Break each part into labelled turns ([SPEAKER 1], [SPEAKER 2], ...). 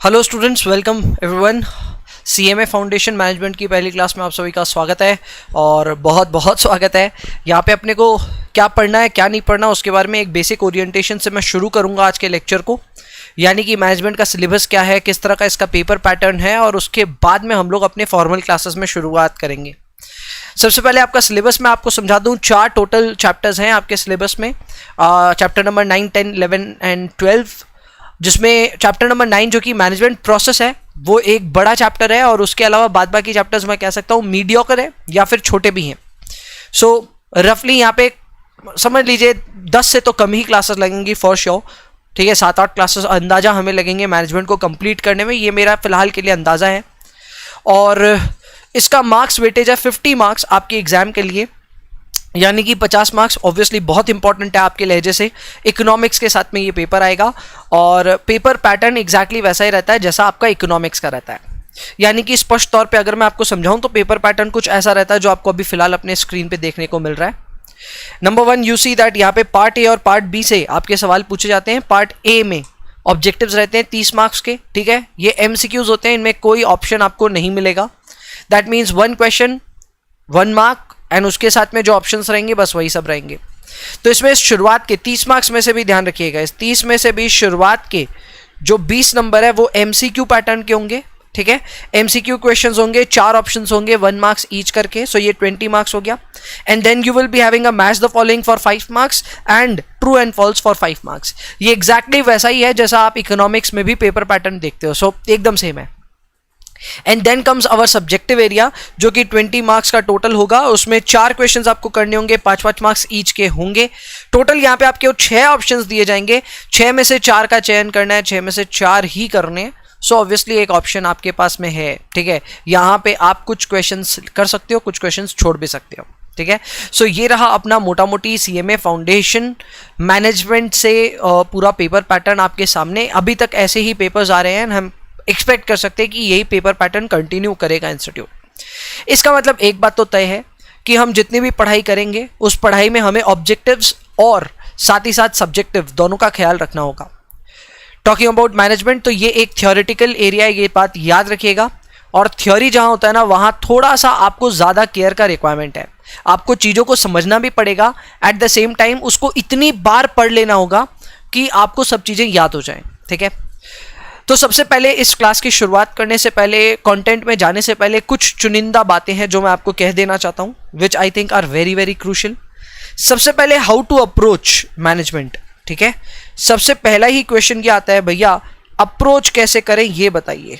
[SPEAKER 1] Hello students, welcome everyone. CMA foundation management की पहली class में आप सभी का स्वागत है और बहुत बहुत स्वागत है। यहाँ पे अपने को क्या पढ़ना है क्या नहीं पढ़ना उसके बारे में एक बेसिक ओरिएंटेशन से मैं शुरू करूँगा आज के लेक्चर को, यानी कि मैनेजमेंट का सिलेबस क्या है, किस तरह का इसका पेपर पैटर्न है, और उसके बाद में हम लोग अपने फॉर्मल क्लासेस में शुरुआत करेंगे। सबसे पहले आपका सिलेबस मैं आपको समझा दूं। 4 टोटल चैप्टर्स हैं आपके सिलेबस में, चैप्टर नंबर 9, 10, 11 एंड 12, जिसमें चैप्टर नंबर 9 जो कि मैनेजमेंट प्रोसेस है वो एक बड़ा चैप्टर है, और उसके अलावा बाद बाकी चैप्टर्स मैं कह सकता हूँ मीडियोकर है या फिर छोटे भी हैं। सो रफली यहाँ पे समझ लीजिए 10 से तो कम ही क्लासेस लगेंगी फॉर श्योर, ठीक है। 7-8 क्लासेस अंदाजा हमें लगेंगे मैनेजमेंट को कंप्लीट करने में, ये मेरा फिलहाल के लिए अंदाजा है। और इसका मार्क्स वेटेज है 50 मार्क्स आपके एग्जाम के लिए, यानी कि 50 मार्क्स ऑब्वियसली बहुत इंपॉर्टेंट है आपके लहजे से। इकोनॉमिक्स के साथ में ये पेपर आएगा और पेपर पैटर्न एग्जैक्टली वैसा ही रहता है जैसा आपका इकोनॉमिक्स का रहता है, यानी कि स्पष्ट तौर पे अगर मैं आपको समझाऊं तो पेपर पैटर्न कुछ ऐसा रहता है जो आपको अभी फिलहाल अपने स्क्रीन पे देखने को मिल रहा है। नंबर 1 यू सी दैट यहाँ पे पार्ट ए और पार्ट बी से आपके सवाल पूछे जाते हैं। पार्ट ए में ऑब्जेक्टिव्स रहते हैं 30 मार्क्स के, ठीक है। ये MCQs होते हैं, इनमें कोई ऑप्शन आपको नहीं मिलेगा। That means 1 question 1 mark, and उसके साथ में जो ऑप्शंस रहेंगे बस वही सब रहेंगे। तो इसमें शुरुआत के 30 मार्क्स में से भी ध्यान रखिएगा, इस 30 में से भी शुरुआत के जो 20 नंबर है वो MCQ पैटर्न के होंगे, ठीक है। MCQ क्वेश्चंस होंगे, 4 ऑप्शंस होंगे, 1 मार्क्स ईच करके, सो ये 20 मार्क्स हो गया। And then you will be having a match the following for 5 marks and true and false for 5 marks. ये एग्जैक्टली वैसा ही है जैसा आप इकोनॉमिक्स में भी पेपर पैटर्न देखते हो, सो एकदम सेम है। And then comes our subjective area जो कि 20 मार्क्स का टोटल होगा। उसमें 4 क्वेश्चंस आपको करने होंगे, 5-5 मार्क्स ईच के होंगे। टोटल यहाँ पे आपके 6 ऑप्शंस दिए जाएंगे, 6 में से 4 का चयन करना है, 6 में से 4 ही करने हैं। सो ऑब्वियसली एक ऑप्शन आपके पास में है, ठीक है। यहाँ पे आप कुछ क्वेश्चंस कर सकते हो, कुछ क्वेश्चंस छोड़ भी सकते हो, ठीक है। सो ये रहा अपना मोटा मोटी सीएमए फाउंडेशन मैनेजमेंट से पूरा पेपर पैटर्न आपके सामने। अभी तक ऐसे ही पेपर्स आ रहे हैं, हम एक्सपेक्ट कर सकते हैं कि यही पेपर पैटर्न कंटिन्यू करेगा इंस्टीट्यूट। इसका मतलब एक बात तो तय है कि हम जितनी भी पढ़ाई करेंगे उस पढ़ाई में हमें ऑब्जेक्टिव्स और साथ ही साथ सब्जेक्टिव दोनों का ख्याल रखना होगा। टॉकिंग अबाउट मैनेजमेंट, तो ये एक थियोरेटिकल एरिया है, ये बात याद रखिएगा। और थ्योरी जहां होता है ना, वहां थोड़ा सा आपको ज़्यादा केयर का रिक्वायरमेंट है। आपको चीज़ों को समझना भी पड़ेगा, एट द सेम टाइम उसको इतनी बार पढ़ लेना होगा कि आपको सब चीज़ें याद हो जाएं, ठीक है। तो सबसे पहले इस क्लास की शुरुआत करने से पहले, कंटेंट में जाने से पहले कुछ चुनिंदा बातें हैं जो मैं आपको कह देना चाहता हूं, which I think are very very crucial. सबसे पहले हाउ टू अप्रोच मैनेजमेंट, ठीक है। सबसे पहला ही क्वेश्चन क्या आता है, भैया अप्रोच कैसे करें ये बताइए,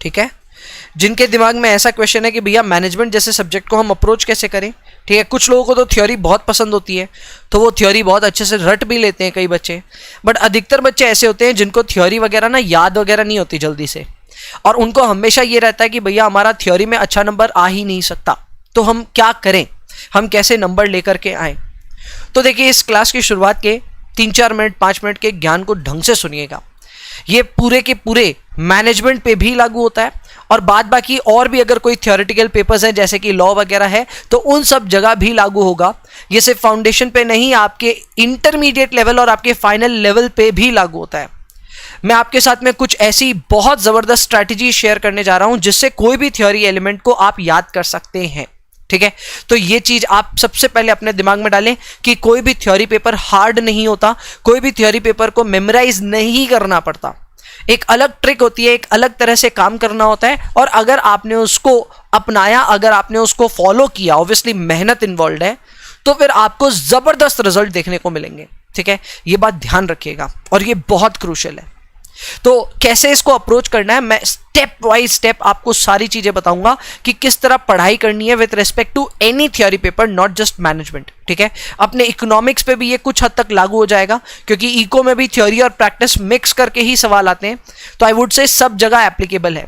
[SPEAKER 1] ठीक है। जिनके दिमाग में ऐसा क्वेश्चन है कि भैया मैनेजमेंट जैसे सब्जेक्ट को हम अप्रोच कैसे करें, ठीक है। कुछ लोगों को तो थ्योरी बहुत पसंद होती है, तो वो थ्योरी बहुत अच्छे से रट भी लेते हैं कई बच्चे, बट अधिकतर बच्चे ऐसे होते हैं जिनको थ्योरी वगैरह ना याद वगैरह नहीं होती जल्दी से, और उनको हमेशा ये रहता है कि भैया हमारा थ्योरी में अच्छा नंबर आ ही नहीं सकता, तो हम क्या करें, हम कैसे नंबर लेकर के आए। तो देखिए, इस क्लास की शुरुआत के 3-4 मिनट 5 मिनट के ज्ञान को ढंग से सुनिएगा। ये पूरे के पूरे मैनेजमेंट पे भी लागू होता है, और बाद बाकी और भी अगर कोई थियोरेटिकल पेपर्स हैं जैसे कि लॉ वगैरह है तो उन सब जगह भी लागू होगा। ये सिर्फ फाउंडेशन पे नहीं, आपके इंटरमीडिएट लेवल और आपके फाइनल लेवल पे भी लागू होता है। मैं आपके साथ में कुछ ऐसी बहुत ज़बरदस्त स्ट्रैटेजी शेयर करने जा रहा हूं जिससे कोई भी थ्योरी एलिमेंट को आप याद कर सकते हैं, ठीक है। तो ये चीज आप सबसे पहले अपने दिमाग में डालें कि कोई भी थ्योरी पेपर हार्ड नहीं होता, कोई भी थ्योरी पेपर को मेमोराइज नहीं करना पड़ता। एक अलग ट्रिक होती है, एक अलग तरह से काम करना होता है, और अगर आपने उसको अपनाया, अगर आपने उसको फॉलो किया, ऑब्वियसली मेहनत इन्वॉल्व है, तो फिर आपको जबरदस्त रिजल्ट देखने को मिलेंगे, ठीक है। ये बात ध्यान रखिएगा और ये बहुत क्रूशियल है। तो कैसे इसको अप्रोच करना है, मैं स्टेप बाय स्टेप आपको सारी चीजें बताऊंगा कि किस तरह पढ़ाई करनी है with respect to any theory paper, not just management, ठीक है। अपने इकोनॉमिक्स पे भी ये कुछ हद तक लागू हो जाएगा, क्योंकि इको में भी थ्योरी और प्रैक्टिस मिक्स करके ही सवाल आते हैं, तो आई वुड से सब जगह एप्लीकेबल है।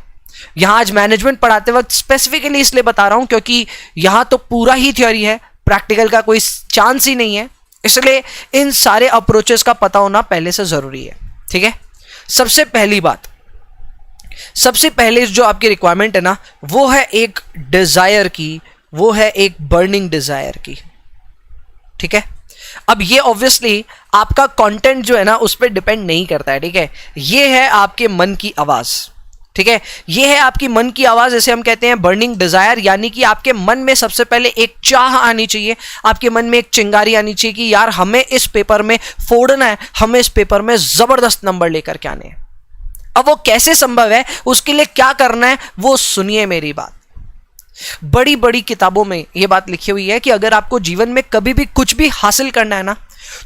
[SPEAKER 1] यहां आज मैनेजमेंट पढ़ाते वक्त स्पेसिफिकली इसलिए बता रहा हूं क्योंकि यहां तो पूरा ही थ्योरी है, प्रैक्टिकल का कोई चांस ही नहीं है, इसलिए इन सारे अप्रोचेस का पता होना पहले से जरूरी है, ठीक है। सबसे पहली बात, सबसे पहले जो आपकी रिक्वायरमेंट है ना, वो है एक डिजायर की, वो है एक बर्निंग डिजायर की, ठीक है। अब ये ऑब्वियसली आपका कंटेंट जो है ना उस पर डिपेंड नहीं करता है, ठीक है। ये है आपके मन की आवाज, ठीक है। ये है आपकी मन की आवाज, जैसे हम कहते हैं बर्निंग डिजायर, यानी कि आपके मन में सबसे पहले एक चाह आनी चाहिए, आपके मन में एक चिंगारी आनी चाहिए कि यार हमें इस पेपर में फोड़ना है, हमें इस पेपर में जबरदस्त नंबर लेकर के आने हैं। अब वो कैसे संभव है, उसके लिए क्या करना है, वो सुनिए मेरी बात। बड़ी बड़ी किताबों में यह बात लिखी हुई है कि अगर आपको जीवन में कभी भी कुछ भी हासिल करना है ना,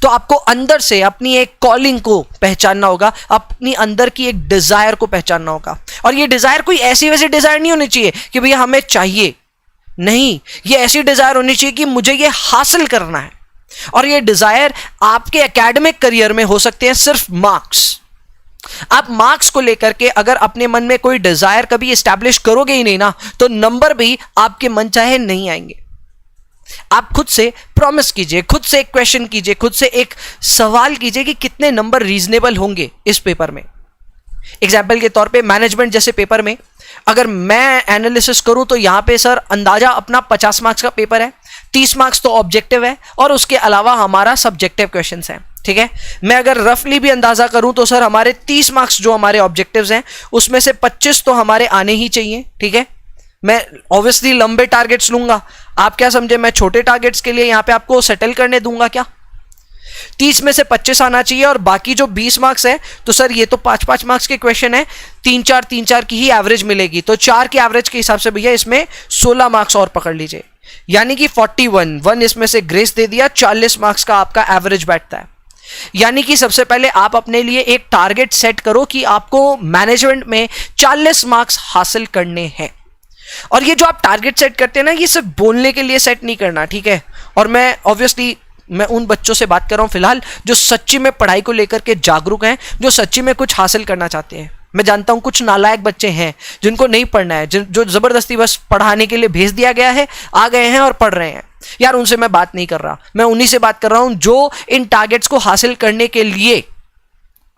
[SPEAKER 1] तो आपको अंदर से अपनी एक कॉलिंग को पहचानना होगा, अपनी अंदर की एक डिजायर को पहचानना होगा। और ये डिजायर कोई ऐसी वैसी डिजायर नहीं होनी चाहिए कि भैया हमें चाहिए, नहीं, ये ऐसी डिजायर होनी चाहिए कि मुझे ये हासिल करना है। और ये डिजायर आपके एकेडमिक करियर में हो सकते हैं सिर्फ मार्क्स। आप मार्क्स को लेकर के अगर अपने मन में कोई डिजायर कभी एस्टैब्लिश करोगे ही नहीं ना, तो नंबर भी आपके मन चाहे नहीं आएंगे। आप खुद से प्रॉमिस कीजिए, खुद से एक क्वेश्चन कीजिए, खुद से एक सवाल कीजिए कि कितने नंबर रीजनेबल होंगे इस पेपर में। एग्जाम्पल के तौर पे मैनेजमेंट जैसे पेपर में अगर मैं एनालिसिस करूं तो यहां पे सर अंदाजा अपना 50 मार्क्स का पेपर है, 30 मार्क्स तो ऑब्जेक्टिव है और उसके अलावा हमारा सब्जेक्टिव क्वेश्चंस हैं, ठीक है। मैं अगर रफली भी अंदाजा करूं तो सर हमारे 30 मार्क्स जो हमारे ऑब्जेक्टिव्स हैं उसमें से 25 तो हमारे आने ही चाहिए, ठीक है। मैं ऑब्वियसली लंबे टारगेट्स लूंगा, आप क्या समझे मैं छोटे टारगेट्स के लिए यहां पे आपको सेटल करने दूंगा क्या? 30 में से 25 आना चाहिए और बाकी जो 20 मार्क्स है तो सर ये तो 5-5 मार्क्स के क्वेश्चन है, 3-4 की ही एवरेज मिलेगी, तो 4 के एवरेज के हिसाब से भैया इसमें 16 मार्क्स और पकड़ लीजिए, यानी कि 41 इसमें से ग्रेस दे दिया, 40 मार्क्स का आपका एवरेज बैठता है। यानी कि सबसे पहले आप अपने लिए एक टारगेट सेट करो कि आपको मैनेजमेंट में 40 मार्क्स हासिल करने हैं। और ये जो आप टारगेट सेट करते हैं ना, ये सिर्फ बोलने के लिए सेट नहीं करना, ठीक है। और मैं ऑब्वियसली मैं उन बच्चों से बात कर रहा हूं फिलहाल जो सच्ची में पढ़ाई को लेकर के जागरूक हैं, जो सच्ची में कुछ हासिल करना चाहते हैं। मैं जानता हूं कुछ नालायक बच्चे हैं जिनको नहीं पढ़ना है, जो जबरदस्ती बस पढ़ाने के लिए भेज दिया गया है, आ गए हैं और पढ़ रहे हैं। यार उनसे मैं बात नहीं कर रहा, मैं उन्हीं से बात कर रहा हूं जो इन टारगेट्स को हासिल करने के लिए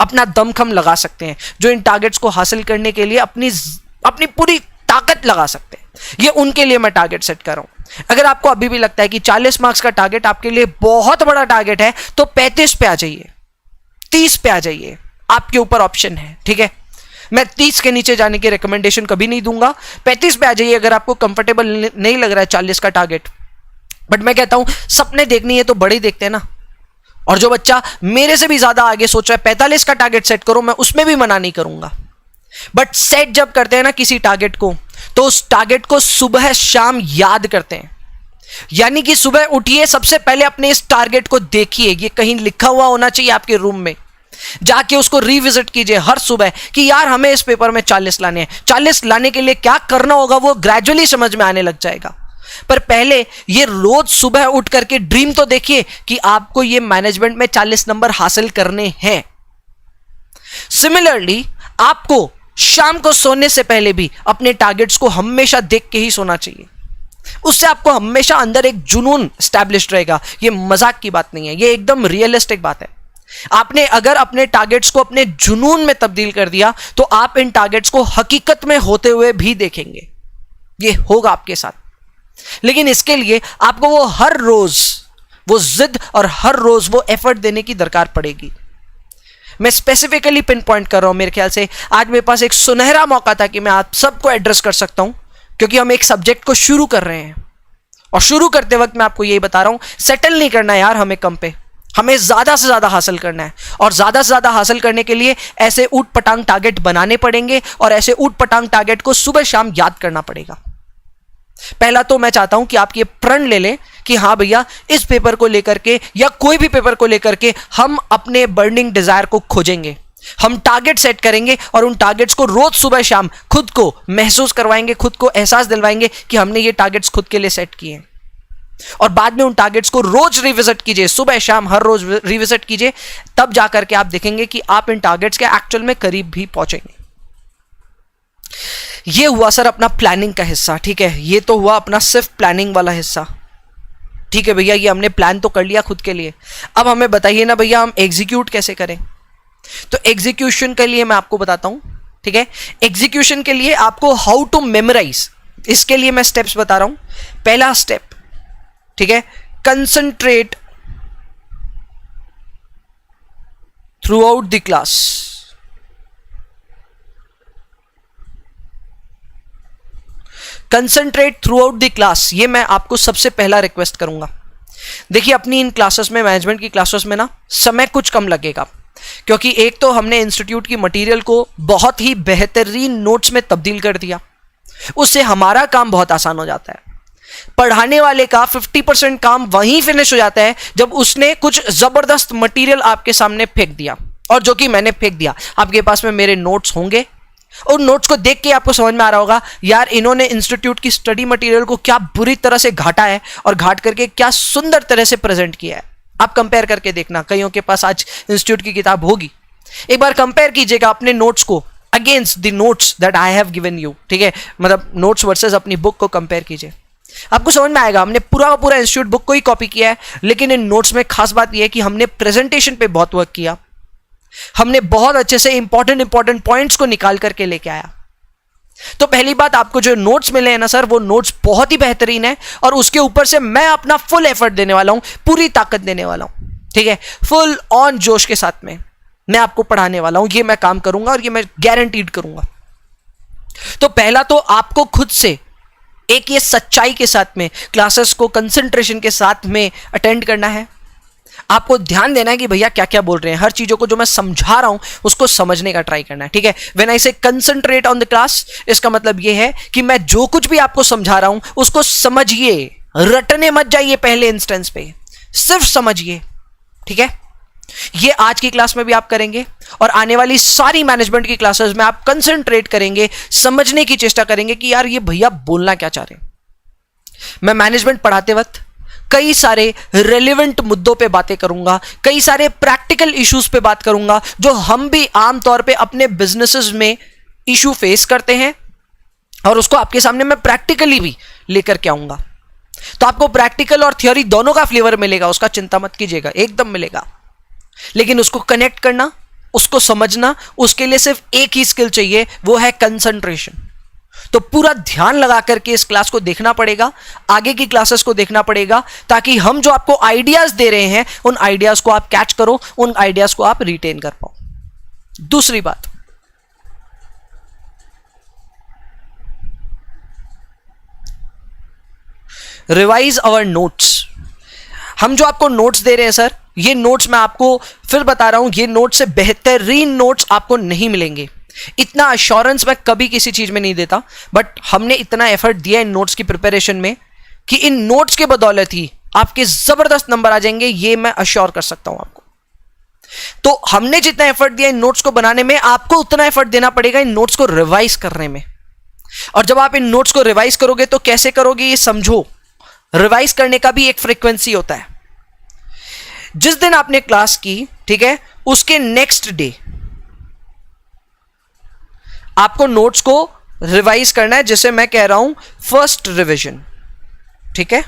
[SPEAKER 1] अपना दमखम लगा सकते हैं, जो इन टारगेट्स को हासिल करने के लिए अपनी पूरी ताकत लगा सकते हैं। ये उनके लिए मैं टारगेट सेट कर रहा हूं। अगर आपको अभी भी लगता है कि 40 मार्क्स का टारगेट आपके लिए बहुत बड़ा टारगेट है तो 35 पे आ जाइए, 30 पे आ जाइए, आपके ऊपर ऑप्शन है, ठीक है। मैं 30 के नीचे जाने की रिकमेंडेशन कभी नहीं दूंगा, 35 पे आ जाइए अगर आपको कंफर्टेबल नहीं लग रहा है 40 का टारगेट। बट मैं कहता हूं सपने देखनी है तो बड़े देखते हैं ना। और जो बच्चा मेरे से भी ज्यादा आगे सोच रहा है 45 का टारगेट सेट करो, मैं उसमें भी मना नहीं करूंगा। बट सेट जब करते हैं ना किसी टारगेट को, तो उस टारगेट को सुबह शाम याद करते हैं। यानी कि सुबह उठिए, सबसे पहले अपने इस टारगेट को देखिए, ये कहीं लिखा हुआ होना चाहिए आपके रूम में, जाके उसको रिविजिट कीजिए हर सुबह कि यार हमें इस पेपर में 40 लाने हैं। 40 लाने के लिए क्या करना होगा वो ग्रेजुअली समझ में आने लग जाएगा। पर पहले ये रोज सुबह उठ करके ड्रीम तो देखिए कि आपको ये मैनेजमेंट में 40 नंबर हासिल करने हैं। सिमिलरली आपको शाम को सोने से पहले भी अपने टारगेट्स को हमेशा देख के ही सोना चाहिए। उससे आपको हमेशा अंदर एक जुनून स्टैब्लिश रहेगा। ये मजाक की बात नहीं है, ये एकदम रियलिस्टिक बात है। आपने अगर अपने टारगेट्स को अपने जुनून में तब्दील कर दिया तो आप इन टारगेट्स को हकीकत में होते हुए भी देखेंगे। ये होगा आपके साथ। लेकिन इसके लिए आपको वो हर रोज वो जिद और हर रोज वो एफर्ट देने की दरकार पड़ेगी। मैं स्पेसिफिकली पिन पॉइंट कर रहा हूं, मेरे ख्याल से आज मेरे पास एक सुनहरा मौका था कि मैं आप सबको एड्रेस कर सकता हूं, क्योंकि हम एक सब्जेक्ट को शुरू कर रहे हैं। और शुरू करते वक्त मैं आपको यही बता रहा हूं, सेटल नहीं करना यार हमें कम पे, हमें ज्यादा से ज्यादा हासिल करना है। और ज्यादा से ज्यादा हासिल करने के लिए ऐसे ऊट पटांग टारगेट बनाने पड़ेंगे और ऐसे ऊट पटांग टारगेट को सुबह शाम याद करना पड़ेगा। पहला तो मैं चाहता हूं कि आप ये प्रण ले लें कि हाँ भैया, इस पेपर को लेकर के या कोई भी पेपर को लेकर के हम अपने बर्निंग डिजायर को खोजेंगे, हम टारगेट सेट करेंगे और उन टारगेट्स को रोज सुबह शाम खुद को महसूस करवाएंगे, खुद को एहसास दिलवाएंगे कि हमने ये टारगेट्स खुद के लिए सेट किए हैं। और बाद में उन टारगेट्स को रोज रिविजिट कीजिए, सुबह शाम हर रोज रिविजिट कीजिए, तब जाकर के आप देखेंगे कि आप इन टारगेट्स के एक्चुअल में करीब भी पहुंचेंगे। ये हुआ सर अपना प्लानिंग का हिस्सा, ठीक है। ये तो हुआ अपना सिर्फ प्लानिंग वाला हिस्सा, ठीक है भैया। ये हमने प्लान तो कर लिया खुद के लिए। अब हमें बताइए ना भैया, हम एग्जीक्यूट कैसे करें। तो एग्जीक्यूशन के लिए मैं आपको बताता हूं, ठीक है। एग्जीक्यूशन के लिए आपको हाउ टू मेमोराइज, इसके लिए मैं स्टेप्स बता रहा हूं। पहला स्टेप, ठीक है, concentrate through out the class. Concentrate through out the class, ये मैं आपको सबसे पहला रिक्वेस्ट करूंगा। देखिए अपनी इन क्लासेस में, मैनेजमेंट की क्लासेस में ना समय कुछ कम लगेगा, क्योंकि एक तो हमने इंस्टीट्यूट की मटेरियल को बहुत ही बेहतरीन नोट्स में तब्दील कर दिया, उससे हमारा काम बहुत आसान हो जाता है। पढ़ाने वाले का 50% काम वहीं फिनिश हो जाता है जब उसने कुछ जबरदस्त मटेरियल आपके सामने फेंक दिया, और जो कि मैंने फेंक दिया। आपके पास में मेरे नोट्स होंगे, और नोट्स को देख के आपको समझ में आ रहा होगा यार इन्होंने इंस्टीट्यूट की स्टडी मटेरियल को क्या बुरी तरह से घाटा है, और घाट करके क्या सुंदर तरह से प्रेजेंट किया है। आप कंपेयर करके देखना, कईयों के पास आज इंस्टीट्यूट की किताब होगी, एक बार कंपेयर कीजिएगा अपने नोट्स को against the notes that I have given you. ठीक है, मतलब नोट्स वर्सेस अपनी बुक को कंपेयर कीजिए, आपको समझ में आएगा। हमने पूरा का पूरा इंस्टीट्यूट बुक को ही कॉपी किया है, लेकिन इन नोट्स में खास बात यह है कि हमने प्रेजेंटेशन पे बहुत वर्क किया, हमने बहुत अच्छे से इंपॉर्टेंट पॉइंट्स को निकाल करके लेके आया। तो पहली बात, आपको जो नोट्स मिले हैं ना सर, वो नोट्स बहुत ही बेहतरीन है, और उसके ऊपर से मैं अपना फुल एफर्ट देने वाला हूं, पूरी ताकत देने वाला हूं। ठीक है, फुल ऑन जोश के साथ में मैं आपको पढ़ाने वाला हूं, ये मैं काम करूंगा और ये मैं गारंटीड करूंगा। तो पहला तो आपको खुद से एक ये सच्चाई के साथ में क्लासेस को कंसंट्रेशन के साथ में अटेंड करना है। आपको ध्यान देना है कि भैया क्या क्या बोल रहे हैं, हर चीजों को जो मैं समझा रहा हूं उसको समझने का ट्राई करना है। ठीक है, व्हेन आई से कंसंट्रेट ऑन द क्लास, इसका मतलब यह है कि मैं जो कुछ भी आपको समझा रहा हूं उसको समझिए, रटने मत जाइए पहले इंस्टेंस पे, सिर्फ समझिए। ठीक है, ये आज की क्लास में भी आप करेंगे, और आने वाली सारी मैनेजमेंट की क्लासेस में आप कंसंट्रेट करेंगे, समझने की चेष्टा करेंगे कि यार ये भैया बोलना क्या चाह रहे हैं। मैं मैनेजमेंट पढ़ाते वक्त कई सारे रेलेवेंट मुद्दों पे बातें करूंगा, कई सारे प्रैक्टिकल इश्यूज पे बात करूंगा, जो हम भी आमतौर पे अपने बिजनेसेस में इशू फेस करते हैं, और उसको आपके सामने मैं प्रैक्टिकली भी लेकर के आऊंगा। तो आपको प्रैक्टिकल और थ्योरी दोनों का फ्लेवर मिलेगा, उसका चिंता मत कीजिएगा, एकदम मिलेगा। लेकिन उसको कनेक्ट करना, उसको समझना, उसके लिए सिर्फ एक ही स्किल चाहिए, वो है कंसंट्रेशन। तो पूरा ध्यान लगा करके इस क्लास को देखना पड़ेगा, आगे की क्लासेस को देखना पड़ेगा, ताकि हम जो आपको आइडियाज दे रहे हैं उन आइडियाज को आप कैच करो, उन आइडियाज को आप रिटेन कर पाओ। दूसरी बात, रिवाइज आवर नोट्स। हम जो आपको नोट्स दे रहे हैं सर, ये नोट्स मैं आपको फिर बता रहा हूं, ये नोट्स से बेहतरीन नोट्स आपको नहीं मिलेंगे। इतना अश्योरेंस मैं कभी किसी चीज में नहीं देता, बट हमने इतना एफर्ट दिया इन नोट्स की प्रिपरेशन में कि इन नोट्स के बदौलत ही आपके जबरदस्त नंबर आ जाएंगे, ये मैं अश्योर कर सकता हूं आपको। तो हमने जितना एफर्ट दिया इन नोट्स को बनाने में, आपको उतना एफर्ट देना पड़ेगा इन नोट्स को रिवाइज करने में। और जब आप इन नोट्स को रिवाइज करोगे तो कैसे करोगे ये समझो। रिवाइज करने का भी एक फ्रीक्वेंसी होता है। जिस दिन आपने क्लास की, ठीक है, उसके नेक्स्ट डे आपको नोट्स को रिवाइज करना है, जिसे मैं कह रहा हूं फर्स्ट रिवीजन। ठीक है,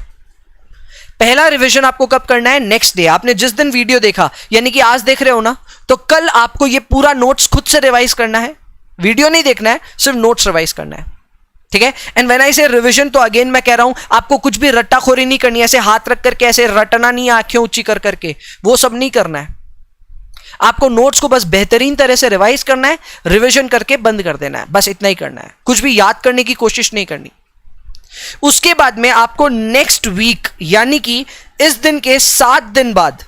[SPEAKER 1] पहला रिवीजन आपको कब करना है? Next day. आपने जिस दिन वीडियो देखा, यानी कि आज देख रहे हो ना, तो कल आपको ये पूरा नोट्स खुद से रिवाइज करना है, वीडियो नहीं देखना है, सिर्फ नोट्स रिवाइज करना है। ठीक है, एंड व्हेन आई से रिवीजन, तो अगेन मैं कह रहा हूं आपको कुछ भी रट्टाखोरी नहीं करनी है, ऐसे हाथ रख करके ऐसे रटना नहीं है, आंखें ऊंची कर करके, वो सब नहीं करना है। आपको नोट्स को बस बेहतरीन तरह से रिवाइज करना है, रिवीजन करके बंद कर देना है, बस इतना ही करना है, कुछ भी याद करने की कोशिश नहीं करनी। उसके बाद में आपको नेक्स्ट वीक, यानी कि इस दिन के 7 दिन बाद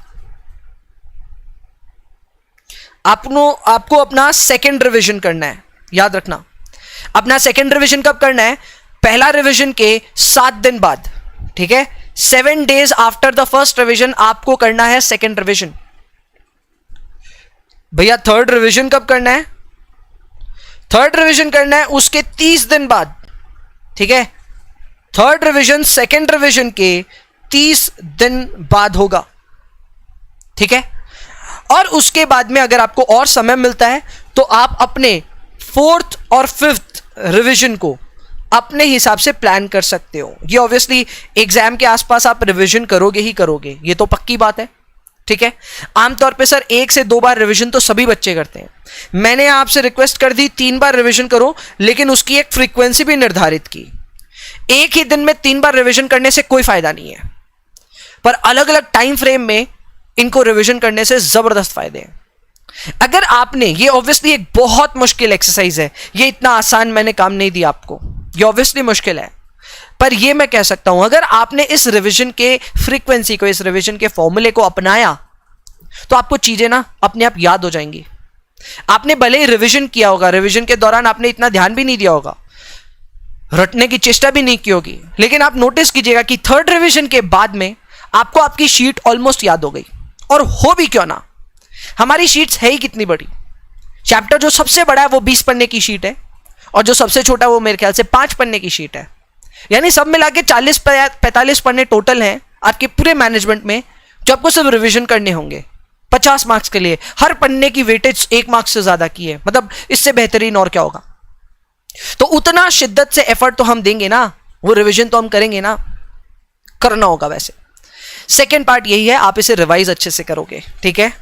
[SPEAKER 1] आपको अपना सेकेंड रिवीजन करना है। याद रखना, अपना सेकेंड रिवीजन कब करना है? पहला रिवीजन के 7 दिन बाद। ठीक है, 7 days after the first revision आपको करना है सेकेंड रिवीजन। भैया थर्ड रिवीजन कब करना है? थर्ड रिवीजन करना है उसके 30 दिन बाद। ठीक है, थर्ड रिवीजन सेकेंड रिवीजन के 30 दिन बाद होगा। ठीक है, और उसके बाद में अगर आपको और समय मिलता है तो आप अपने 4th और 5th रिवीजन को अपने हिसाब से प्लान कर सकते हो। ये ऑब्वियसली एग्जाम के आसपास आप रिवीजन करोगे ही करोगे, ये तो पक्की बात है। ठीक है, आमतौर पे सर 1 से 2 बार रिवीजन तो सभी बच्चे करते हैं। मैंने आपसे रिक्वेस्ट कर दी 3 बार रिवीजन करो, लेकिन उसकी एक फ्रीक्वेंसी भी निर्धारित की। एक ही दिन में 3 बार रिवीजन करने से कोई फायदा नहीं है, पर अलग अलग टाइम फ्रेम में इनको रिवीजन करने से जबरदस्त फायदे हैं। अगर आपने, ये ऑब्वियसली एक बहुत मुश्किल एक्सरसाइज है, ये इतना आसान मैंने काम नहीं दिया आपको, ये ऑब्वियसली मुश्किल है, पर ये मैं कह सकता हूं अगर आपने इस रिवीजन के फ्रीक्वेंसी को, इस रिवीजन के फॉर्मूले को अपनाया तो आपको चीजें ना अपने आप याद हो जाएंगी। आपने भले ही रिवीजन किया होगा, रिवीजन के दौरान आपने इतना ध्यान भी नहीं दिया होगा, रटने की चेष्टा भी नहीं की होगी, लेकिन आप नोटिस कीजिएगा कि थर्ड रिवीजन के बाद में आपको आपकी शीट ऑलमोस्ट याद हो गई। और हो भी क्यों ना, हमारी शीट्स है ही कितनी बड़ी, चैप्टर जो सबसे बड़ा है वो 20 पन्ने की शीट है और जो सबसे छोटा है वो मेरे ख्याल से 5 पन्ने की शीट है, यानी सब मिला के 40-45 पन्ने टोटल हैं आपके पूरे मैनेजमेंट में, जो आपको सिर्फ रिवीजन करने होंगे 50 मार्क्स के लिए। हर पन्ने की वेटेज 1 मार्क्स से ज्यादा की है, मतलब इससे बेहतरीन और क्या होगा। तो उतना शिद्दत से एफर्ट तो हम देंगे ना, वो रिवीजन तो हम करेंगे ना, करना होगा। वैसे सेकेंड पार्ट यही है, आप इसे रिवाइज अच्छे से करोगे, ठीक है।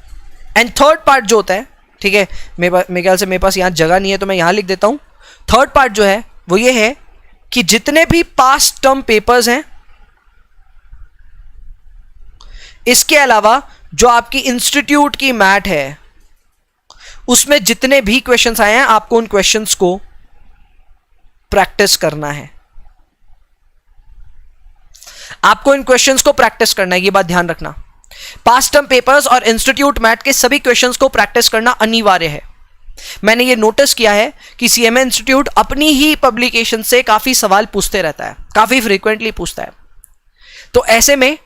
[SPEAKER 1] एंड थर्ड पार्ट जो होता है, ठीक है, मेरे ख्याल से मेरे पास यहां जगह नहीं है तो मैं यहां लिख देता हूं। थर्ड पार्ट जो है वो ये है कि जितने भी पास्ट टर्म पेपर्स हैं, इसके अलावा जो आपकी इंस्टीट्यूट की मैट है उसमें जितने भी क्वेश्चंस आए हैं, आपको उन क्वेश्चंस को प्रैक्टिस करना है। आपको इन क्वेश्चंस को प्रैक्टिस करना है, ये बात ध्यान रखना। पास्ट टर्म पेपर्स और इंस्टीट्यूट मैट के सभी क्वेश्चंस को प्रैक्टिस करना अनिवार्य है। मैंने ये नोटिस किया है कि सीएमए इंस्टीट्यूट अपनी ही पब्लिकेशन से काफी सवाल पूछते रहता है, काफी फ्रीक्वेंटली पूछता है। तो ऐसे में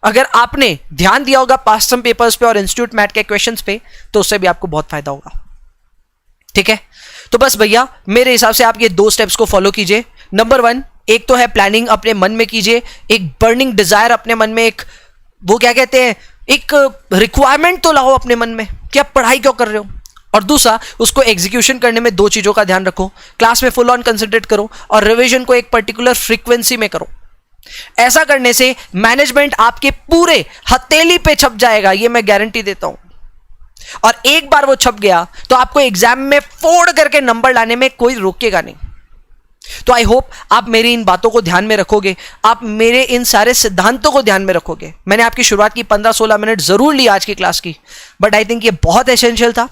[SPEAKER 1] अगर आपने ध्यान दिया होगा पास्ट टर्म पेपर्स पे और इंस्टीट्यूट मैट के क्वेश्चंस पे, तो उससे भी आपको बहुत फायदा होगा, ठीक है। तो बस भैया मेरे हिसाब से आप ये 2 स्टेप्स को फॉलो कीजिए। नंबर 1, एक तो है प्लानिंग अपने मन में कीजिए, एक बर्निंग डिजायर अपने मन में, एक वो क्या कहते हैं, एक रिक्वायरमेंट तो लाओ अपने मन में कि आप पढ़ाई क्यों कर रहे हो। और दूसरा, उसको एग्जीक्यूशन करने में 2 चीजों का ध्यान रखो, क्लास में फुल ऑन कंसंट्रेट करो और रिवीजन को एक पर्टिकुलर फ्रीक्वेंसी में करो। ऐसा करने से मैनेजमेंट आपके पूरे हथेली पे छप जाएगा, ये मैं गारंटी देता हूं। और एक बार वो छप गया तो आपको एग्जाम में फोड़ करके नंबर लाने में कोई रोकेगा नहीं। तो आई होप आप मेरी इन बातों को ध्यान में रखोगे, आप मेरे इन सारे सिद्धांतों को ध्यान में रखोगे। मैंने आपकी शुरुआत की 15-16 मिनट जरूर ली आज की क्लास की, बट आई थिंक ये बहुत एसेंशियल था।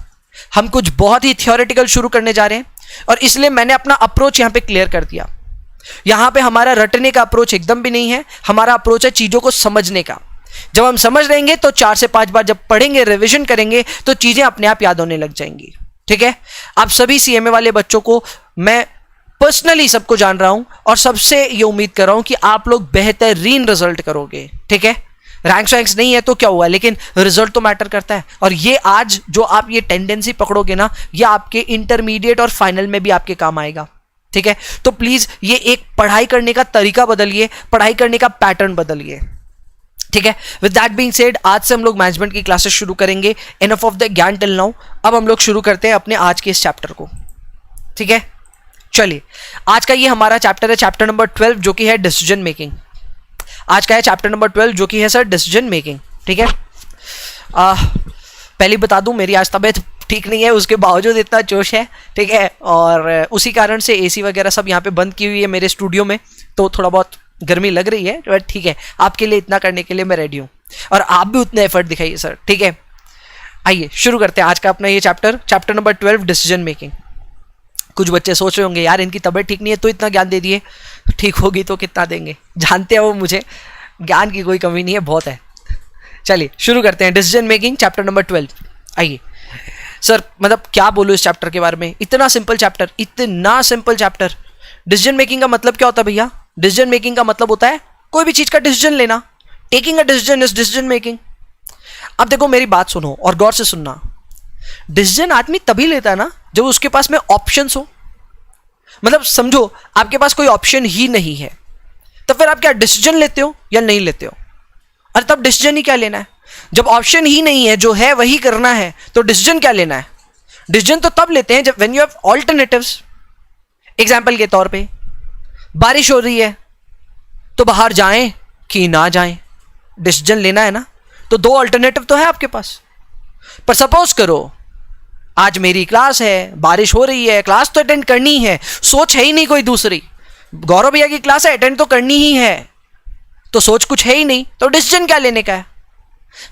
[SPEAKER 1] हम कुछ बहुत ही थियोरेटिकल शुरू करने जा रहे हैं और इसलिए मैंने अपना अप्रोच यहां पे क्लियर कर दिया। यहां पे हमारा रटने का अप्रोच एकदम भी नहीं है, हमारा अप्रोच है चीजों को समझने का। जब हम समझ लेंगे तो 4 से 5 बार जब पढ़ेंगे, रिवीजन करेंगे, तो चीजें अपने आप याद होने लग जाएंगी, ठीक है। आप सभी सीएमए वाले बच्चों को मैं पर्सनली सबको जान रहा हूं और सबसे ये उम्मीद कर रहा हूं कि आप लोग बेहतरीन रिजल्ट करोगे, ठीक है। रैंक्स नहीं है तो क्या हुआ, लेकिन रिजल्ट तो मैटर करता है। और ये आज जो आप ये टेंडेंसी पकड़ोगे ना, ये आपके इंटरमीडिएट और फाइनल में भी आपके काम आएगा, ठीक है। तो प्लीज ये एक पढ़ाई करने का तरीका बदलिए, पढ़ाई करने का पैटर्न बदलिए, ठीक है। विद दैट बीइंग सेड, आज से हम लोग मैनेजमेंट की क्लासेस शुरू करेंगे। इनफ ऑफ द ज्ञान टिल नाउ। अब हम लोग शुरू करते हैं अपने आज के इस चैप्टर को, ठीक है। चलिए, आज का ये हमारा चैप्टर है, चैप्टर नंबर 12, जो कि है डिसीजन मेकिंग। आज का है चैप्टर नंबर 12, जो कि है सर डिसीजन मेकिंग, ठीक है। पहले बता दूं, मेरी आज तबीयत ठीक नहीं है, उसके बावजूद इतना जोश है, ठीक है। और उसी कारण से एसी वगैरह सब यहाँ पे बंद की हुई है मेरे स्टूडियो में, तो थोड़ा बहुत गर्मी लग रही है, बट ठीक है, आपके लिए इतना करने के लिए मैं रेडी हूँ और आप भी उतने एफर्ट दिखाइए सर, ठीक है। आइए शुरू करते हैं आज का अपना ये चैप्टर नंबर 12, डिसीजन मेकिंग। कुछ बच्चे सोच रहे होंगे, यार इनकी तबीयत ठीक नहीं है तो इतना ज्ञान दे दिए, ठीक होगी तो कितना देंगे। जानते हो मुझे ज्ञान की कोई कमी नहीं है, बहुत है। चलिए शुरू करते हैं, डिसीजन मेकिंग चैप्टर नंबर 12। आइए सर, मतलब क्या बोलूँ इस चैप्टर के बारे में, इतना सिंपल चैप्टर, इतना सिंपल चैप्टर। डिसीजन मेकिंग का मतलब क्या होता है भैया? डिसीजन मेकिंग का मतलब होता है कोई भी चीज का डिसीजन लेना। Taking a decision is decision making. अब देखो मेरी बात सुनो और गौर से सुनना। डिसीजन आदमी तभी लेता है ना जब उसके पास में ऑप्शंस हो। मतलब समझो आपके पास कोई ऑप्शन ही नहीं है, तो फिर आप क्या डिसीजन लेते हो या नहीं लेते हो? अरे तब डिसीजन ही क्या लेना है? जब ऑप्शन ही नहीं है, जो है वही करना है, तो डिसीजन क्या लेना है? डिसीजन तो तब लेते हैं जब when you have alternatives. Example के तौर पे बारिश हो रही है तो बाहर जाएं कि ना जाएं, डिसीजन लेना है ना। तो 2 अल्टरनेटिव तो है आपके पास। पर सपोज करो आज मेरी क्लास है, बारिश हो रही है, क्लास तो अटेंड करनी है, सोच है ही नहीं कोई दूसरी। गौरव भैया की क्लास है, अटेंड तो करनी ही है, तो सोच कुछ है ही नहीं, तो डिसीजन क्या लेने का है?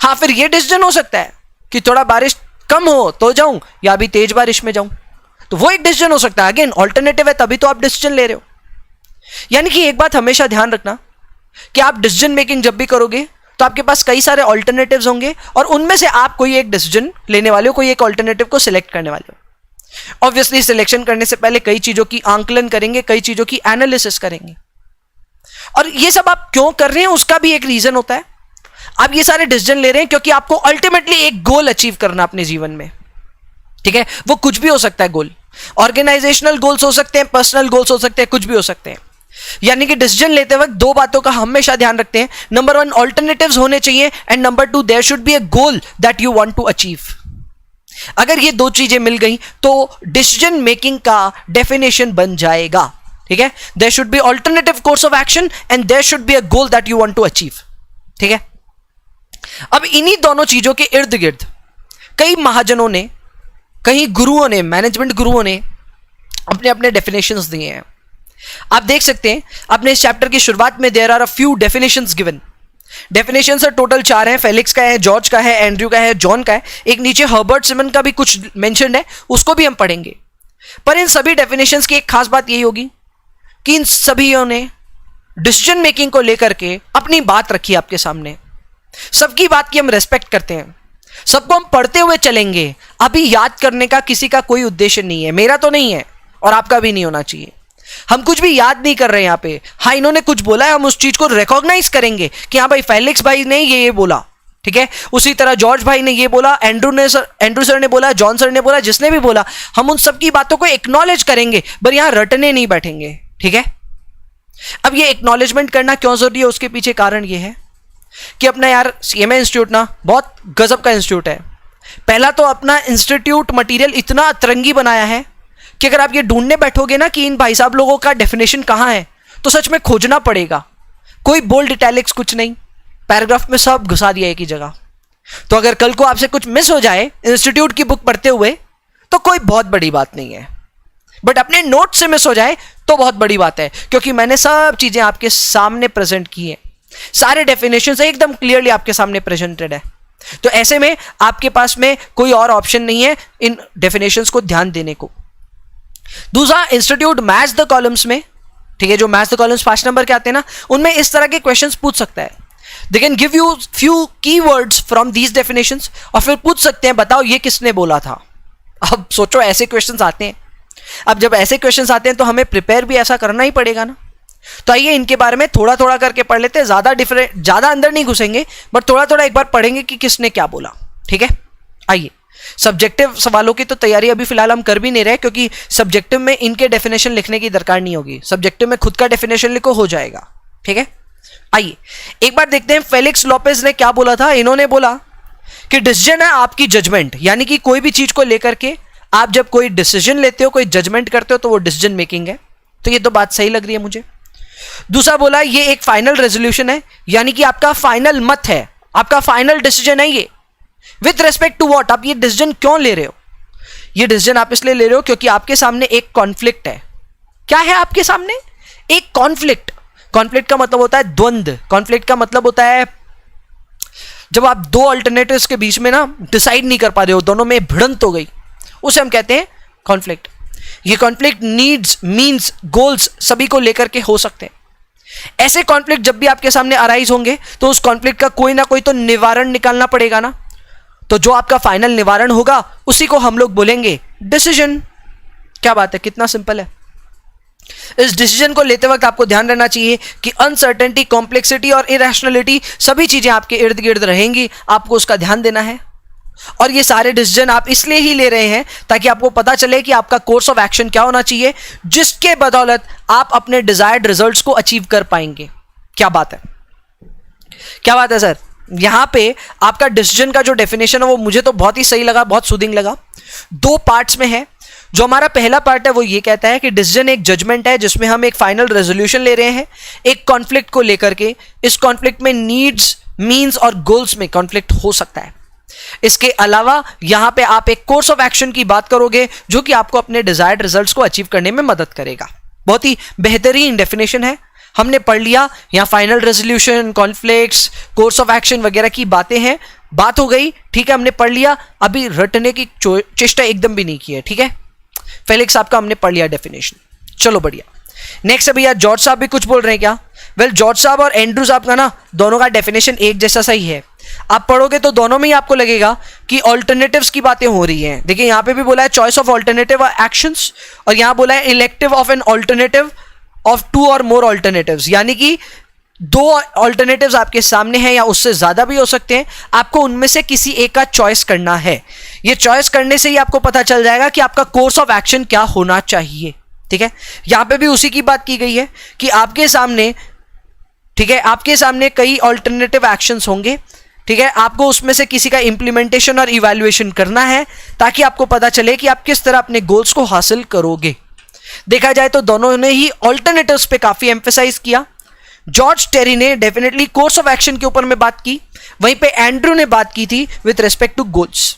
[SPEAKER 1] हाँ, फिर ये डिसीजन हो सकता है कि थोड़ा बारिश कम हो तो जाऊं या अभी तेज बारिश में जाऊं, तो वो एक डिसीजन हो सकता है। अगेन ऑल्टरनेटिव है, तभी तो आप डिसीजन ले रहे हो। यानी कि एक बात हमेशा ध्यान रखना कि आप डिसीजन मेकिंग जब भी करोगे तो आपके पास कई सारे ऑल्टरनेटिव्स होंगे और उनमें से आप कोई एक डिसीजन लेने वाले हो, कोई एक ऑल्टरनेटिव को सिलेक्ट करने वाले हो। ऑब्वियसली सिलेक्शन करने से पहले कई चीजों की आंकलन करेंगे, कई चीजों की एनालिसिस करेंगे, और ये सब आप क्यों कर रहे हैं उसका भी एक रीजन होता है। आप ये सारे डिसीजन ले रहे हैं क्योंकि आपको अल्टीमेटली एक गोल अचीव करना अपने जीवन में, ठीक है। वो कुछ भी हो सकता है गोल, ऑर्गेनाइजेशनल गोल्स हो सकते हैं, पर्सनल गोल्स हो सकते हैं, कुछ भी हो सकते हैं। यानी कि डिसीजन लेते वक्त दो बातों का हमेशा ध्यान रखते हैं। नंबर 1 ऑल्टरनेटिव्स होने चाहिए, and number 2 there should be a goal that you want to achieve. अगर ये दो चीजें मिल गई तो डिसीजन मेकिंग का डेफिनेशन बन जाएगा, ठीक है। There should be alternative course of action and there should be a goal that you want to achieve, ठीक है। अब इन्हीं दोनों चीजों के इर्द गिर्द कई महाजनों ने, कई गुरुओं ने, मैनेजमेंट गुरुओं ने अपने अपने डेफिनेशंस दिए हैं। आप देख सकते हैं अपने इस चैप्टर की शुरुआत में there are a few definitions given. Definitions total 4 हैं, फेलिक्स का है, जॉर्ज का है, एंड्रयू का है, जॉन का है, एक नीचे हर्बर्ट सिमन का भी कुछ मेंशन्ड है, उसको भी हम पढ़ेंगे। पर इन सभी डेफिनेशंस की एक खास बात यही होगी कि इन सभीयों ने डिसीजन मेकिंग को लेकर के अपनी बात रखी आपके सामने। सबकी बात की हम रेस्पेक्ट करते हैं, सबको हम पढ़ते हुए चलेंगे। अभी याद करने का किसी का कोई उद्देश्य नहीं है, मेरा तो नहीं है और आपका भी नहीं होना चाहिए। हम कुछ भी याद नहीं कर रहे हैं यहाँ पे। हाँ, इन्होंने कुछ बोला है, हम उस चीज को रिकॉग्नाइज करेंगे कि हाँ भाई फेलिक्स भाई ने ये बोला, ठीक है। उसी तरह जॉर्ज भाई ने ये बोला, एंड्रू सर ने बोला, जॉन सर ने बोला, जिसने भी बोला, हम उन सबकी बातों को एक्नॉलेज करेंगे, पर यहां रटने नहीं बैठेंगे, ठीक है। अब ये एक्नॉलेजमेंट करना क्यों जरूरी है, उसके पीछे कारण ये है कि अपना यार सीएमए इंस्टीट्यूट ना बहुत गजब का इंस्टीट्यूट है। पहला तो अपना इंस्टीट्यूट मटेरियल इतना अतरंगी बनाया है कि अगर आप ये ढूंढने बैठोगे ना कि इन भाई साहब लोगों का डेफिनेशन कहां है, तो सच में खोजना पड़ेगा। कोई बोल्ड इटैलिक्स कुछ नहीं, पैराग्राफ में सब घुसा दिया एक ही जगह। तो अगर कल को आपसे कुछ मिस हो जाए इंस्टीट्यूट की बुक पढ़ते हुए तो कोई बहुत बड़ी बात नहीं है, बट अपने नोट से मिस हो जाए तो बहुत बड़ी बात है, क्योंकि मैंने सब चीजें आपके सामने प्रेजेंट की हैं। सारे डेफिनेशंस एकदम क्लियरली आपके सामने प्रेजेंटेड है। तो ऐसे में आपके पास में कोई और ऑप्शन नहीं है इन डेफिनेशंस को ध्यान देने को। दूसरा, इंस्टीट्यूट मैच द कॉलम्स में, ठीक है, जो मैच द कॉलम्स 5 नंबर के आते हैं ना, उनमें इस तरह के क्वेश्चंस पूछ सकता है। They can give you few keywords from these definitions और फिर पूछ सकते हैं बताओ ये किसने बोला था। अब सोचो ऐसे क्वेश्चंस आते हैं। अब जब ऐसे क्वेश्चंस आते हैं तो हमें प्रिपेयर भी ऐसा करना ही पड़ेगा ना। तो आइए इनके बारे में थोड़ा थोड़ा करके पढ़ लेते हैं। ज्यादा अंदर नहीं घुसेंगे, बट थोड़ा थोड़ा एक बार पढ़ेंगे कि किसने क्या बोला, ठीक है। आइए, सब्जेक्टिव सवालों की तो तैयारी अभी फिलहाल हम कर भी नहीं रहे, क्योंकि सब्जेक्टिव में इनके डेफिनेशन लिखने की दरकार नहीं होगी। सब्जेक्टिव में खुद का डेफिनेशन लिखो, हो जाएगा, ठीक है। आइए एक बार देखते हैं फेलिक्स लोपेज ने क्या बोला था। इन्होंने बोला कि डिसीजन है आपकी जजमेंट, यानी कि कोई भी चीज को लेकर के आप जब कोई डिसीजन लेते हो, कोई जजमेंट करते हो, तो वो डिसीजन मेकिंग है। तो ये तो बात सही लग रही है मुझे। दूसरा बोला ये एक फाइनल रेजोल्यूशन है, यानी कि आपका फाइनल मत है, आपका फाइनल डिसीजन है ये। विथ रेस्पेक्ट टू व्हाट, आप ये डिसीजन क्यों ले रहे हो? ये डिसीजन आप इसलिए ले रहे हो क्योंकि आपके सामने एक कॉन्फ्लिक्ट है। क्या है आपके सामने? एक कॉन्फ्लिक्ट। कॉन्फ्लिक्ट का मतलब होता है द्वंद्व। कॉन्फ्लिक्ट का मतलब होता है जब आप दो अल्टरनेटिव्स के बीच में ना डिसाइड नहीं कर पा रहे हो, दोनों में भिड़ंत हो गई, उसे हम कहते हैं कॉन्फ्लिक्ट। ये कॉन्फ्लिक्ट नीड्स, मीन्स, गोल्स सभी को लेकर के हो सकते हैं। ऐसे कॉन्फ्लिक्ट जब भी आपके सामने अराइज होंगे तो उस कॉन्फ्लिक्ट का कोई ना कोई तो निवारण निकालना पड़ेगा ना। तो जो आपका फाइनल निवारण होगा उसी को हम लोग बोलेंगे डिसीजन। क्या बात है, कितना सिंपल है। इस डिसीजन को लेते वक्त आपको ध्यान रखना चाहिए कि अनसर्टेनिटी, कॉम्प्लेक्सिटी और इरेशनलिटी सभी चीजें आपके इर्द गिर्द रहेंगी, आपको उसका ध्यान देना है। और ये सारे डिसीजन आप इसलिए ही ले रहे हैं ताकि आपको पता चले कि आपका कोर्स ऑफ एक्शन क्या होना चाहिए, जिसके बदौलत आप अपने डिजायर्ड रिजल्ट्स को अचीव कर पाएंगे। क्या बात है, क्या बात है सर। यहां पे आपका डिसीजन का जो डेफिनेशन है वो मुझे तो बहुत ही सही लगा, बहुत सूदिंग लगा। 2 पार्ट्स में है। जो हमारा पहला पार्ट है वो ये कहता है कि डिसीजन एक जजमेंट है जिसमें हम एक फाइनल रेजोल्यूशन ले रहे हैं एक कॉन्फ्लिक्ट को लेकर के। इस कॉन्फ्लिक्ट में नीड्स, मीन्स और गोल्स में कॉन्फ्लिक्ट हो सकता है। इसके अलावा यहां पे आप एक कोर्स ऑफ एक्शन की बात करोगे जो कि आपको अपने डिजायर्ड रिजल्ट्स को अचीव करने में मदद करेगा। बहुत ही बेहतरीन डेफिनेशन है। हमने पढ़ लिया, यहाँ final resolution, conflicts, course of action वगैरह की बातें हैं, बात हो गई, ठीक है, हमने पढ़ लिया। अभी रटने की चेष्टा एकदम भी नहीं की है, ठीक है। फेलिक्स साहब का हमने पढ़ लिया डेफिनेशन, चलो बढ़िया। नेक्स्ट अभी यार जॉर्ज साहब भी कुछ बोल रहे हैं क्या? वेल जॉर्ज साहब और एंड्रू साहब का ना दोनों का डेफिनेशन एक जैसा सही है। आप पढ़ोगे तो दोनों में ही आपको लगेगा कि ऑल्टरनेटिव्स की बातें हो रही हैं। देखिए यहाँ पे भी बोला है चॉइस ऑफ ऑल्टरनेटिव एक्शंस, और यहाँ बोला है elective of an alternative of 2 और मोर ऑल्टरनेटिव्स, यानी कि 2 ऑल्टरनेटिव्स आपके सामने हैं या उससे ज्यादा भी हो सकते हैं, आपको उनमें से किसी एक का चॉइस करना है। ये चॉइस करने से ही आपको पता चल जाएगा कि आपका कोर्स ऑफ एक्शन क्या होना चाहिए, ठीक है। यहां पे भी उसी की बात की गई है कि आपके सामने, ठीक है, आपके सामने कई ऑल्टरनेटिव एक्शंस होंगे, ठीक है, आपको उसमें से किसी का इंप्लीमेंटेशन और इवैल्यूएशन करना है ताकि आपको पता चले कि आप किस तरह अपने गोल्स को हासिल करोगे। देखा जाए तो दोनों ने ही ऑल्टरनेटिव्स पे काफी एम्फेसाइज किया। जॉर्ज टेरी ने डेफिनेटली कोर्स ऑफ एक्शन के ऊपर में बात की, वहीं पे एंड्रू ने बात की थी विथ रिस्पेक्ट टू गोल्स।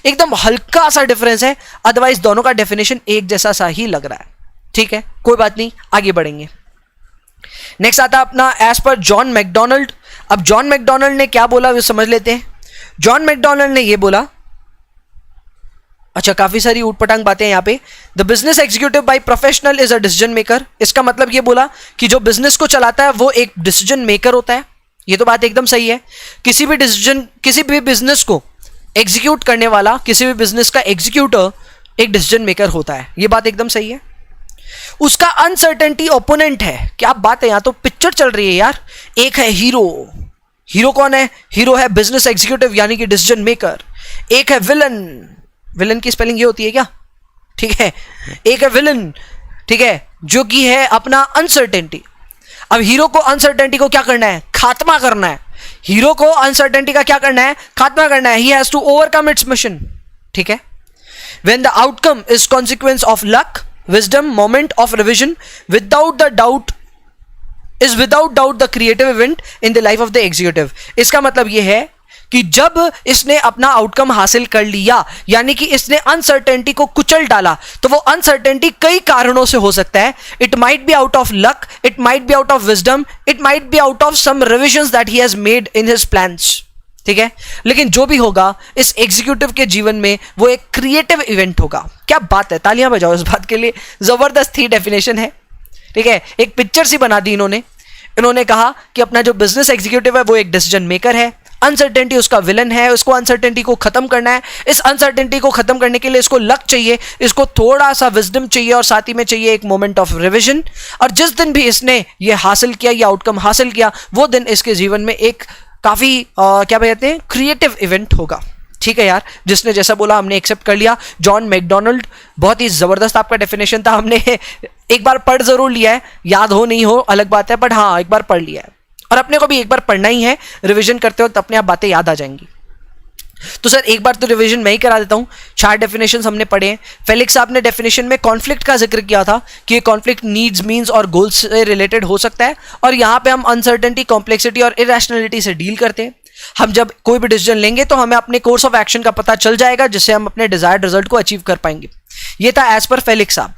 [SPEAKER 1] एकदम हल्का सा डिफरेंस है, अदरवाइज दोनों का डेफिनेशन एक जैसा सा ही लग रहा है, ठीक है, कोई बात नहीं, आगे बढ़ेंगे। नेक्स्ट आता है अपना एज पर जॉन मैकडोनाल्ड। अब जॉन मैकडोनाल्ड ने क्या बोला वो समझ लेते हैं। जॉन मैकडोनाल्ड ने ये बोला, अच्छा काफी सारी ऊटपटांग बातें यहाँ पे। The business executive by professional is a decision maker. इसका मतलब ये बोला कि जो बिजनेस को चलाता है वो एक डिसीजन मेकर होता है। ये तो बात एकदम सही है। किसी भी बिजनेस को एग्जीक्यूट करने वाला, किसी भी बिजनेस का एग्जीक्यूटर एक डिसीजन मेकर होता है, ये बात एकदम सही है। उसका अनसर्टेनिटी ओपोनेंट है। क्या बात है, यहां तो पिक्चर चल रही है यार। एक है हीरो, हीरो कौन है? हीरो है बिजनेस एग्जीक्यूटिव यानी कि डिसीजन मेकर। एक है विलन, विलन की स्पेलिंग ये होती है क्या? ठीक है, एक है विलन, ठीक है, जो कि है अपना अनसर्टेनिटी। अब हीरो को अनसर्टेनिटी को क्या करना है? खात्मा करना है। हीरो को अनसर्टेनिटी का क्या करना है? खात्मा करना है। He has to overcome its mission, ठीक है। When the outcome is consequence of luck, wisdom, moment of revision, without doubt the creative event in the life of the executive। इसका मतलब यह है कि जब इसने अपना आउटकम हासिल कर लिया, यानी कि इसने अनसर्टेनिटी को कुचल डाला, तो वो अनसर्टेनिटी कई कारणों से हो सकता है। It might be out of luck, it might be out of wisdom, it might be out of some revisions that he has made in his plans, ठीक है। लेकिन जो भी होगा इस एग्जीक्यूटिव के जीवन में वो एक क्रिएटिव इवेंट होगा। क्या बात है, तालियां बजाओ इस बात के लिए। जबरदस्त ही डेफिनेशन है, ठीक है। एक पिक्चर सी बना दी इन्होंने कहा कि अपना जो बिजनेस एग्जीक्यूटिव है वो एक डिसीजन मेकर है, अनसर्टेनिटी उसका विलन है, उसको अनसर्टेनिटी को खत्म करना है। इस अनसर्टेनिटी को खत्म करने के लिए इसको लक चाहिए, इसको थोड़ा सा विजडम चाहिए, और साथ ही में चाहिए एक मोमेंट ऑफ रिविजन। और जिस दिन भी इसने ये हासिल किया, ये आउटकम हासिल किया, वो दिन इसके जीवन में एक काफी क्या कहते हैं, क्रिएटिव इवेंट होगा, ठीक है यार। जिसने जैसा बोला हमने एक्सेप्ट कर लिया। जॉन मैकडोनाल्ड, बहुत ही जबरदस्त आपका डेफिनेशन था। हमने एक बार पढ़ जरूर लिया है, याद हो नहीं हो अलग बात है, बट हाँ एक बार पढ़ लिया है, और अपने को भी एक बार पढ़ना ही है। रिवीजन करते वक्त अपने आप बातें याद आ जाएंगी। तो सर एक बार तो रिवीजन मैं ही करा देता हूं। 4 डेफिनेशंस हमने पढ़े हैं। फेलिक्स साहब ने डेफिनेशन में कॉन्फ्लिक्ट का जिक्र किया था कि ये कॉन्फ्लिक्ट नीड्स, मीन्स और गोल्स से रिलेटेड हो सकता है, और यहां पे हम अनसर्टेनिटी, कॉम्प्लेक्सिटी और इरेशनलिटी से डील करते हैं। हम जब कोई भी डिसीजन लेंगे तो हमें अपने कोर्स ऑफ एक्शन का पता चल जाएगा, जिससे हम अपने डिजायर्ड रिजल्ट को अचीव कर पाएंगे। ये था एज पर फेलिक्स साहब।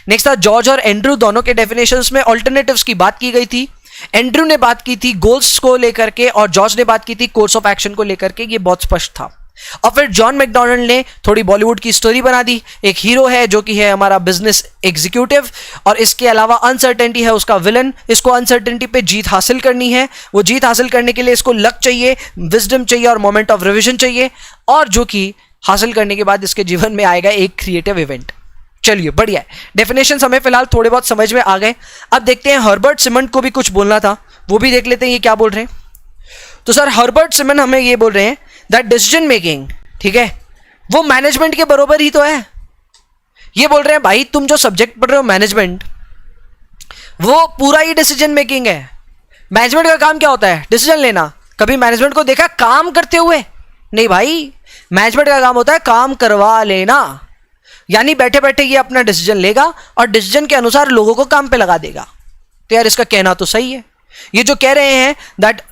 [SPEAKER 1] नेक्स्ट था जॉर्ज और एंड्रू, दोनों के डेफिनेशंस में ऑल्टरनेटिव्स की बात की गई थी। एंड्रू ने बात की थी गोल्स को लेकर के, और जॉर्ज ने बात की थी कोर्स ऑफ एक्शन को लेकर के। ये बहुत स्पष्ट था। और फिर जॉन मैकडोनाल्ड ने थोड़ी बॉलीवुड की स्टोरी बना दी। एक हीरो है जो कि है हमारा बिजनेस एग्जीक्यूटिव, और इसके अलावा अनसर्टेनिटी है उसका विलन। इसको अनसर्टेनिटी पे जीत हासिल करनी है। वो जीत हासिल करने के लिए इसको लक चाहिए, विजडम चाहिए और मोमेंट ऑफ रिविजन चाहिए, और जो कि हासिल करने के बाद इसके जीवन में आएगा एक क्रिएटिव इवेंट। चलिए बढ़िया है, डेफिनेशन हमें फिलहाल थोड़े बहुत समझ में आ गए। अब देखते हैं हर्बर्ट सिमंड को भी कुछ बोलना था, वो भी देख लेते हैं ये क्या बोल रहे हैं। तो सर हर्बर्ट सिमंड हमें ये बोल रहे हैं दैट डिसीजन मेकिंग, ठीक है, वो मैनेजमेंट के बराबर ही तो है। ये बोल रहे हैं भाई तुम जो सब्जेक्ट पढ़ रहे हो मैनेजमेंट, वो पूरा ही डिसीजन मेकिंग है। मैनेजमेंट का काम क्या होता है? डिसीजन लेना। कभी मैनेजमेंट को देखा काम करते हुए? नहीं भाई, मैनेजमेंट का काम होता है काम करवा लेना। यानी बैठे बैठे ये अपना डिसीजन लेगा और डिसीजन के अनुसार लोगों को काम पे लगा देगा। तो यार इसका कहना तो सही है। ये जो कह रहे हैं that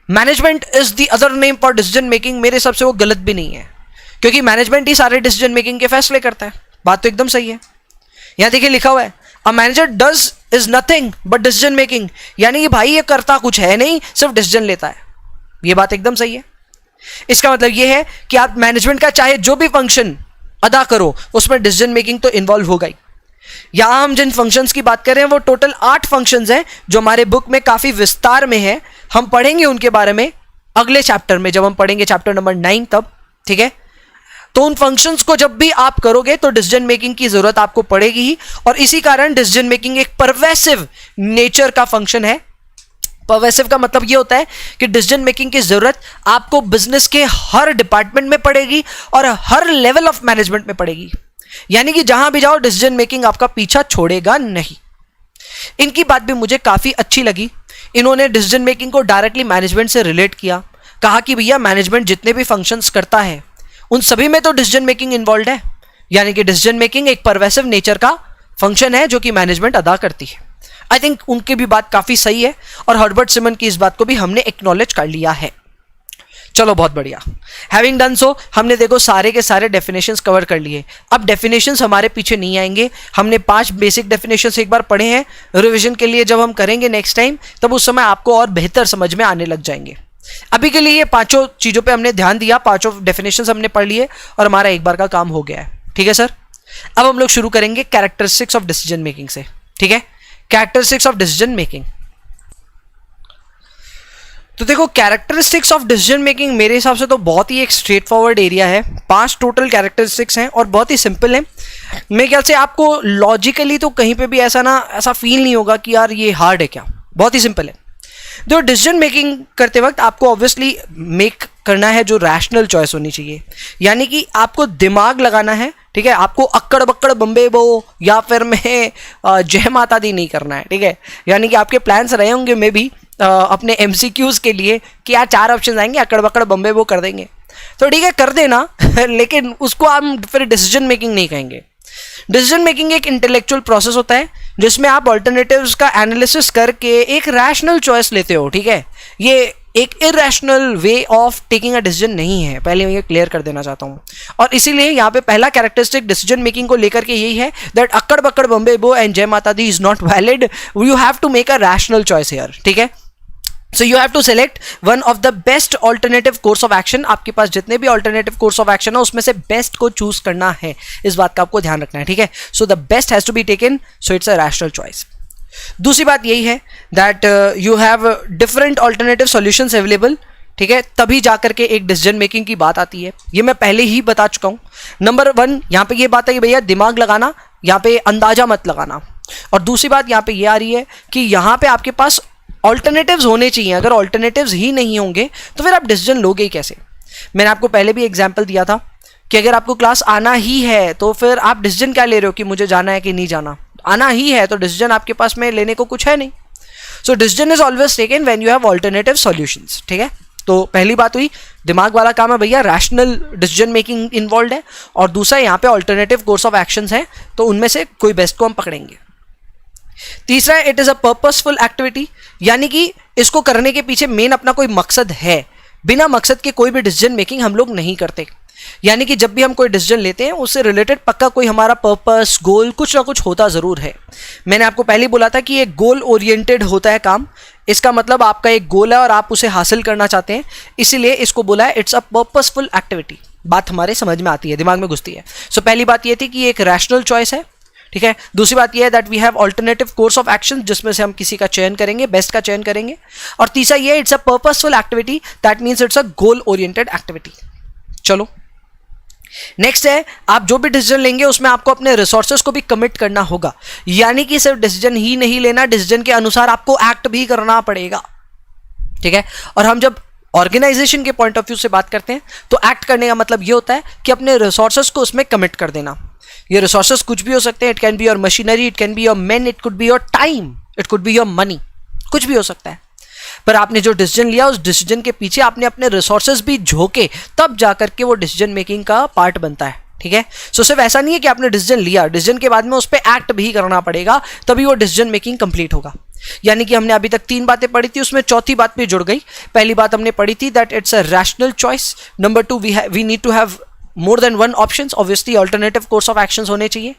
[SPEAKER 1] management is the other name for decision making, मेरे हिसाब से वो गलत भी नहीं है, क्योंकि मैनेजमेंट ही सारे डिसीजन मेकिंग के फैसले करता है। बात तो एकदम सही है। यहां देखिए लिखा हुआ है a manager does is nothing but decision making, यानी कि भाई ये करता कुछ है नहीं, सिर्फ डिसीजन लेता है। ये बात एकदम सही है। इसका मतलब ये है कि आप मैनेजमेंट का चाहे जो भी फंक्शन अदा करो उसमें डिसीजन मेकिंग तो इन्वॉल्व होगा ही। यहां हम जिन फंक्शंस की बात कर रहे हैं वो टोटल 8 फंक्शंस हैं जो हमारे बुक में काफी विस्तार में है। हम पढ़ेंगे उनके बारे में अगले चैप्टर में, जब हम पढ़ेंगे चैप्टर नंबर 9 तब, ठीक है। तो उन फंक्शंस को जब भी आप करोगे तो डिसीजन मेकिंग की जरूरत आपको पड़ेगी ही, और इसी कारण डिसीजन मेकिंग एक परवेसिव नेचर का फंक्शन है। परवेसिव का मतलब ये होता है कि डिसीजन मेकिंग की जरूरत आपको बिजनेस के हर डिपार्टमेंट में पड़ेगी और हर लेवल ऑफ मैनेजमेंट में पड़ेगी, यानी कि जहां भी जाओ डिसीजन मेकिंग आपका पीछा छोड़ेगा नहीं। इनकी बात भी मुझे काफी अच्छी लगी। इन्होंने डिसीजन मेकिंग को डायरेक्टली मैनेजमेंट से रिलेट किया, कहा कि भैया मैनेजमेंट जितने भी फंक्शंस करता है उन सभी में तो डिसीजन मेकिंग इन्वॉल्व है, यानी कि डिसीजन मेकिंग एक परवेसिव नेचर का फंक्शन है जो कि मैनेजमेंट अदा करती है। आई थिंक उनकी भी बात काफी सही है और हर्बर्ट सिमन की इस बात को भी हमने एक्नॉलेज कर लिया है। चलो बहुत बढ़िया। हैविंग डन सो, हमने देखो सारे के सारे डेफिनेशंस कवर कर लिए। अब डेफिनेशंस हमारे पीछे नहीं आएंगे। हमने 5 बेसिक डेफिनेशंस एक बार पढ़े हैं, रिवीजन के लिए जब हम करेंगे नेक्स्ट टाइम तब उस समय आपको और बेहतर समझ में आने लग जाएंगे। अभी के लिए ये 5 चीजों पे हमने ध्यान दिया, 5 डेफिनेशंस हमने पढ़ लिए और हमारा एक बार का काम हो गया है, ठीक है सर। अब हम लोग शुरू करेंगे कैरेक्टरिस्टिक्स ऑफ डिसीजन मेकिंग से, ठीक है। Characteristics of decision making. तो देखो कैरेक्टरिस्टिक्स ऑफ डिसीजन मेकिंग मेरे हिसाब से तो बहुत ही एक स्ट्रेट फॉरवर्ड एरिया है। 5 टोटल कैरेक्टरिस्टिक्स हैं और बहुत ही सिंपल है। मेरे ख्याल से आपको लॉजिकली तो कहीं पे भी ऐसा फील नहीं होगा कि यार ये हार्ड है क्या, बहुत ही सिंपल है। जो डिसीजन मेकिंग करते वक्त आपको ऑब्वियसली मेक करना है जो रैशनल चॉइस होनी चाहिए, यानी कि आपको दिमाग लगाना है, ठीक है। आपको अक्कड़ बक्कड़ बम्बे बो या फिर मैं जय माता दी नहीं करना है, ठीक है। यानी कि आपके प्लान्स रहे होंगे मे भी अपने एमसीक्यूज के लिए कि यार 4 ऑप्शन आएंगे, अक्कड़ बक्कड़ बम्बे बो कर देंगे, तो ठीक है कर देना लेकिन उसको हम फिर डिसीजन मेकिंग नहीं कहेंगे। डिसीजन मेकिंग एक इंटेलेक्चुअल प्रोसेस होता है जिसमें आप ऑल्टरनेटिव्स का एनालिसिस करके एक रैशनल चॉइस लेते हो, ठीक है। ये एक irrational way of taking a decision नहीं है, पहले मैं ये क्लियर कर देना चाहता हूँ। और इसीलिए यहाँ पे पहला कैरेक्टरिस्टिक डिसीजन मेकिंग को लेकर के यही है दैट अक्कड़ बक्कड़ बम्बे बो and Jai Mata Di is not valid, you have to make a rational choice here, ठीक है। So you have to select one of the best alternative course of action. आपके पास जितने भी ऑल्टरनेटिव कोर्स ऑफ एक्शन है उसमें से बेस्ट को चूज करना है, इस बात का आपको ध्यान रखना है, ठीक है। So the best has to be taken, so it's a rational choice. दूसरी बात यही है that you have different alternative solutions available, ठीक है, तभी जाकर के एक डिसीजन मेकिंग की बात आती है। ये मैं पहले ही बता चुका हूं। नंबर 1 यहाँ पे ये बात है कि भैया दिमाग लगाना, यहाँ पे अंदाजा मत लगाना। और दूसरी बात यहाँ पे ये आ रही है कि यहाँ पे आपके पास ऑल्टरनेटिव्स होने चाहिए। अगर ऑल्टरनेटिव्स ही नहीं होंगे तो फिर आप डिसीजन लोगे ही कैसे। मैंने आपको पहले भी एग्जाम्पल दिया था कि अगर आपको क्लास आना ही है तो फिर आप डिसीजन क्या ले रहे हो कि मुझे जाना है कि नहीं जाना। आना ही है तो डिसीजन आपके पास में लेने को कुछ है नहीं। So decision is always taken when you have alternative solutions, ठीक है। तो पहली बात हुई दिमाग वाला काम है भैया, रैशनल डिसीजन मेकिंग इन्वॉल्व है। और दूसरा यहाँ पे ऑल्टरनेटिव कोर्स ऑफ एक्शंस हैं तो उनमें से कोई बेस्ट को हम पकड़ेंगे। तीसरा, it is a purposeful activity, यानी कि इसको करने के पीछे मेन अपना कोई मकसद है। बिना मकसद के कोई भी डिसीजन मेकिंग हम लोग नहीं करते। यानी कि जब भी हम कोई डिसीजन लेते हैं उससे रिलेटेड पक्का कोई हमारा पर्पस, गोल कुछ ना कुछ होता ज़रूर है। मैंने आपको पहले बोला था कि एक गोल ओरिएंटेड होता है काम। इसका मतलब आपका एक गोल है और आप उसे हासिल करना चाहते हैं, इसीलिए इसको बोला है इट्स अ पर्पसफुल एक्टिविटी। बात हमारे समझ में आती है, दिमाग में घुसती है। सो पहली बात ये थी कि एक रैशनल चॉइस है, ठीक है। दूसरी बात यह है that we have alternative course of action जिसमें से हम किसी का चयन करेंगे, बेस्ट का चयन करेंगे। और तीसरा ये it's a purposeful activity, that means it's a goal oriented activity. चलो नेक्स्ट है, आप जो भी डिसीजन लेंगे उसमें आपको अपने रिसोर्सेज को भी कमिट करना होगा। यानी कि सिर्फ डिसीजन ही नहीं लेना, डिसीजन के अनुसार आपको एक्ट भी करना पड़ेगा, ठीक है। और हम जब ऑर्गेनाइजेशन के पॉइंट ऑफ व्यू से बात करते हैं तो एक्ट करने का मतलब ये होता है कि अपने रिसोर्सेज को उसमें कमिट कर देना। ये रिसोर्सेज कुछ भी हो सकते हैं, it can be your machinery, it can be your man, it could be your time, it could be your money, कुछ भी हो सकता है। पर आपने जो डिसीजन लिया उस डिसीजन के पीछे आपने अपने रिसोर्सेज भी झोंके, तब जाकर के वो डिसीजन मेकिंग का पार्ट बनता है, ठीक है। सो सिर्फ ऐसा नहीं है कि आपने डिसीजन लिया, डिसीजन के बाद में उस पर एक्ट भी करना पड़ेगा, तभी वो डिसीजन मेकिंग कंप्लीट होगा। यानी कि हमने अभी तक 3 बातें पढ़ी थी, उसमें चौथी बात भी जुड़ गई। पहली बात हमने पढ़ी थी that it's a rational choice. Number 2 we need to have more than one options, obviously alternative course of actions होने चाहिए।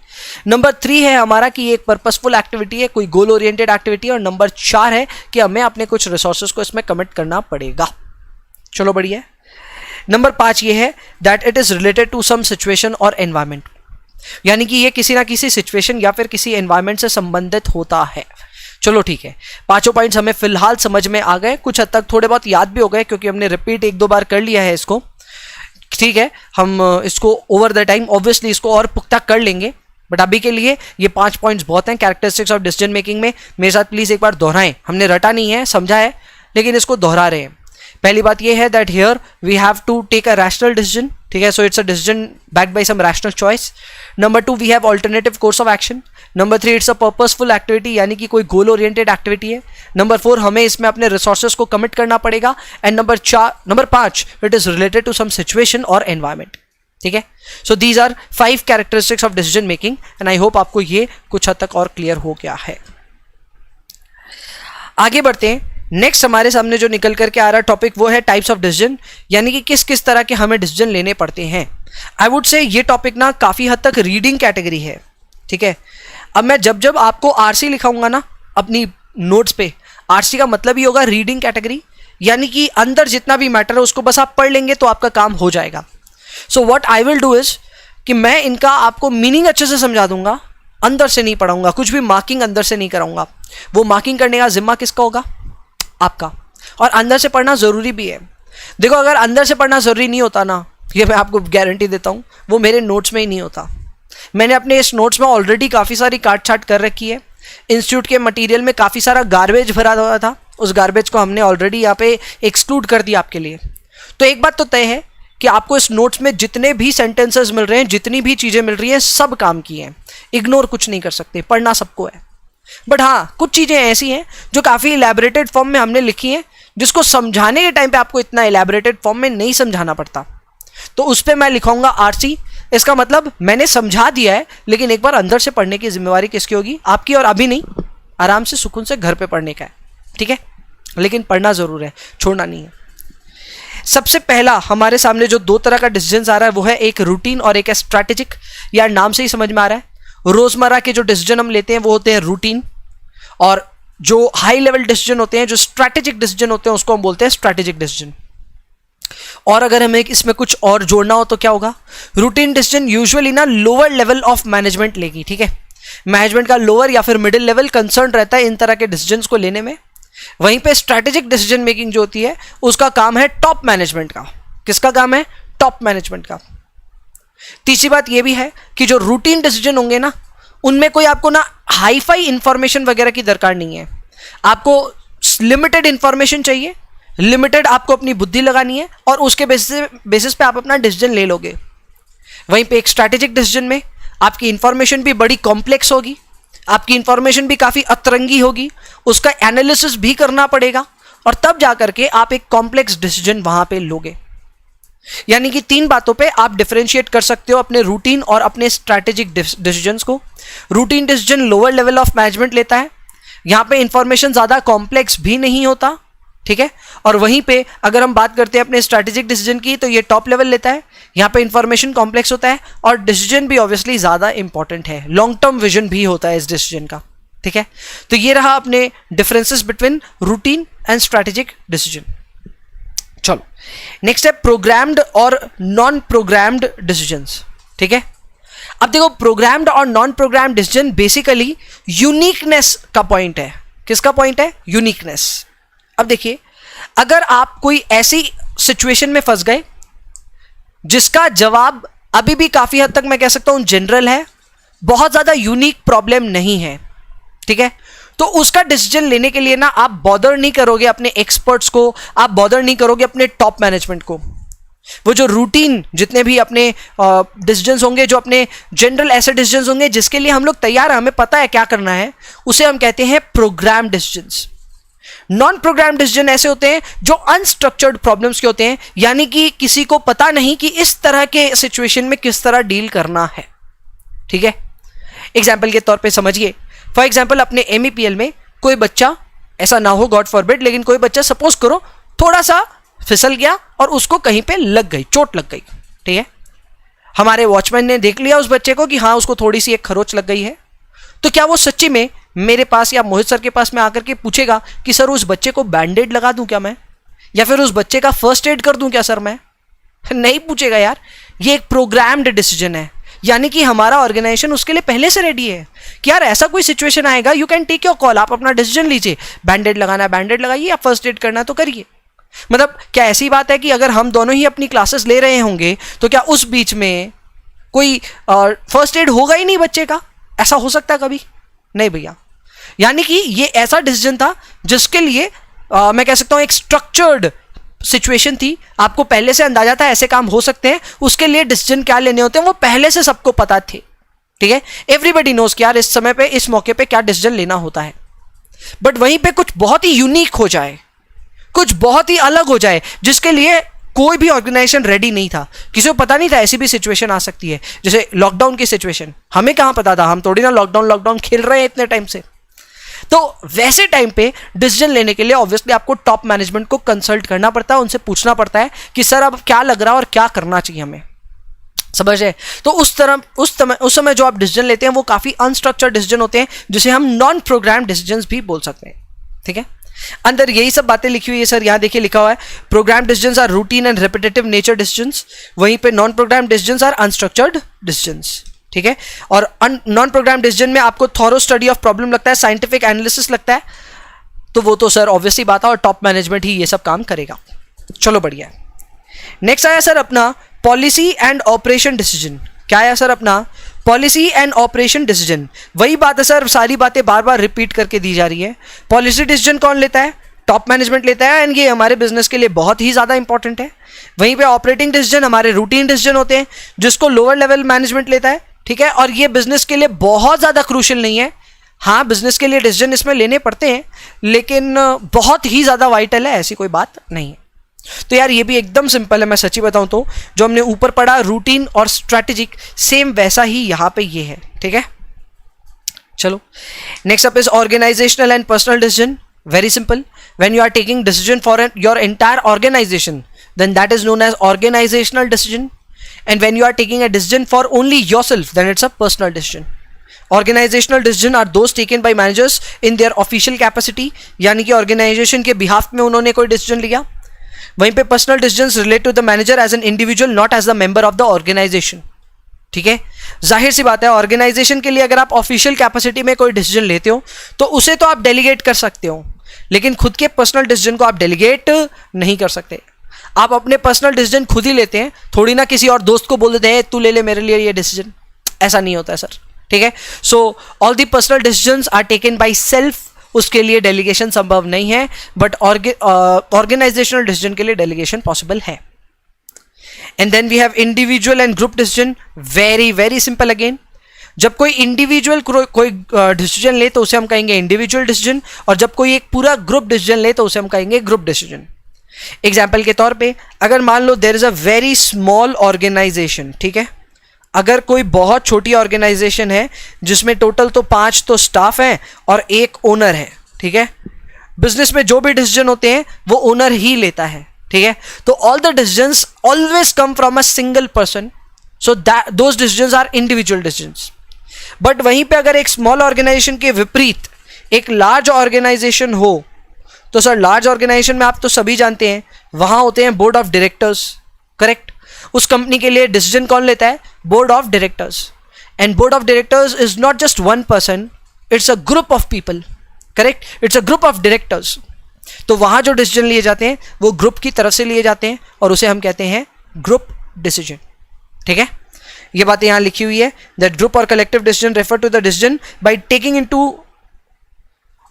[SPEAKER 1] नंबर 3 है हमारा कि ये एक पर्पसफुल एक्टिविटी है, कोई गोल ओरिएंटेड एक्टिविटी है। और नंबर 4 है कि हमें अपने कुछ रिसोर्सेज को इसमें कमिट करना पड़ेगा। चलो बढ़िया है। नंबर 5 ये है that it is related to some situation और एनवायरमेंट, यानी कि ये किसी ना किसी सिचुएशन या फिर किसी एनवायरमेंट से संबंधित होता है। चलो ठीक है, पांचों पॉइंट्स हमें फिलहाल समझ में आ गए, कुछ हद तक थोड़े बहुत याद भी हो गए क्योंकि हमने रिपीट 1-2 बार कर लिया है इसको। ठीक है, हम इसको ओवर द टाइम ऑब्वियसली इसको और पुख्ता कर लेंगे, बट अभी के लिए ये 5 पॉइंट्स बहुत हैं कैरेक्टरिस्टिक्स ऑफ डिसीजन मेकिंग में। मेरे साथ प्लीज एक बार दोहराएं, हमने रटा नहीं है, समझा है, लेकिन इसको दोहरा रहे हैं। पहली बात ये है that here we have to take a rational decision, ठीक है, so it's a decision backed by some rational choice. Number 2 we have alternative course of action. Number 3 it's a purposeful activity, यानी कि कोई गोल ओरिएंटेड एक्टिविटी है। Number 4 हमें इसमें अपने resources को कमिट करना पड़ेगा। And number 5 it is related to some situation और एनवायरमेंट। ठीक है, so these are 5 characteristics of decision making and I hope आपको ये कुछ हद तक और क्लियर हो गया है। आगे बढ़ते हैं। नेक्स्ट हमारे सामने जो निकल करके आ रहा टॉपिक वो है टाइप्स ऑफ डिसीजन, यानी कि किस किस तरह के हमें डिसीजन लेने पड़ते हैं। आई वुड से ये टॉपिक ना काफी हद तक रीडिंग कैटेगरी है। ठीक है, अब मैं जब आपको आरसी लिखाऊंगा ना अपनी नोट्स पे, आरसी का मतलब ही होगा रीडिंग कैटेगरी, यानी कि अंदर जितना भी मैटर है उसको बस आप पढ़ लेंगे तो आपका काम हो जाएगा। So what I will do is कि मैं इनका आपको मीनिंग अच्छे से समझा दूंगा, अंदर से नहीं पढ़ाऊंगा, कुछ भी मार्किंग अंदर से नहीं कराऊंगा। वो मार्किंग करने का जिम्मा किसका होगा? आपका। और अंदर से पढ़ना जरूरी भी है। देखो, अगर अंदर से पढ़ना जरूरी नहीं होता ना, ये मैं आपको गारंटी देता हूं, वो मेरे नोट्स में ही नहीं होता। मैंने अपने इस नोट्स में ऑलरेडी काफ़ी सारी काट छाट कर रखी है। इंस्टीट्यूट के मटेरियल में काफ़ी सारा गार्बेज भरा हुआ था, उस गार्बेज को हमने ऑलरेडी यहाँ पे एक्सक्लूड कर दिया आपके लिए। तो एक बात तो तय है कि आपको इस नोट्स में जितने भी सेंटेंसेस मिल रहे हैं, जितनी भी चीज़ें मिल रही हैं, सब काम की हैं, इग्नोर कुछ नहीं कर सकते, पढ़ना सबको है। बट हाँ, कुछ चीज़ें ऐसी हैं जो काफ़ी इलेबोरेटेड फॉर्म में हमने लिखी हैं, जिसको समझाने के टाइम पे आपको इतना इलेबोरेटेड फॉर्म में नहीं समझाना पड़ता, तो उस पर मैं लिखाऊंगा आरसी। इसका मतलब मैंने समझा दिया है, लेकिन एक बार अंदर से पढ़ने की जिम्मेवारी किसकी होगी? आपकी। और अभी नहीं, आराम से सुकून से घर पे पढ़ने का है। ठीक है, लेकिन पढ़ना जरूर है, छोड़ना नहीं है। सबसे पहला हमारे सामने जो 2 तरह का डिसीजन आ रहा है वो है एक रूटीन और एक है स्ट्रैटेजिक। यार नाम से ही समझ में आ रहा है, रोजमर्रा के जो डिसीजन हम लेते हैं वो होते हैं रूटीन, और जो हाई लेवल डिसीजन होते हैं, जो स्ट्रैटेजिक डिसीजन होते हैं, उसको हम बोलते हैं स्ट्रैटेजिक डिसीजन। और अगर हमें इसमें कुछ और जोड़ना हो तो क्या होगा? रूटीन डिसीजन यूजुअली ना लोअर लेवल ऑफ मैनेजमेंट लेगी। ठीक है, मैनेजमेंट का लोअर या फिर मिडिल लेवल कंसर्न रहता है इन तरह के डिसीजंस को लेने में। वहीं पे स्ट्रैटेजिक डिसीजन मेकिंग जो होती है उसका काम है टॉप मैनेजमेंट का। किसका काम है? टॉप मैनेजमेंट का। तीसरी बात यह भी है कि जो रूटीन डिसीजन होंगे ना, उनमें कोई आपको ना हाई फाई इंफॉर्मेशन वगैरह की दरकार नहीं है। आपको लिमिटेड इंफॉर्मेशन चाहिए, लिमिटेड आपको अपनी बुद्धि लगानी है, और उसके बेसिस पे आप अपना डिसीजन ले लोगे। वहीं पे एक स्ट्रैटेजिक डिसीजन में आपकी इंफॉर्मेशन भी बड़ी कॉम्प्लेक्स होगी, आपकी इंफॉर्मेशन भी काफी अतरंगी होगी, उसका एनालिसिस भी करना पड़ेगा, और तब जाकर के आप एक कॉम्प्लेक्स डिसीजन वहां पे लोगे। यानी कि 3 बातों पे आप डिफरेंशिएट कर सकते हो अपने रूटीन और अपने स्ट्रैटेजिक डिसीजंस को। Routine decision lower level of management लेता है, यहां पे इंफॉर्मेशन ज्यादा कॉम्प्लेक्स भी नहीं होता। ठीक है, और वहीं पे अगर हम बात करते हैं अपने स्ट्रैटेजिक डिसीजन की, तो ये टॉप लेवल लेता है, यहां पे इंफॉर्मेशन कॉम्प्लेक्स होता है, और डिसीजन भी ऑब्वियसली ज्यादा इंपॉर्टेंट है, लॉन्ग टर्म विजन भी होता है इस डिसीजन का। ठीक है, तो ये रहा अपने differences between routine and strategic decision. चलो नेक्स्ट है प्रोग्राम्ड और नॉन प्रोग्राम्ड डिसीजंस। ठीक है, अब देखो, प्रोग्राम्ड और non programmed decision basically uniqueness का पॉइंट है। किसका पॉइंट है? यूनिकनेस। अब देखिए, अगर आप कोई ऐसी सिचुएशन में फंस गए जिसका जवाब अभी भी काफी हद तक मैं कह सकता हूं जनरल है, बहुत ज्यादा यूनिक प्रॉब्लम नहीं है, ठीक है, तो उसका डिसीजन लेने के लिए ना आप बॉदर नहीं करोगे अपने एक्सपर्ट्स को, आप बॉदर नहीं करोगे अपने टॉप मैनेजमेंट को। वो जो रूटीन जितने भी अपने डिसीजंस होंगे, जो अपने जनरल ऐसे डिसीजंस होंगे जिसके लिए हम लोग तैयार हैं, हमें पता है क्या करना है, उसे हम कहते हैं programme decisions. Non programme decision ऐसे होते हैं जो अनस्ट्रक्चर्ड प्रॉब्लम्स के होते हैं, यानी कि किसी को पता नहीं कि इस तरह के सिचुएशन में किस तरह डील करना है। ठीक है, एग्जाम्पल के तौर पे समझिए, फॉर एग्जाम्पल अपने MEPL में कोई बच्चा, ऐसा ना हो गॉड फॉरबिड, लेकिन कोई बच्चा सपोज करो थोड़ा सा फिसल गया और उसको कहीं पे लग गई, चोट लग गई। ठीक है, हमारे वॉचमैन ने देख लिया उस बच्चे को कि हाँ उसको थोड़ी सी एक खरोच लग गई है, तो क्या वो सच्ची में मेरे पास या मोहित सर के पास में आकर के पूछेगा कि सर उस बच्चे को बैंडेड लगा दूं क्या मैं, या फिर उस बच्चे का फर्स्ट एड कर दूं क्या सर मैं? नहीं पूछेगा यार। ये एक प्रोग्राम्ड डिसीजन है, यानी कि हमारा ऑर्गेनाइजेशन उसके लिए पहले से रेडी है कि यार ऐसा कोई सिचुएशन आएगा, you can take your call, आप अपना डिसीजन लीजिए, बैंडेड लगाना है बैंडेड लगाइए, या फर्स्ट एड करना है तो करिए। मतलब क्या ऐसी बात है कि अगर हम दोनों ही अपनी क्लासेस ले रहे होंगे तो क्या उस बीच में कोई फर्स्ट एड होगा ही नहीं बच्चे का? ऐसा हो सकता है कभी? नहीं भैया। यानी कि ये ऐसा डिसीजन था जिसके लिए मैं कह सकता हूं एक स्ट्रक्चर्ड सिचुएशन थी, आपको पहले से अंदाजा था ऐसे काम हो सकते हैं, उसके लिए डिसीजन क्या लेने होते हैं वो पहले से सबको पता थे। ठीक है, एवरीबडी नोज कि यार इस समय पे इस मौके पे क्या डिसीजन लेना होता है। बट वहीं पे कुछ बहुत ही यूनिक हो जाए, कुछ बहुत ही अलग हो जाए, जिसके लिए कोई भी ऑर्गेनाइजेशन रेडी नहीं था, किसी को पता नहीं था ऐसी भी सिचुएशन आ सकती है। जैसे लॉकडाउन की सिचुएशन, हमें कहां पता था, हम थोड़ी ना लॉकडाउन खेल रहे हैं इतने टाइम से। तो वैसे टाइम पे डिसीजन लेने के लिए ऑब्वियसली आपको टॉप मैनेजमेंट को कंसल्ट करना पड़ता है, उनसे पूछना पड़ता है कि सर अब क्या लग रहा है और क्या करना चाहिए हमें, समझ है? तो उस समय जो आप डिसीजन लेते हैं वो काफी अनस्ट्रक्चर्ड डिसीजन होते हैं, जिसे हम नॉन प्रोग्राम डिसीजन भी बोल सकते हैं। ठीक है, अंदर यही सब बातें लिखी हुई है सर, यहां देखिए लिखा हुआ है programme decisions are routine and repetitive nature decisions, वहीं पे non programme decisions are unstructured decisions. ठीक है, और नॉन प्रोग्राम डिसीजन में आपको थॉरो स्टडी ऑफ प्रॉब्लम लगता है, साइंटिफिक एनालिसिस लगता है, तो वो तो सर ऑब्वियसली बात है और टॉप मैनेजमेंट ही ये सब काम करेगा। चलो बढ़िया है। नेक्स्ट आया सर अपना पॉलिसी एंड ऑपरेशन डिसीजन। क्या आया सर अपना? Policy and operation decision. वही बात है सर, सारी बातें बार बार रिपीट करके दी जा रही है। पॉलिसी डिसीजन कौन लेता है? टॉप मैनेजमेंट लेता है, एंड ये हमारे बिजनेस के लिए बहुत ही ज्यादा इंपॉर्टेंट है। वहीं पे ऑपरेटिंग डिसीजन हमारे रूटीन डिसीजन होते हैं, जिसको लोअर लेवल मैनेजमेंट लेता है। ठीक है, और ये बिजनेस के लिए बहुत ज्यादा क्रूशियल नहीं है। हाँ, बिजनेस के लिए डिसीजन इसमें लेने पड़ते हैं, लेकिन बहुत ही ज्यादा वाइटल है, ऐसी कोई बात नहीं है। तो यार ये भी एकदम सिंपल है, मैं सच्ची बताऊं तो जो हमने ऊपर पढ़ा रूटीन और स्ट्रैटेजिक, सेम वैसा ही यहां पे ये है। ठीक है, चलो next up is organisational and personal decision. Very simple, when you are taking decision for your entire organisation, then that is known as organisational decision, and when you are taking a decision for only yourself, then it's a personal decision. Organizational decision are those taken by managers in their official capacity, यानी कि organisation के behalf में उन्होंने कोई decision लिया। वहीं पे personal decisions relate to the manager as an individual, not as the member of the organisation. ठीक है, जाहिर सी बात है ऑर्गेनाइजेशन के लिए अगर आप ऑफिशियल कैपेसिटी में कोई डिसीजन लेते हो तो उसे तो आप डेलीगेट कर सकते हो, लेकिन खुद के पर्सनल डिसीजन को आप डेलीगेट नहीं कर सकते। आप अपने पर्सनल डिसीजन खुद ही लेते हैं, थोड़ी ना किसी और दोस्त को बोल देते हैं तू ले ले मेरे लिए ये डिसीजन, ऐसा नहीं होता है सर। ठीक है, so all the personal decisions are taken by self, उसके लिए डेलीगेशन संभव नहीं है, बट ऑर्गेनाइजेशनल डिसीजन के लिए डेलीगेशन पॉसिबल है। And then we have individual and group decision. Very very simple again, जब कोई इंडिविजुअल कोई डिसीजन ले तो उसे हम कहेंगे इंडिविजुअल डिसीजन, और जब कोई एक पूरा ग्रुप डिसीजन ले तो उसे हम कहेंगे ग्रुप डिसीजन। एग्जाम्पल के तौर पे अगर मान लो there is a very small organization, ठीक है, अगर कोई बहुत छोटी ऑर्गेनाइजेशन है जिसमें टोटल तो 5 तो स्टाफ हैं और 1 ओनर है, ठीक है, बिजनेस में जो भी डिसीजन होते हैं वो ओनर ही लेता है। ठीक है, तो all the decisions always come from a single person, so that those decisions are individual decisions. But वहीं पे अगर एक स्मॉल ऑर्गेनाइजेशन के विपरीत एक लार्ज ऑर्गेनाइजेशन हो, तो सर लार्ज ऑर्गेनाइजेशन में आप तो सभी जानते हैं वहां होते हैं बोर्ड ऑफ डायरेक्टर्स, करेक्ट। उस कंपनी के लिए डिसीजन कौन लेता है? Board of directors. And board of directors is not just one person, it's a group of people, correct, it's a group of directors. तो वहां जो डिसीजन लिए जाते हैं वो ग्रुप की तरफ से लिए जाते हैं और उसे हम कहते हैं ग्रुप डिसीजन। ठीक है, ये बातें यहां लिखी हुई है, दैट ग्रुप और collective decision refer to the decision by taking into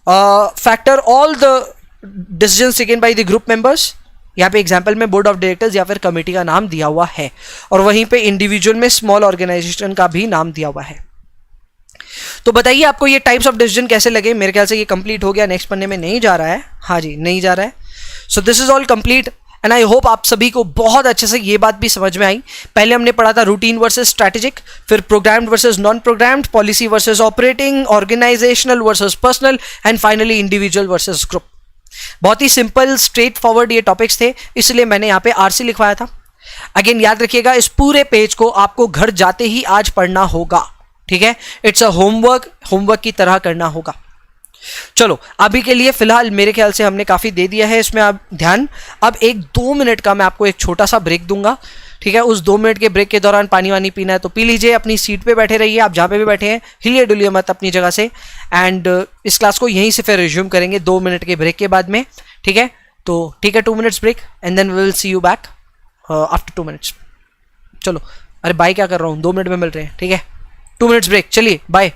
[SPEAKER 1] factor all the decisions taken by the group members. यहाँ पे एग्जांपल में बोर्ड ऑफ डायरेक्टर्स या फिर कमेटी का नाम दिया हुआ है, और वहीं पे इंडिविजुअल में स्मॉल ऑर्गेनाइजेशन का भी नाम दिया हुआ है। तो बताइए आपको ये टाइप्स ऑफ डिसीजन कैसे लगे? मेरे ख्याल से ये कंप्लीट हो गया, नेक्स्ट पन्ने में नहीं जा रहा है। हाँ जी, नहीं जा रहा है। So this is all complete and I hope आप सभी को बहुत अच्छे से ये बात भी समझ में आई। पहले हमने पढ़ा था रूटीन वर्सेस स्ट्रैटेजिक, फिर programmed versus non programmed, policy versus operating, organisational versus personal, and finally individual versus group. बहुत ही सिंपल स्ट्रेट फॉरवर्ड ये टॉपिक्स थे, इसलिए मैंने यहाँ पे आरसी लिखवाया था। अगेन याद रखिएगा, इस पूरे पेज को आपको घर जाते ही आज पढ़ना होगा, ठीक है। इट्स अ होमवर्क की तरह करना होगा। चलो अभी के लिए फिलहाल मेरे ख्याल से हमने काफी दे दिया है इसमें आप ध्यान। अब एक 2 मिनट का मैं आपको एक छोटा सा ब्रेक दूंगा, ठीक है। उस 2 मिनट के ब्रेक के दौरान पानी वानी पीना है तो पी लीजिए, अपनी सीट पे बैठे रहिए, आप जहां पे भी बैठे हैं हिलिए डुलिए मत अपनी जगह से। एंड इस क्लास को यहीं से फिर रिज्यूम करेंगे 2 मिनट के ब्रेक के बाद में, ठीक है। तो ठीक है, 2 minutes break and then we will see you back after 2 minutes. चलो, अरे बाय क्या कर रहा हूँ, 2 मिनट में मिल रहे हैं, ठीक है। 2 मिनट्स ब्रेक, चलिए बाय।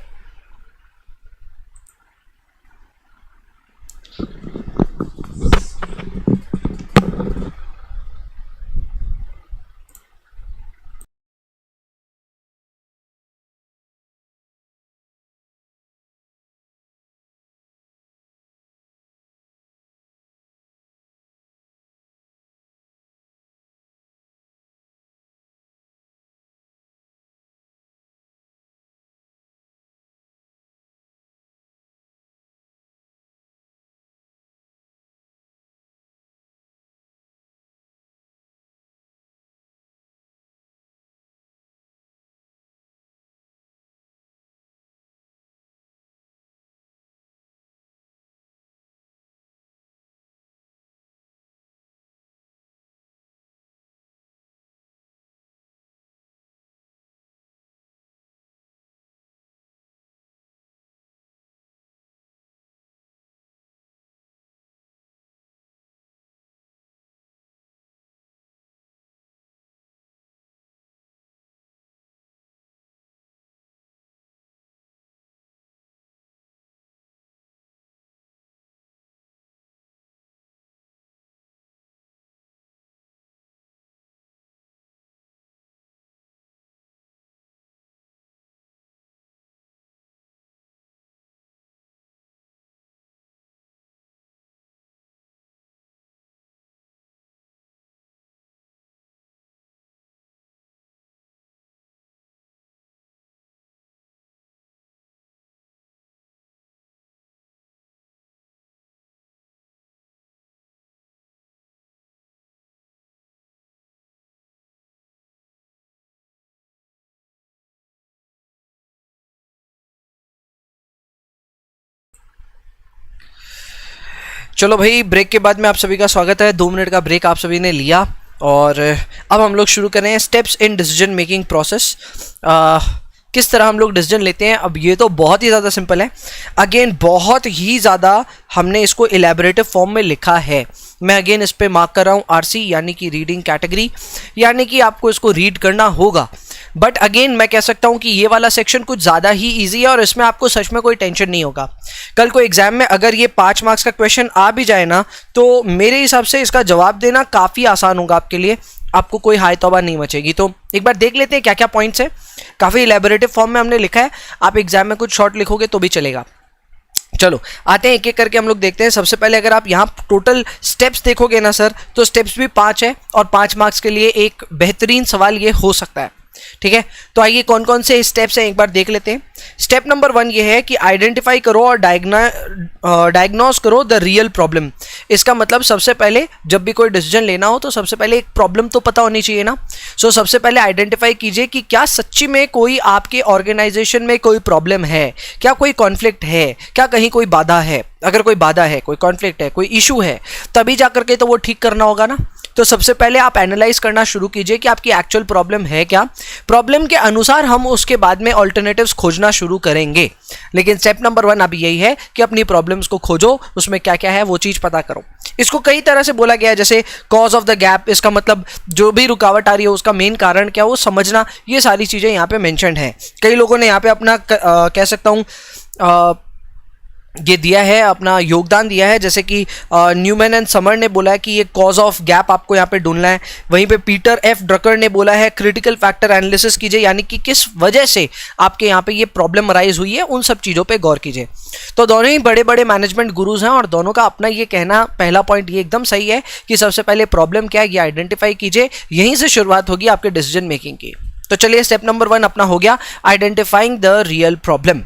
[SPEAKER 1] चलो भाई, ब्रेक के बाद में आप सभी का स्वागत है। 2 मिनट का ब्रेक आप सभी ने लिया और अब हम लोग शुरू कर रहे हैं steps in decision making process. किस तरह हम लोग डिसीजन लेते हैं, अब ये तो बहुत ही ज़्यादा सिंपल है। अगेन बहुत ही ज़्यादा हमने इसको इलेबोरेटिव फॉर्म में लिखा है। मैं अगेन इस पे मार्क कर रहा हूँ आरसी, यानी कि रीडिंग कैटेगरी, यानी कि आपको इसको रीड करना होगा। बट अगेन मैं कह सकता हूं कि ये वाला सेक्शन कुछ ज़्यादा ही इजी है और इसमें आपको सच में कोई टेंशन नहीं होगा। कल को एग्जाम में अगर ये 5 मार्क्स का क्वेश्चन आ भी जाए ना, तो मेरे हिसाब से इसका जवाब देना काफ़ी आसान होगा आपके लिए, आपको कोई हाय तौबा नहीं मचेगी। तो एक बार देख लेते हैं क्या क्या पॉइंट्स है। काफ़ी इलेबोरेटिव फॉर्म में हमने लिखा है, आप एग्जाम में कुछ शॉर्ट लिखोगे तो भी चलेगा। चलो आते हैं एक एक करके हम लोग देखते हैं। सबसे पहले अगर आप यहाँ टोटल स्टेप्स देखोगे ना सर, तो स्टेप्स भी 5 है और 5 मार्क्स के लिए एक बेहतरीन सवाल ये हो सकता है, ठीक है। तो आइए कौन कौन से स्टेप्स हैं एक बार देख लेते हैं। स्टेप नंबर 1 ये है कि आइडेंटिफाई करो और डायग्नोस करो द रियल प्रॉब्लम। इसका मतलब सबसे पहले जब भी कोई डिसीजन लेना हो तो सबसे पहले एक प्रॉब्लम तो पता होनी चाहिए ना। सो सबसे पहले आइडेंटिफाई कीजिए कि क्या सच्ची में कोई आपके ऑर्गेनाइजेशन में कोई प्रॉब्लम है, क्या कोई कॉन्फ्लिक्ट है, क्या कहीं कोई बाधा है। अगर कोई बाधा है, कोई कॉन्फ्लिक्ट है, कोई इशू है, तभी जा करके तो वो ठीक करना होगा ना। तो सबसे पहले आप एनालाइज करना शुरू कीजिए कि आपकी एक्चुअल प्रॉब्लम है क्या। प्रॉब्लम के अनुसार हम उसके बाद में ऑल्टरनेटिव्स खोजना शुरू करेंगे। लेकिन स्टेप नंबर 1 अभी यही है कि अपनी प्रॉब्लम्स को खोजो, उसमें क्या क्या है वो चीज पता करो। इसको कई तरह से बोला गया है, जैसे कॉज ऑफ द गैप, इसका मतलब जो भी रुकावट आ रही है उसका मेन कारण क्या, वो समझना। ये सारी चीजें यहाँ पे मेंशन्ड है। कई लोगों ने यहाँ पे अपना कह सकता हूँ ये दिया है, अपना योगदान दिया है। जैसे कि न्यूमैन एंड समर ने बोला है कि ये कॉज ऑफ गैप आपको यहाँ पे ढूंढना है। वहीं पे पीटर एफ ड्रकर ने बोला है क्रिटिकल फैक्टर एनालिसिस कीजिए, यानी कि किस वजह से आपके यहाँ पे ये प्रॉब्लम अराइज हुई है, उन सब चीज़ों पे गौर कीजिए। तो दोनों ही बड़े बड़े मैनेजमेंट गुरुज हैं और दोनों का अपना ये कहना, पहला पॉइंट ये एकदम सही है कि सबसे पहले प्रॉब्लम क्या है ये आइडेंटिफाई कीजिए, यहीं से शुरुआत होगी आपके डिसीजन मेकिंग की। तो चलिए स्टेप नंबर 1 अपना हो गया, identifying the real problem.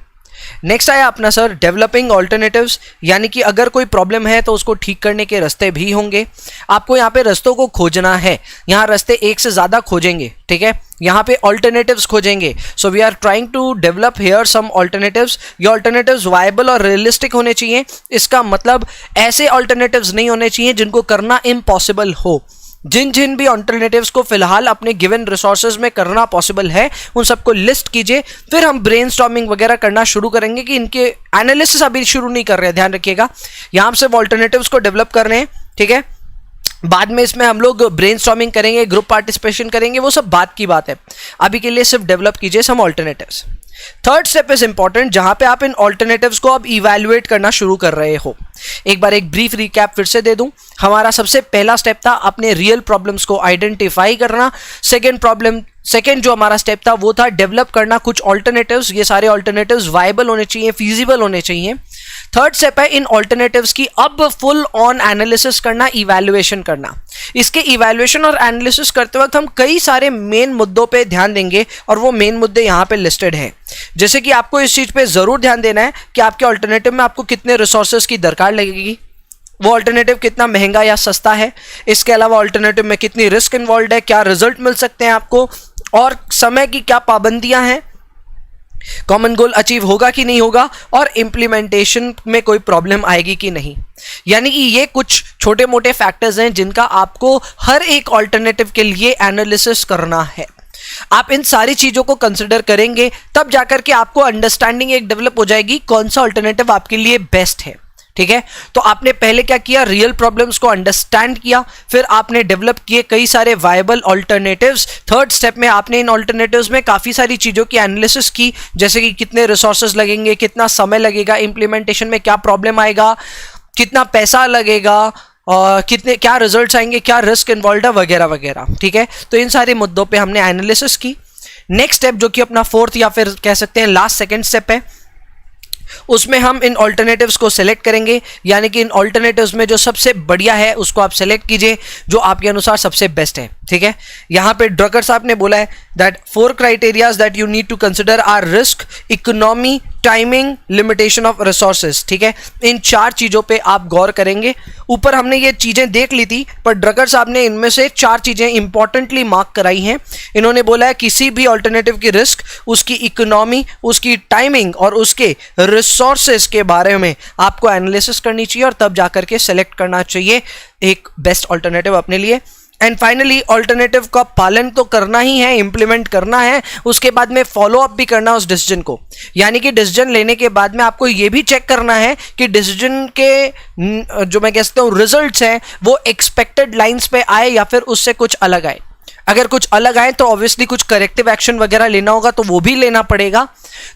[SPEAKER 1] Next आया अपना सर डेवलपिंग ऑल्टरनेटिव्स, यानी कि अगर कोई प्रॉब्लम है तो उसको ठीक करने के रास्ते भी होंगे। आपको यहाँ पे रास्तों को खोजना है, यहाँ रास्ते एक से ज़्यादा खोजेंगे, ठीक है, यहाँ पे ऑल्टरनेटिव्स खोजेंगे। So we are trying to develop here some alternatives. ये ऑल्टरनेटिव्स वायबल और रियलिस्टिक होने चाहिए। इसका मतलब ऐसे ऑल्टरनेटिव्स नहीं होने चाहिए जिनको करना इम्पॉसिबल हो। जिन जिन भी ऑल्टरनेटिव्स को फिलहाल अपने गिवन रिसोर्सेज में करना पॉसिबल है उन सबको लिस्ट कीजिए, फिर हम ब्रेनस्टॉर्मिंग वगैरह करना शुरू करेंगे कि इनके एनालिसिस अभी शुरू नहीं कर रहे हैं, ध्यान रखिएगा। यहाँ पे सिर्फ ऑल्टरनेटिव्स को डेवलप कर रहे हैं, ठीक है। बाद में इसमें हम लोग ब्रेनस्टॉर्मिंग करेंगे, ग्रुप पार्टिसिपेशन करेंगे, वो सब बात की बात है। अभी के लिए सिर्फ डेवलप कीजिए some alternatives. Third step is important, जहां पे आप इन ऑल्टरनेटिव्स को अब इवैल्यूएट करना शुरू कर रहे हो। एक बार एक ब्रीफ रिकैप फिर से दे दूं। हमारा सबसे पहला स्टेप था अपने रियल प्रॉब्लम्स को आइडेंटिफाई करना। सेकेंड जो हमारा स्टेप था वो था डेवलप करना कुछ ऑल्टरनेटिव्स। ये सारे ऑल्टरनेटिव्स वायबल होने चाहिए, फीजिबल होने चाहिए। थर्ड स्टेप है इन ऑल्टरनेटिव्स की अब फुल ऑन एनालिसिस करना, इवैल्यूएशन करना। इसके इवैल्यूएशन और एनालिसिस करते वक्त हम कई सारे मेन मुद्दों पे ध्यान देंगे और वो मेन मुद्दे यहाँ पे लिस्टेड हैं। जैसे कि आपको इस चीज पे जरूर ध्यान देना है कि आपके ऑल्टरनेटिव में आपको कितने रिसोर्सेज की दरकार लगेगी, वो ऑल्टरनेटिव कितना महंगा या सस्ता है, इसके अलावा ऑल्टरनेटिव में कितनी रिस्क इन्वॉल्व है, क्या रिजल्ट मिल सकते हैं आपको, और समय की क्या पाबंदियां हैं, कॉमन गोल अचीव होगा कि नहीं होगा, और इंप्लीमेंटेशन में कोई प्रॉब्लम आएगी कि नहीं। यानी कि ये कुछ छोटे मोटे फैक्टर्स हैं जिनका आपको हर एक ऑल्टरनेटिव के लिए एनालिसिस करना है। आप इन सारी चीजों को कंसिडर करेंगे तब जाकर के आपको अंडरस्टैंडिंग एक डेवलप हो जाएगी कौन सा ऑल्टरनेटिव आपके लिए बेस्ट है, ठीक है। तो आपने पहले क्या किया, रियल प्रॉब्लम्स को अंडरस्टैंड किया, फिर आपने डेवलप किए कई सारे वायबल ऑल्टरनेटिव्स। थर्ड स्टेप में आपने इन ऑल्टरनेटिव्स में काफी सारी चीजों की एनालिसिस की, जैसे कि कितने रिसोर्सेज लगेंगे, कितना समय लगेगा, इंप्लीमेंटेशन में क्या प्रॉब्लम आएगा, कितना पैसा लगेगा, और कितने क्या रिजल्ट्स आएंगे, क्या रिस्क इन्वॉल्व है, वगैरह वगैरह, ठीक है। तो इन सारे मुद्दों पे हमने एनालिसिस की। नेक्स्ट स्टेप जो कि अपना फोर्थ या फिर कह सकते हैं लास्ट सेकंड स्टेप है, उसमें हम इन ऑल्टरनेटिव्स को सिलेक्ट करेंगे। यानी कि इन ऑल्टरनेटिव्स में जो सबसे बढ़िया है उसको आप सिलेक्ट कीजिए, जो आपके अनुसार सबसे बेस्ट है, ठीक है। यहां पे ड्रकर साहब ने बोला है that 4 criterias that you need to consider are risk, economy, timing, limitation of resources, ठीक है। इन 4 चीजों पे आप गौर करेंगे। ऊपर हमने ये चीजें देख ली थी, पर ड्रकर साहब ने इनमें से 4 चीजें इंपॉर्टेंटली मार्क कराई हैं। इन्होंने बोला है किसी भी ऑल्टरनेटिव की रिस्क, उसकी इकोनॉमी, उसकी टाइमिंग और उसके रिसोर्सेज के बारे में आपको एनालिसिस करनी चाहिए और तब जाकर के सेलेक्ट करना चाहिए एक बेस्ट ऑल्टरनेटिव अपने लिए। एंड फाइनली ऑल्टरनेटिव का पालन तो करना ही है, इंप्लीमेंट करना है, उसके बाद में फॉलो अप भी करना उस डिसीजन को। यानी कि डिसीजन लेने के बाद में आपको यह भी चेक करना है कि डिसीजन के जो मैं कह सकता हूं रिजल्ट्स हैं वो एक्सपेक्टेड लाइंस पे आए या फिर उससे कुछ अलग आए। अगर कुछ अलग आए तो ऑब्वियसली कुछ करेक्टिव एक्शन वगैरह लेना होगा, तो वो भी लेना पड़ेगा।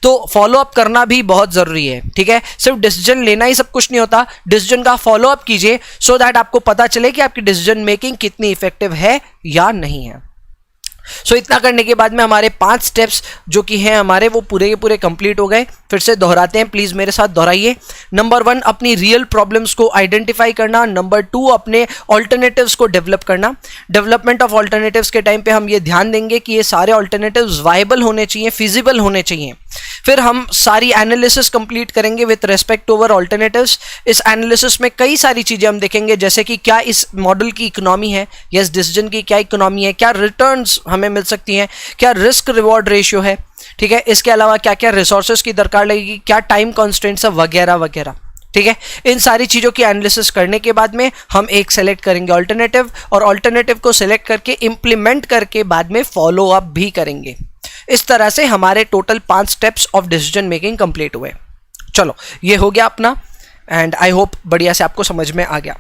[SPEAKER 1] तो फॉलो अप करना भी बहुत जरूरी है, ठीक है। सिर्फ डिसीजन लेना ही सब कुछ नहीं होता, डिसीजन का फॉलो अप कीजिए सो दैट आपको पता चले कि आपकी डिसीजन मेकिंग कितनी इफेक्टिव है या नहीं है। सो इतना करने के बाद में हमारे 5 स्टेप्स जो कि हैं हमारे वो पूरे के पूरे कंप्लीट हो गए। फिर से दोहराते हैं, प्लीज मेरे साथ दोहराइए। नंबर 1 अपनी रियल प्रॉब्लम्स को आइडेंटिफाई करना। नंबर 2 अपने ऑल्टरनेटिव्स को डेवलप करना। डेवलपमेंट ऑफ ऑल्टरनेटिव्स के टाइम पे हम ये ध्यान देंगे कि ये सारे ऑल्टरनेटिव्स वायबल होने चाहिए, फिजिबल होने चाहिए। फिर हम सारी एनालिसिस कंप्लीट करेंगे विद रेस्पेक्ट ओवर ऑल्टरनेटिव्स। इस एनालिसिस में कई सारी चीजें हम देखेंगे, जैसे कि क्या इस मॉडल की इकोनॉमी है, यस डिसीजन की क्या इकोनॉमी है, क्या रिटर्न्स हमें मिल सकती हैं, क्या रिस्क रिवॉर्ड रेशियो है, ठीक है। इसके अलावा क्या क्या रिसोर्सेज की दरकार लगेगी, क्या टाइम कॉन्स्टेंट्स है, वगैरह वगैरह, ठीक है। इन सारी चीजों की एनालिसिस करने के बाद में हम एक सेलेक्ट करेंगे ऑल्टरनेटिव, और ऑल्टरनेटिव को सिलेक्ट करके इंप्लीमेंट करके बाद में फॉलो अप भी करेंगे। इस तरह से हमारे total 5 steps of decision making complete हुए। चलो ये हो गया अपना, एंड आई होप बढ़िया से आपको समझ में आ गया।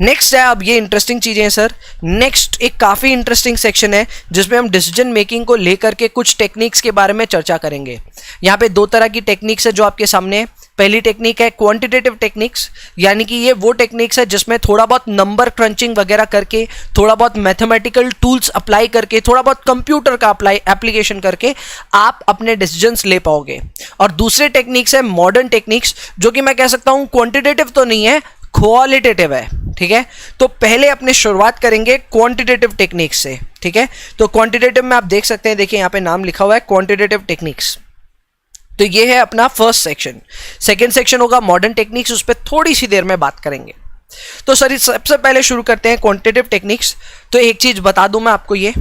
[SPEAKER 1] नेक्स्ट है, अब ये इंटरेस्टिंग चीजें हैं सर। नेक्स्ट एक काफी इंटरेस्टिंग सेक्शन है जिसमें हम डिसीजन मेकिंग को लेकर के कुछ टेक्निक्स के बारे में चर्चा करेंगे। यहाँ पे 2 तरह की टेक्निक्स है जो आपके सामने है। पहली टेक्निक है क्वांटिटेटिव टेक्निक्स, यानी कि ये वो टेक्निक्स है जिसमें थोड़ा बहुत नंबर क्रंचिंग वगैरह करके, थोड़ा बहुत मैथमेटिकल टूल्स अप्लाई करके, थोड़ा बहुत कंप्यूटर का एप्लीकेशन करके आप अपने डिसीजंस ले पाओगे। और दूसरे टेक्निक्स है मॉडर्न टेक्निक्स, जो कि मैं कह सकता हूं क्वांटिटेटिव तो नहीं है, क्वालिटेटिव है, ठीक है। तो पहले अपने शुरुआत करेंगे क्वांटिटेटिव टेक्निक्स से, ठीक है। तो क्वांटिटेटिव में आप देख सकते हैं, देखिए यहाँ पे नाम लिखा हुआ है क्वांटिटेटिव टेक्निक्स, तो ये है अपना फर्स्ट सेक्शन। सेकेंड सेक्शन होगा मॉडर्न टेक्निक्स, उस पर थोड़ी सी देर में बात करेंगे। तो सर सबसे पहले शुरू करते हैं क्वांटिटेटिव टेक्निक्स। तो एक चीज़ बता दूं मैं आपको ये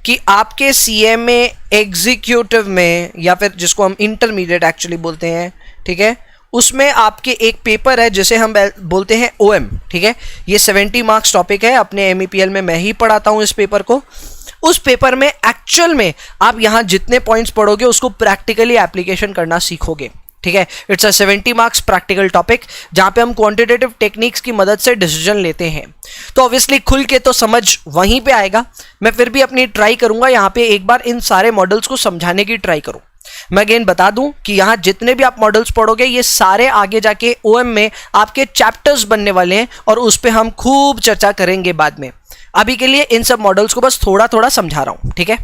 [SPEAKER 1] कि आपके सीएमए एग्जीक्यूटिव में, या फिर जिसको हम इंटरमीडिएट एक्चुअली बोलते हैं, ठीक है, उसमें आपके एक पेपर है जिसे हम बोलते हैं ओएम, ठीक है। ये 70 मार्क्स टॉपिक है, अपने एमईपीएल में मैं ही पढ़ाता हूं इस पेपर को। उस पेपर में एक्चुअल में आप यहां जितने पॉइंट्स पढ़ोगे उसको प्रैक्टिकली एप्लीकेशन करना सीखोगे, ठीक है। It's a 70 marks practical topic जहां पे हम क्वांटिटेटिव टेक्निक्स की मदद से डिसीजन लेते हैं। तो ऑब्वियसली खुल के तो समझ वहीं पे आएगा, मैं फिर भी अपनी ट्राई करूंगा यहां पे एक बार इन सारे मॉडल्स को समझाने की ट्राई करूं। मैं अगेन बता दूं कि यहां जितने भी आप मॉडल्स पढ़ोगे ये सारे आगे जाके ओएम में आपके चैप्टर्स बनने वाले हैं और उस पर हम खूब चर्चा करेंगे बाद में। अभी के लिए इन सब मॉडल्स को बस थोड़ा थोड़ा समझा रहा हूं, ठीक है।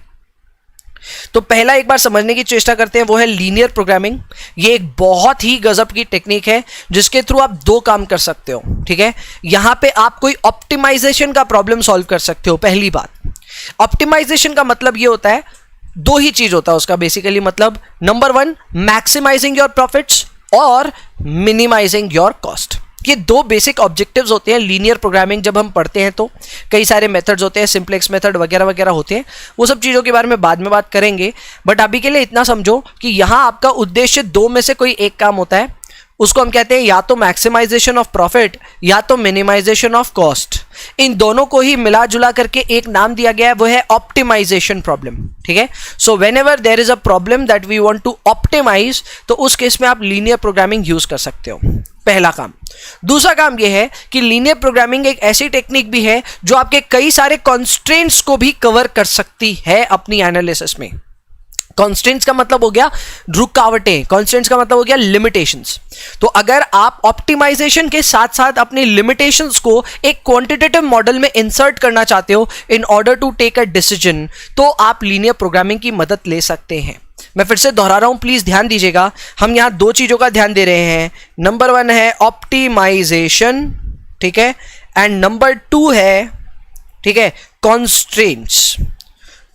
[SPEAKER 1] तो पहला एक बार समझने की चेष्टा करते हैं, वो है लीनियर प्रोग्रामिंग। ये एक बहुत ही गजब की टेक्निक है जिसके थ्रू आप दो काम कर सकते हो, ठीक है। यहां पे आप कोई ऑप्टिमाइजेशन का प्रॉब्लम सॉल्व कर सकते हो। पहली बात, ऑप्टिमाइजेशन का मतलब ये होता है, दो ही चीज होता है उसका बेसिकली मतलब, number one maximizing your profits और मिनिमाइजिंग योर कॉस्ट। ये दो बेसिक ऑब्जेक्टिव्स होते हैं लीनियर प्रोग्रामिंग। जब हम पढ़ते हैं तो कई सारे मेथड्स होते हैं, सिंप्लेक्स मेथड वगैरह वगैरह होते हैं, वो सब चीज़ों के बारे में बाद में बात करेंगे। बट अभी के लिए इतना समझो कि यहाँ आपका उद्देश्य दो में से कोई एक काम होता है, उसको हम कहते हैं या तो मैक्सिमाइजेशन ऑफ प्रॉफिट या तो मिनिमाइजेशन ऑफ कॉस्ट। इन दोनों को ही मिला जुला करके एक नाम दिया गया है, वो है ऑप्टिमाइजेशन प्रॉब्लम, ठीक है। So whenever there is a problem that we want to optimize, तो उस केस में आप लीनियर प्रोग्रामिंग यूज कर सकते हो, पहला काम। दूसरा काम यह है कि लीनियर प्रोग्रामिंग एक ऐसी टेक्निक भी है जो आपके कई सारे कॉन्स्ट्रेंट्स को भी कवर कर सकती है अपनी एनालिसिस में। कॉन्स्टेंट्स का मतलब हो गया रुकावटें, कॉन्स्टेंट्स का मतलब हो गया लिमिटेशंस। तो अगर आप ऑप्टिमाइजेशन के साथ साथ अपनी लिमिटेशंस को एक क्वांटिटेटिव मॉडल में इंसर्ट करना चाहते हो in order to take a decision, तो आप लीनियर प्रोग्रामिंग की मदद ले सकते हैं। मैं फिर से दोहरा रहा हूं, प्लीज ध्यान दीजिएगा, हम यहां दो चीजों का ध्यान दे रहे हैं। नंबर वन है ऑप्टिमाइजेशन, ठीक है, एंड नंबर टू है, ठीक है, कॉन्स्ट्रेंट्स।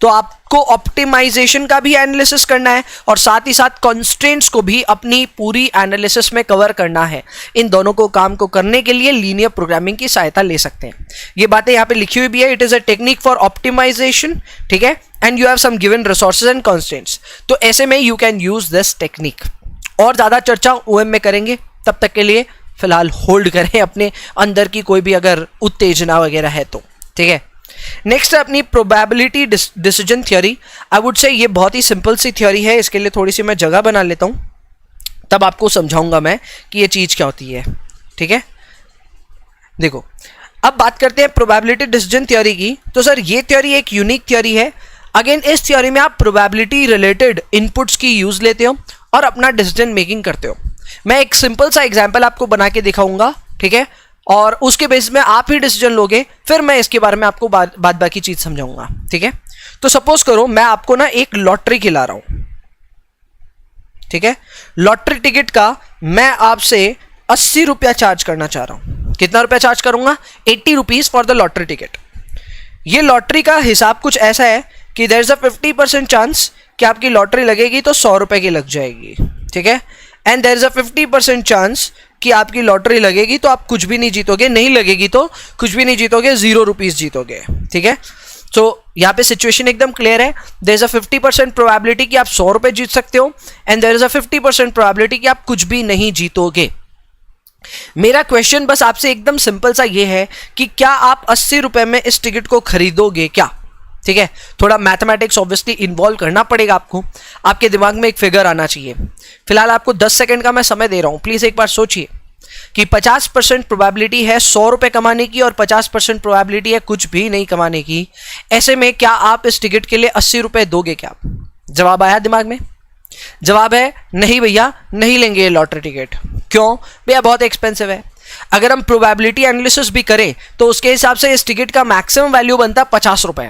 [SPEAKER 1] तो आपको ऑप्टिमाइजेशन का भी एनालिसिस करना है और साथ ही साथ कॉन्स्ट्रेंट्स को भी अपनी पूरी एनालिसिस में कवर करना है। इन दोनों को काम को करने के लिए लीनियर प्रोग्रामिंग की सहायता ले सकते हैं। ये बातें यहाँ पे लिखी हुई भी है, it is a technique for optimization, ठीक है, and you have some given resources and constraints. तो ऐसे में you can use this technique. और ज्यादा चर्चा ओएम में करेंगे, तब तक के लिए फिलहाल होल्ड करें अपने अंदर की कोई भी अगर उत्तेजना वगैरह है तो, ठीक है। नेक्स्ट है अपनी probability decision theory. I would say ये बहुत ही सिंपल सी थ्योरी है, इसके लिए थोड़ी सी मैं जगह बना लेता हूं, तब आपको समझाऊंगा मैं कि ये चीज क्या होती है, ठीक है। देखो अब बात करते हैं प्रोबेबिलिटी डिसीजन थ्योरी की। तो सर ये थ्योरी एक यूनिक थ्योरी है। अगेन इस थ्योरी में आप प्रोबेबिलिटी रिलेटेड इनपुट्स की यूज लेते हो और अपना डिसीजन मेकिंग करते हो। मैं एक सिंपल सा एग्जाम्पल आपको बना के दिखाऊंगा, ठीक है, और उसके बेस में आप ही डिसीजन लोगे, फिर मैं इसके बारे में आपको बाद बाकी चीज समझाऊंगा, ठीक है। तो सपोज करो मैं आपको ना एक लॉटरी खिला रहा हूं, ठीक है। लॉटरी टिकट का मैं आपसे 80 रुपया चार्ज करना चाह रहा हूं। कितना रुपया चार्ज करूंगा? 80 rupees for the lottery ticket. ये लॉटरी का हिसाब कुछ ऐसा है कि देयर इज अ 50% चांस कि आपकी लॉटरी लगेगी तो 100 रुपए की लग जाएगी, ठीक है, and there is a 50% chance कि आपकी लॉटरी लगेगी तो आप कुछ भी नहीं जीतोगे, नहीं लगेगी तो कुछ भी नहीं जीतोगे, 0 रुपीज जीतोगे, ठीक है। तो यहाँ पे सिचुएशन एकदम क्लियर है। देयर इज अ 50% प्रोबेबिलिटी कि आप 100 रुपए जीत सकते हो and there is a 50% probability कि आप कुछ भी नहीं जीतोगे। मेरा क्वेश्चन बस आपसे एकदम सिंपल सा ये है कि क्या आप 80 रुपए में इस टिकट को खरीदोगे क्या? ठीक है, थोड़ा मैथमेटिक्स ऑब्वियसली इन्वॉल्व करना पड़ेगा आपको, आपके दिमाग में एक फिगर आना चाहिए। फिलहाल आपको 10 सेकंड का मैं समय दे रहा हूं, प्लीज एक बार सोचिए कि 50% प्रोबेबिलिटी है 100 रुपए कमाने की और 50% प्रोबेबिलिटी है कुछ भी नहीं कमाने की। ऐसे में क्या आप इस टिकट के लिए 80 रुपए दोगे क्या? जवाब आया दिमाग में? जवाब है नहीं भैया, नहीं लेंगे ये लॉटरी टिकट। क्यों भैया? बहुत एक्सपेंसिव है। अगर हम प्रोबेबिलिटी एनालिसिस भी करें तो उसके हिसाब से इस टिकट का मैक्सिमम वैल्यू बनता है 50 रुपए।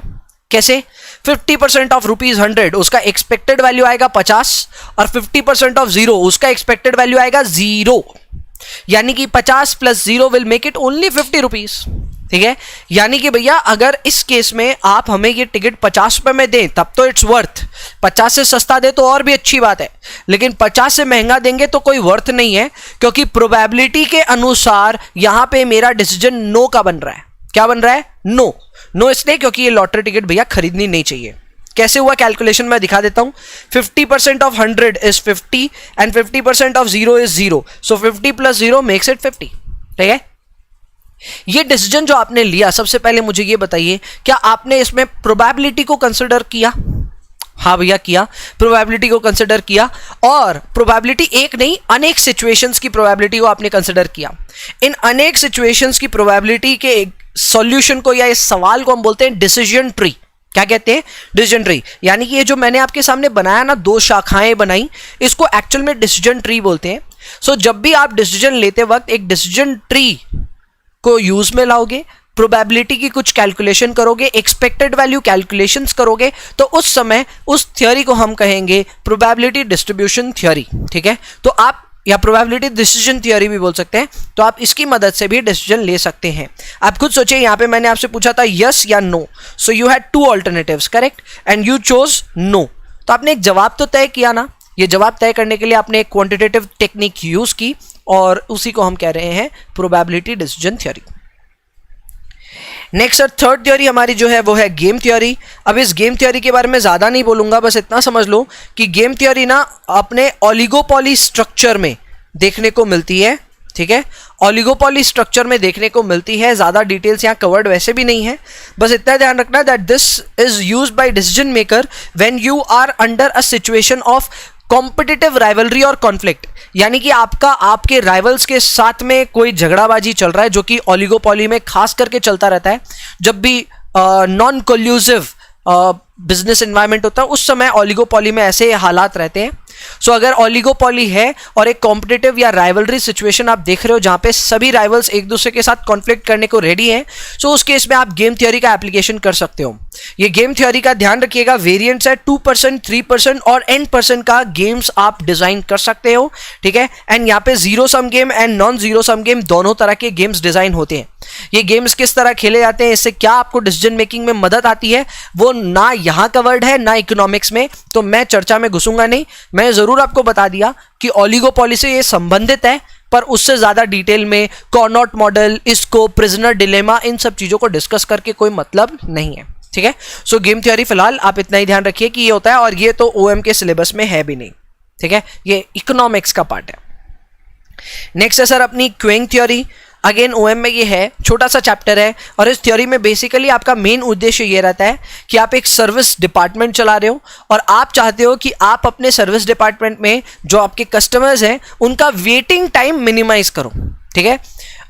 [SPEAKER 1] कैसे? 50% ऑफ ₹100 उसका एक्सपेक्टेड वैल्यू आएगा 50 और 50% ऑफ 0 उसका एक्सपेक्टेड वैल्यू आएगा 0, यानी कि 50 + 0 will make it only 50 rupees. ठीक है, यानी कि भैया अगर इस केस में आप हमें ये टिकट 50 रुपए में दें तब तो इट्स वर्थ, 50 से सस्ता दे तो और भी अच्छी बात है, लेकिन 50 से महंगा देंगे तो कोई वर्थ नहीं है, क्योंकि प्रोबेबिलिटी के अनुसार यहां पे मेरा डिसीजन नो का बन रहा है। क्या बन रहा है? नो। नो इसलिए क्योंकि ये लॉटरी टिकट भैया खरीदनी नहीं चाहिए। कैसे हुआ कैलकुलेशन मैं दिखा देता हूं। 50% of 100 is 50 and 50% of 0 is 0, so 50 plus 0 makes it 50। ठीक है, ये डिसीजन जो आपने लिया, सबसे पहले मुझे ये बताइए, क्या आपने इसमें प्रोबेबिलिटी को कंसिडर किया? हाँ भैया किया, प्रोबेबिलिटी को कंसिडर किया, और प्रोबेबिलिटी एक नहीं अनेक सिचुएशंस की प्रोबेबिलिटी को आपने कंसिडर किया। इन अनेक सिचुएशंस की प्रोबेबिलिटी के सॉल्यूशन को या इस सवाल को हम बोलते हैं डिसीजन ट्री। क्या कहते हैं? Decision tree. यानी कि ये जो मैंने आपके सामने बनाया ना, 2 शाखाएं बनाई, इसको एक्चुअल में डिसीजन ट्री बोलते हैं। सो जब भी आप डिसीजन लेते वक्त एक डिसीजन ट्री को यूज में लाओगे, प्रोबेबिलिटी की कुछ कैलकुलेशन करोगे, एक्सपेक्टेड वैल्यू कैलकुलेशंस करोगे, तो उस समय उस थ्योरी को हम कहेंगे प्रोबेबिलिटी डिस्ट्रीब्यूशन थ्योरी। ठीक है, तो आप या प्रोबेबिलिटी डिसीजन थ्योरी भी बोल सकते हैं। तो आप इसकी मदद से भी डिसीजन ले सकते हैं। आप खुद सोचिए, यहां पे मैंने आपसे पूछा था यस या no, so you had 2 alternatives, correct, and you chose no. तो आपने एक जवाब तो तय किया ना। ये जवाब तय करने के लिए आपने एक क्वांटिटेटिव टेक्निक यूज की, और उसी को हम कह रहे हैं प्रोबेबिलिटी डिसीजन थ्योरी। नेक्स्ट और थर्ड थ्योरी हमारी जो है वो है गेम थ्योरी। अब इस गेम थ्योरी के बारे में ज़्यादा नहीं बोलूँगा, बस इतना समझ लो कि गेम थ्योरी ना अपने ओलिगोपॉली स्ट्रक्चर में देखने को मिलती है। ठीक है, ओलिगोपॉली स्ट्रक्चर में देखने को मिलती है। ज़्यादा डिटेल्स यहाँ कवर्ड वैसे भी नहीं है, बस इतना ध्यान रखना that this is used by decision maker when you are under a situation of competitive rivalry और कॉन्फ्लिक्ट। यानी कि आपके राइवल्स के साथ में कोई झगड़ाबाजी चल रहा है, जो कि ओलिगोपॉली में खास करके चलता रहता है। जब भी नॉन कोल्यूसिव बिजनेस एनवायरनमेंट होता है, उस समय ओलिगोपॉली में ऐसे हालात रहते हैं। सो अगर ओलिगोपॉली है और एक कॉम्पिटिटिव या राइवलरी सिचुएशन आप देख रहे हो जहां पे सभी राइवल्स एक दूसरे के साथ कॉन्फ्लिक्ट करने को रेडी हैं, सो उस केस में आप गेम थ्योरी का एप्लीकेशन कर सकते हो। ये गेम थ्योरी का ध्यान रखिएगा, वेरिएंट्स है 2%, 3% और n% का गेम्स आप डिजाइन कर सकते हो। ठीक है, एंड यहाँ पे zero sum game and non zero sum game दोनों तरह के गेम्स डिजाइन होते हैं। ये गेम्स किस तरह खेले जाते हैं, इससे क्या आपको डिसीजन मेकिंग में मदद आती है, वो ना यहाँ कवर्ड है ना इकोनॉमिक्स में, तो मैं चर्चा में घुसूंगा नहीं। मैं जरूर आपको बता दिया कि ओलिगोपॉली से ये संबंधित है, पर उससे ज्यादा डिटेल में कॉर्नोट मॉडल, इसको प्रिजनर डिलेमा, इन सब चीजों को डिस्कस करके कोई मतलब नहीं है। ठीक है, सो गेम थ्योरी फिलहाल आप इतना ही ध्यान रखिए कि ये होता है, और ये तो ओएम के सिलेबस में है भी नहीं। ठीक है, ये इकोनॉमिक्स का पार्ट है। नेक्स्ट है सर अपनी क्वेंग थ्योरी। अगेन ओएम में ये है, छोटा सा चैप्टर है, और इस थ्योरी में बेसिकली आपका मेन उद्देश्य ये रहता है कि आप एक सर्विस डिपार्टमेंट चला रहे हो, और आप चाहते हो कि आप अपने सर्विस डिपार्टमेंट में जो आपके कस्टमर्स हैं उनका वेटिंग टाइम मिनिमाइज करो। ठीक है,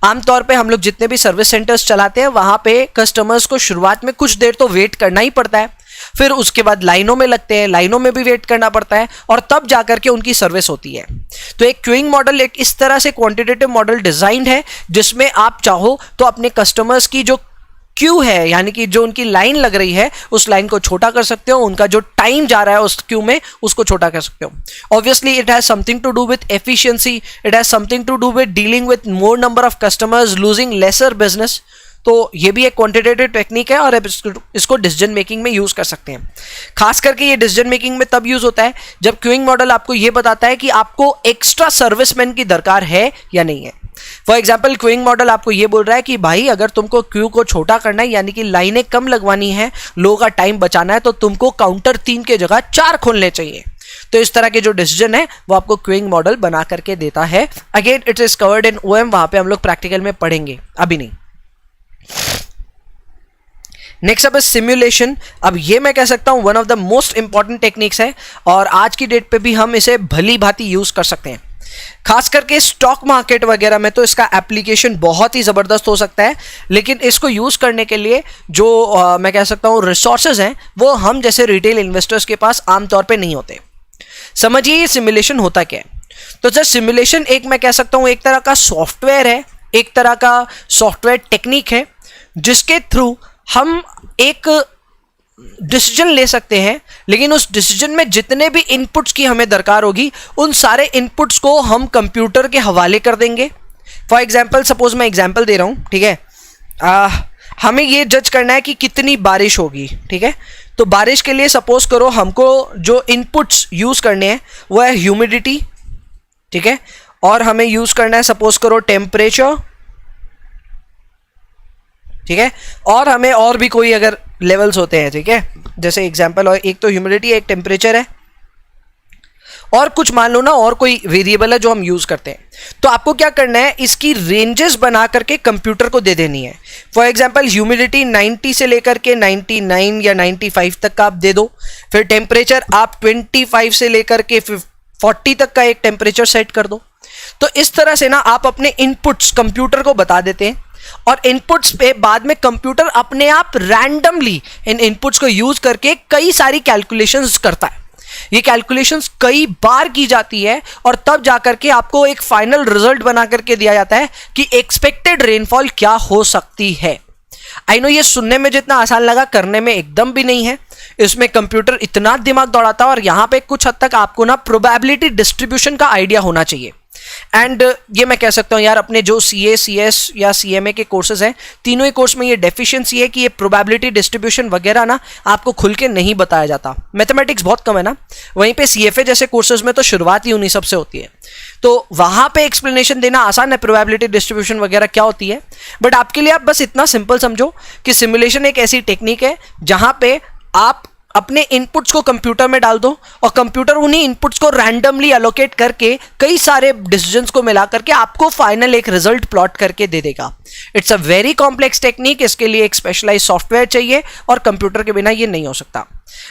[SPEAKER 1] आमतौर पे हम लोग जितने भी सर्विस सेंटर्स चलाते हैं वहां पे कस्टमर्स को शुरुआत में कुछ देर तो वेट करना ही पड़ता है, फिर उसके बाद लाइनों में लगते हैं, लाइनों में भी वेट करना पड़ता है, और तब जाकर के उनकी सर्विस होती है। तो एक क्यूइंग मॉडल एक इस तरह से क्वांटिटेटिव मॉडल डिजाइंड है जिसमें आप चाहो तो अपने कस्टमर्स की जो क्यू है, यानी कि जो उनकी लाइन लग रही है, उस लाइन को छोटा कर सकते हो, उनका जो टाइम जा रहा है उस क्यू में उसको छोटा कर सकते हो। Obviously it has something to do with efficiency, it has something to do with dealing with more number of customers, losing lesser business. तो ये भी एक क्वांटिटेटिव टेक्निक है, और इसको डिसीजन मेकिंग में यूज कर सकते हैं। खास करके ये डिसीजन मेकिंग में तब यूज होता है जब क्यूइंग मॉडल आपको ये बताता है कि आपको एक्स्ट्रा सर्विसमैन की दरकार है या नहीं है। फॉर एग्जाम्पल क्यूइंग मॉडल आपको ये बोल रहा है कि भाई अगर तुमको क्यू को छोटा करना है, यानी कि लाइनें कम लगवानी है, लोगों का टाइम बचाना है, तो तुमको काउंटर 3 के जगह 4 खोलने चाहिए। तो इस तरह के जो डिसीजन है वो आपको क्यूइंग मॉडल बना करके देता है। Again it is covered in OM, वहां पे हम लोग प्रैक्टिकल में पढ़ेंगे, अभी नहीं। नेक्स्ट अप है सिमुलेशन। अब ये मैं कह सकता हूं one of the most important techniques है, और आज की डेट पे भी हम इसे भली भांति यूज कर सकते हैं। खास करके स्टॉक मार्केट वगैरह में तो इसका एप्लीकेशन बहुत ही जबरदस्त हो सकता है, लेकिन इसको यूज करने के लिए जो मैं कह सकता हूं रिसोर्सेज हैं वो हम जैसे रिटेल इन्वेस्टर्स के पास आमतौर पे नहीं होते। समझिए ये सिमुलेशन होता क्या है। तो सर सिमुलेशन एक मैं कह सकता हूं एक तरह का सॉफ्टवेयर है, एक तरह का सॉफ्टवेयर टेक्निक है, जिसके थ्रू हम एक डिसीजन ले सकते हैं, लेकिन उस डिसीजन में जितने भी इनपुट्स की हमें दरकार होगी उन सारे इनपुट्स को हम कंप्यूटर के हवाले कर देंगे। फॉर एग्जांपल सपोज मैं एग्जांपल दे रहा हूं, ठीक है, हमें ये जज करना है कि कितनी बारिश होगी, ठीक है। तो बारिश के लिए सपोज करो हमको जो इनपुट्स यूज करने हैं वो है ह्यूमिडिटी, ठीक है, और हमें यूज करना है सपोज करो टेम्परेचर, ठीक है, और हमें और भी कोई अगर लेवल्स होते हैं, ठीक है, जैसे एग्जांपल और एक तो ह्यूमिडिटी एक टेम्परेचर है और कुछ मान लो ना और कोई वेरिएबल है जो हम यूज करते हैं। तो आपको क्या करना है, इसकी रेंजेस बना करके कंप्यूटर को दे देनी है। फॉर एग्जांपल ह्यूमिडिटी 90 से लेकर के 99 या 95 तक का आप दे दो, फिर टेम्परेचर आप 25 से लेकर के 40 तक का एक टेम्परेचर सेट कर दो। तो इस तरह से ना आप अपने इनपुट्स कंप्यूटर को बता देते हैं और इनपुट्स पे बाद में कंप्यूटर अपने आप रैंडमली इन इनपुट्स को यूज करके कई सारी कैलकुलेशंस करता है। ये कैलकुलेशंस कई बार की जाती है और तब जाकर के आपको एक फाइनल रिजल्ट बना करके दिया जाता है कि एक्सपेक्टेड रेनफॉल क्या हो सकती है। आई नो ये सुनने में जितना आसान लगा करने में एकदम भी नहीं है। इसमें कंप्यूटर इतना दिमाग दौड़ाता है और यहां पे कुछ हद तक आपको ना प्रोबेबिलिटी डिस्ट्रीब्यूशन का आइडिया होना चाहिए। एंड ये मैं कह सकता हूं यार, अपने जो CA, CS या CMA के कोर्सेज हैं, तीनों ही कोर्स में ये डेफिशिएंसी है कि ये प्रोबेबिलिटी डिस्ट्रीब्यूशन वगैरह ना आपको खुल के नहीं बताया जाता। मैथमेटिक्स बहुत कम है ना, वहीं पे CFA जैसे कोर्सेज में तो शुरुआत ही उन्हीं सबसे होती है, तो वहां पे एक्सप्लेनेशन देना आसान है प्रोबेबिलिटी डिस्ट्रीब्यूशन वगैरह क्या होती है। बट आपके लिए आप बस इतना सिंपल समझो कि सिमुलेशन एक ऐसी टेक्निक है जहां पे आप अपने इनपुट्स को कंप्यूटर में डाल दो और कंप्यूटर उन्हीं इनपुट्स को रैंडमली एलोकेट करके कई सारे डिसीजंस को मिला करके आपको फाइनल एक रिजल्ट प्लॉट करके दे देगा। It's a very complex technique, इसके लिए एक स्पेशलाइज सॉफ्टवेयर चाहिए और कंप्यूटर के बिना ये नहीं हो सकता।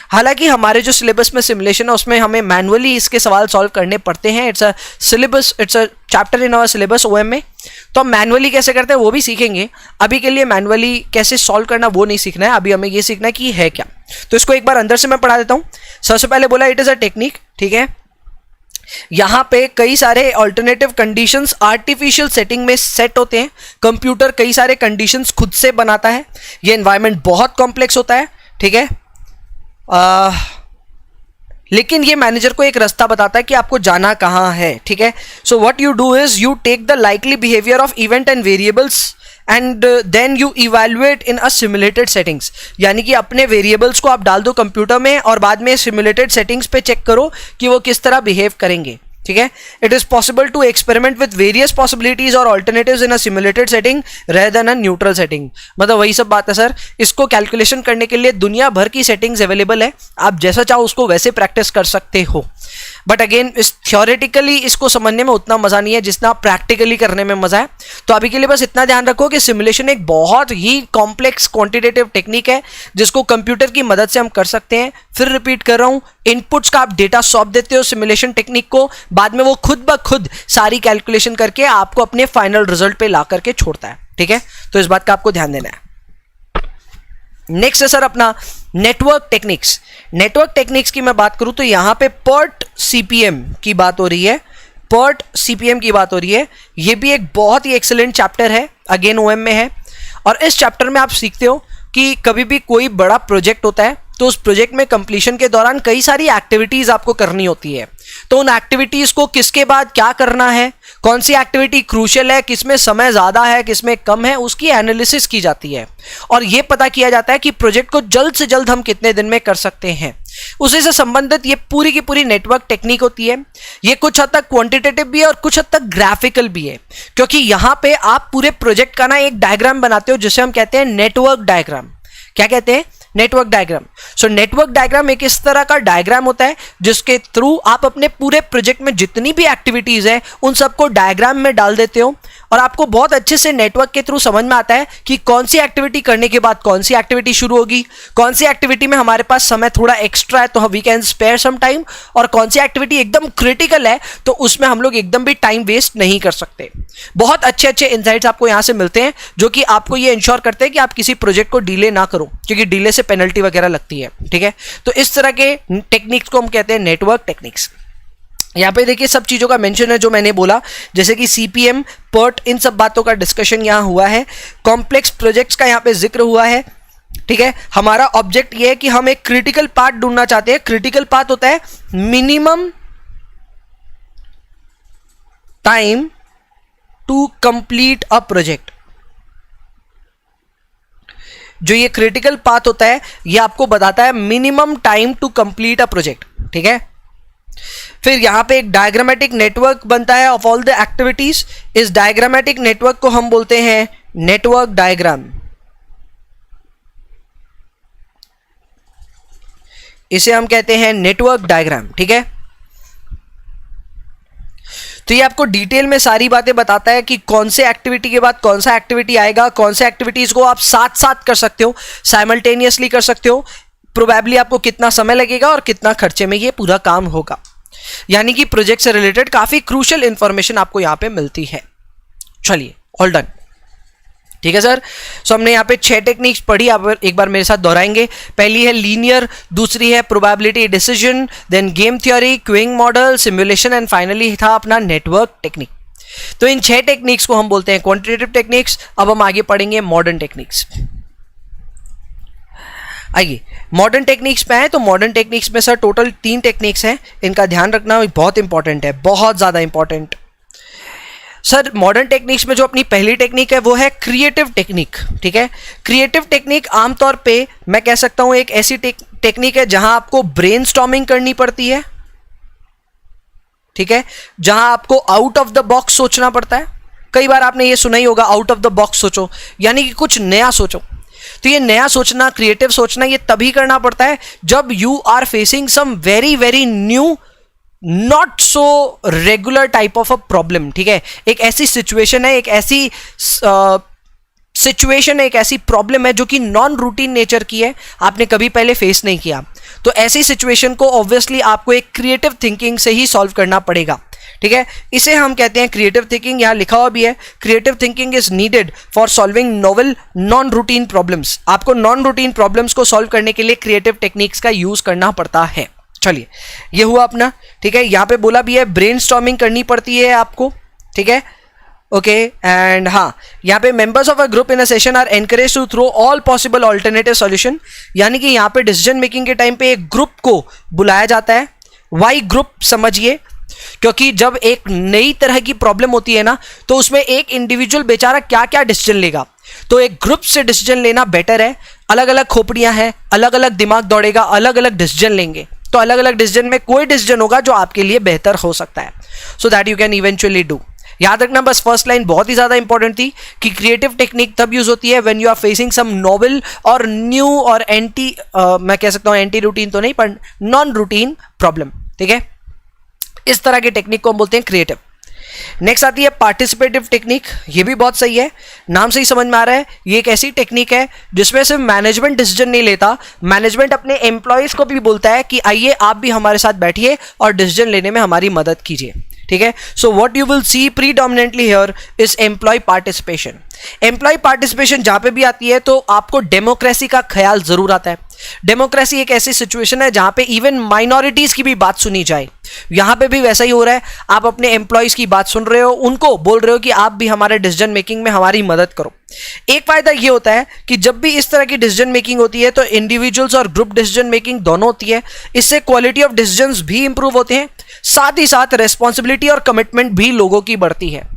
[SPEAKER 1] हालांकि हमारे जो सिलेबस में सिमुलेशन है उसमें हमें मैनुअली इसके सवाल सॉल्व करने पड़ते हैं। It's a syllabus, it's a chapter in our syllabus OM में, तो हम मैनुअली कैसे करते हैं वो भी सीखेंगे। अभी के लिए मैनुअली कैसे सॉल्व करना वो नहीं सीखना है, अभी हमें ये सीखना है कि है क्या। तो इसको एक बार अंदर से मैं पढ़ा देता हूं। सबसे पहले बोला इट इज अ टेक्निक, ठीक है। यहां पे कई सारे अल्टरनेटिव कंडीशंस आर्टिफिशियल सेटिंग में सेट होते हैं। कंप्यूटर कई सारे कंडीशंस खुद से बनाता है। ये एनवायरनमेंट बहुत कॉम्प्लेक्स होता है, ठीक है, लेकिन ये मैनेजर को एक रास्ता बताता है कि आपको जाना कहां है, ठीक है। So what you do is you take the likely behaviour of event and variables and then you evaluate in a simulated settings, यानी कि अपने वेरिएबल्स को आप डाल दो कंप्यूटर में और बाद में सिमुलेटेड सेटिंग्स पे चेक करो कि वो किस तरह बिहेव करेंगे, ठीक है। It is possible to experiment with various possibilities और alternatives in a simulated setting rather than a neutral setting. मतलब वही सब बात है सर, इसको कैलकुलेशन करने के लिए दुनिया भर की सेटिंग्स अवेलेबल है, आप जैसा चाहो उसको वैसे प्रैक्टिस कर सकते हो। बट अगेन इस थ्योरेटिकली इसको समझने में उतना मजा नहीं है जितना प्रैक्टिकली करने में मजा है। तो अभी के लिए बस इतना ध्यान रखो कि सिमुलेशन एक बहुत ही कॉम्प्लेक्स क्वांटिटेटिव टेक्निक है जिसको कंप्यूटर की मदद से हम कर सकते हैं। फिर रिपीट कर रहा हूं, इनपुट्स का आप डेटा सौंप देते हो सिमुलेशन टेक्निक को, बाद में वो खुद ब खुद सारी कैलकुलेशन करके आपको अपने फाइनल रिजल्ट पे ला करके छोड़ता है, ठीक है। तो इस बात का आपको ध्यान देना है। नेक्स्ट है सर अपना नेटवर्क टेक्निक्स। नेटवर्क टेक्निक्स की मैं बात करूं तो यहां पे PERT CPM की बात हो रही है, PERT CPM की बात हो रही है। ये भी एक बहुत ही एक्सीलेंट चैप्टर है, अगेन OM में है। और इस चैप्टर में आप सीखते हो कि कभी भी कोई बड़ा प्रोजेक्ट होता है तो उस प्रोजेक्ट में कंप्लीशन के दौरान कई सारी एक्टिविटीज आपको करनी होती है। तो उन एक्टिविटीज को किसके बाद क्या करना है, कौन सी एक्टिविटी क्रूशियल है, किसमें समय ज्यादा है, किसमें कम है, उसकी एनालिसिस की जाती है और यह पता किया जाता है कि प्रोजेक्ट को जल्द से जल्द हम कितने दिन में कर सकते हैं। उसी से संबंधित ये पूरी की पूरी नेटवर्क टेक्निक होती है। ये कुछ हद तक क्वांटिटेटिव भी है और कुछ हद तक ग्राफिकल भी है, क्योंकि यहां पे आप पूरे प्रोजेक्ट का ना एक डायग्राम बनाते हो जिसे हम कहते हैं नेटवर्क डायग्राम। क्या कहते हैं? Network diagram. So network diagram एक इस तरह का डायग्राम होता है जिसके थ्रू आप अपने पूरे प्रोजेक्ट में जितनी भी एक्टिविटीज है उन सबको डायग्राम में डाल देते हो और आपको बहुत अच्छे से नेटवर्क के थ्रू समझ में आता है कि कौन सी एक्टिविटी करने के बाद कौन सी एक्टिविटी शुरू होगी, कौन सी एक्टिविटी में हमारे पास समय थोड़ा एक्स्ट्रा है तो we can spare some time, और कौन सी एक्टिविटी एकदम क्रिटिकल है तो उसमें हम लोग एकदम भी टाइम वेस्ट नहीं कर सकते। बहुत अच्छे अच्छे इंसाइट्स आपको यहां से मिलते हैं जो कि आपको ये इंश्योर करते हैं कि आप किसी प्रोजेक्ट को डिले ना करो, क्योंकि डिले से पेनल्टी वगैरह लगती है, ठीक है। तो इस तरह के टेक्निक्स को हम कहते हैं नेटवर्क टेक्निक्स। यहां पे देखिए सब चीजों का मेंशन है जो मैंने बोला, जैसे कि CPM, PERT, इन सब बातों का डिस्कशन यहां हुआ है। कॉम्प्लेक्स प्रोजेक्ट्स का यहां पे जिक्र हुआ है, ठीक है। हमारा ऑब्जेक्ट ये है कि हम एक क्रिटिकल पाथ ढूंढना चाहते हैं। क्रिटिकल पाथ होता है minimum time to complete a project. जो ये क्रिटिकल पाथ होता है ये आपको बताता है minimum time to complete a project, ठीक है। फिर यहां पे एक डायग्रामेटिक नेटवर्क बनता है ऑफ ऑल द एक्टिविटीज। इस डायग्रामेटिक नेटवर्क को हम बोलते हैं नेटवर्क डायग्राम, इसे हम कहते हैं नेटवर्क डायग्राम, ठीक है। तो ये आपको डिटेल में सारी बातें बताता है कि कौन से एक्टिविटी के बाद कौन सा एक्टिविटी आएगा, कौन से एक्टिविटीज को आप साथ साथ कर सकते हो, साइमल्टेनियसली कर सकते हो, प्रोबेबली आपको कितना समय लगेगा और कितना खर्चे में ये पूरा काम होगा। यानी कि प्रोजेक्ट से रिलेटेड काफी क्रूशियल इंफॉर्मेशन आपको यहां पे मिलती है। चलिए, ऑल डन, ठीक है सर। सो हमने यहाँ पे 6 टेक्निक्स पढ़ी, आप एक बार मेरे साथ दोहराएंगे। पहली है लीनियर, दूसरी है probability decision, then game theory, queuing model, simulation and finally था अपना नेटवर्क टेक्निक। तो इन 6 टेक्निक्स को हम बोलते हैं क्वांटिटेटिव टेक्निक्स। अब हम आगे पढ़ेंगे मॉडर्न टेक्निक्स। आइए मॉडर्न टेक्निक्स पे आए तो मॉडर्न टेक्निक्स में सर टोटल 3 टेक्निक्स हैं, इनका ध्यान रखना बहुत इंपॉर्टेंट है, बहुत ज़्यादा इंपॉर्टेंट। सर मॉडर्न टेक्निक्स में जो अपनी पहली टेक्निक है वो है क्रिएटिव टेक्निक, ठीक है। क्रिएटिव टेक्निक आमतौर पे मैं कह सकता हूं एक ऐसी टेक्निक है जहां आपको ब्रेनस्टॉर्मिंग करनी पड़ती है, ठीक है, जहां आपको आउट ऑफ द बॉक्स सोचना पड़ता है। कई बार आपने ये सुना ही होगा, आउट ऑफ द बॉक्स सोचो, यानी कि कुछ नया सोचो। तो ये नया सोचना, क्रिएटिव सोचना, ये तभी करना पड़ता है जब you are facing some very very new not so regular type of a problem, ठीक है। एक ऐसी सिचुएशन है, एक ऐसी सिचुएशन है, एक ऐसी प्रॉब्लम है जो कि नॉन रूटीन नेचर की है, आपने कभी पहले फेस नहीं किया। तो ऐसी सिचुएशन को ऑब्वियसली आपको एक क्रिएटिव थिंकिंग से ही सॉल्व करना पड़ेगा, ठीक है। इसे हम कहते हैं क्रिएटिव थिंकिंग। यहां लिखा हुआ भी है, creative thinking is needed for solving novel non routine problems. आपको नॉन रूटीन प्रॉब्लम्स को सॉल्व करने के लिए क्रिएटिव टेक्निक्स का यूज करना पड़ता है। चलिए, ये हुआ अपना, ठीक है। यहां पे बोला भी है ब्रेनस्टॉर्मिंग करनी पड़ती है आपको, ठीक है, ओके। एंड हाँ, यहाँ पे members of a group in a session are encourage to throw all possible alternative solution, यानी कि यहाँ पे डिसीजन मेकिंग के टाइम पे एक ग्रुप को बुलाया जाता है। वाई ग्रुप समझिए, क्योंकि जब एक नई तरह की प्रॉब्लम होती है ना, तो उसमें एक इंडिविजुअल बेचारा क्या क्या डिसीजन लेगा, तो एक ग्रुप से डिसीजन लेना बेटर है। अलग अलग खोपड़ियां हैं, अलग अलग दिमाग दौड़ेगा, अलग अलग डिसीजन लेंगे, तो अलग अलग डिसीजन में कोई डिसीजन होगा जो आपके लिए बेहतर हो सकता है, so that you can eventually do. याद रखना, बस फर्स्ट लाइन बहुत ही ज्यादा इंपॉर्टेंट थी कि क्रिएटिव टेक्निक तब यूज होती है when you are facing some novel और न्यू और एंटी, मैं कह सकता हूं एंटी रूटीन तो नहीं पर नॉन रूटीन प्रॉब्लम, ठीक है। इस तरह के टेक्निक को हम बोलते हैं क्रिएटिव। नेक्स्ट आती है पार्टिसिपेटिव टेक्निक। ये भी बहुत सही है, नाम से ही समझ में आ रहा है, ये एक ऐसी टेक्निक है जिसमें सिर्फ मैनेजमेंट डिसीजन नहीं लेता, मैनेजमेंट अपने एम्प्लॉयज को भी बोलता है कि आइए आप भी हमारे साथ बैठिए और डिसीजन लेने में हमारी मदद कीजिए, ठीक है। So what you will see predominantly here is employ participation. Employ participation जहां पे भी आती है तो आपको डेमोक्रेसी का ख्याल जरूर आता है। डेमोक्रेसी एक ऐसी सिचुएशन है जहां पे इवन माइनॉरिटीज की भी बात सुनी जाए। यहां पे भी वैसा ही हो रहा है, आप अपने एम्प्लॉयज की बात सुन रहे हो, उनको बोल रहे हो कि आप भी हमारे डिसीजन मेकिंग में हमारी मदद करो। एक फायदा ये होता है कि जब भी इस तरह की डिसीजन मेकिंग होती है तो इंडिविजुअल्स और ग्रुप डिसीजन मेकिंग दोनों होती है, इससे क्वालिटी ऑफ डिसीजंस भी इंप्रूव होते हैं, साथ ही साथ रेस्पॉन्सिबिलिटी और कमिटमेंट भी लोगों की बढ़ती है।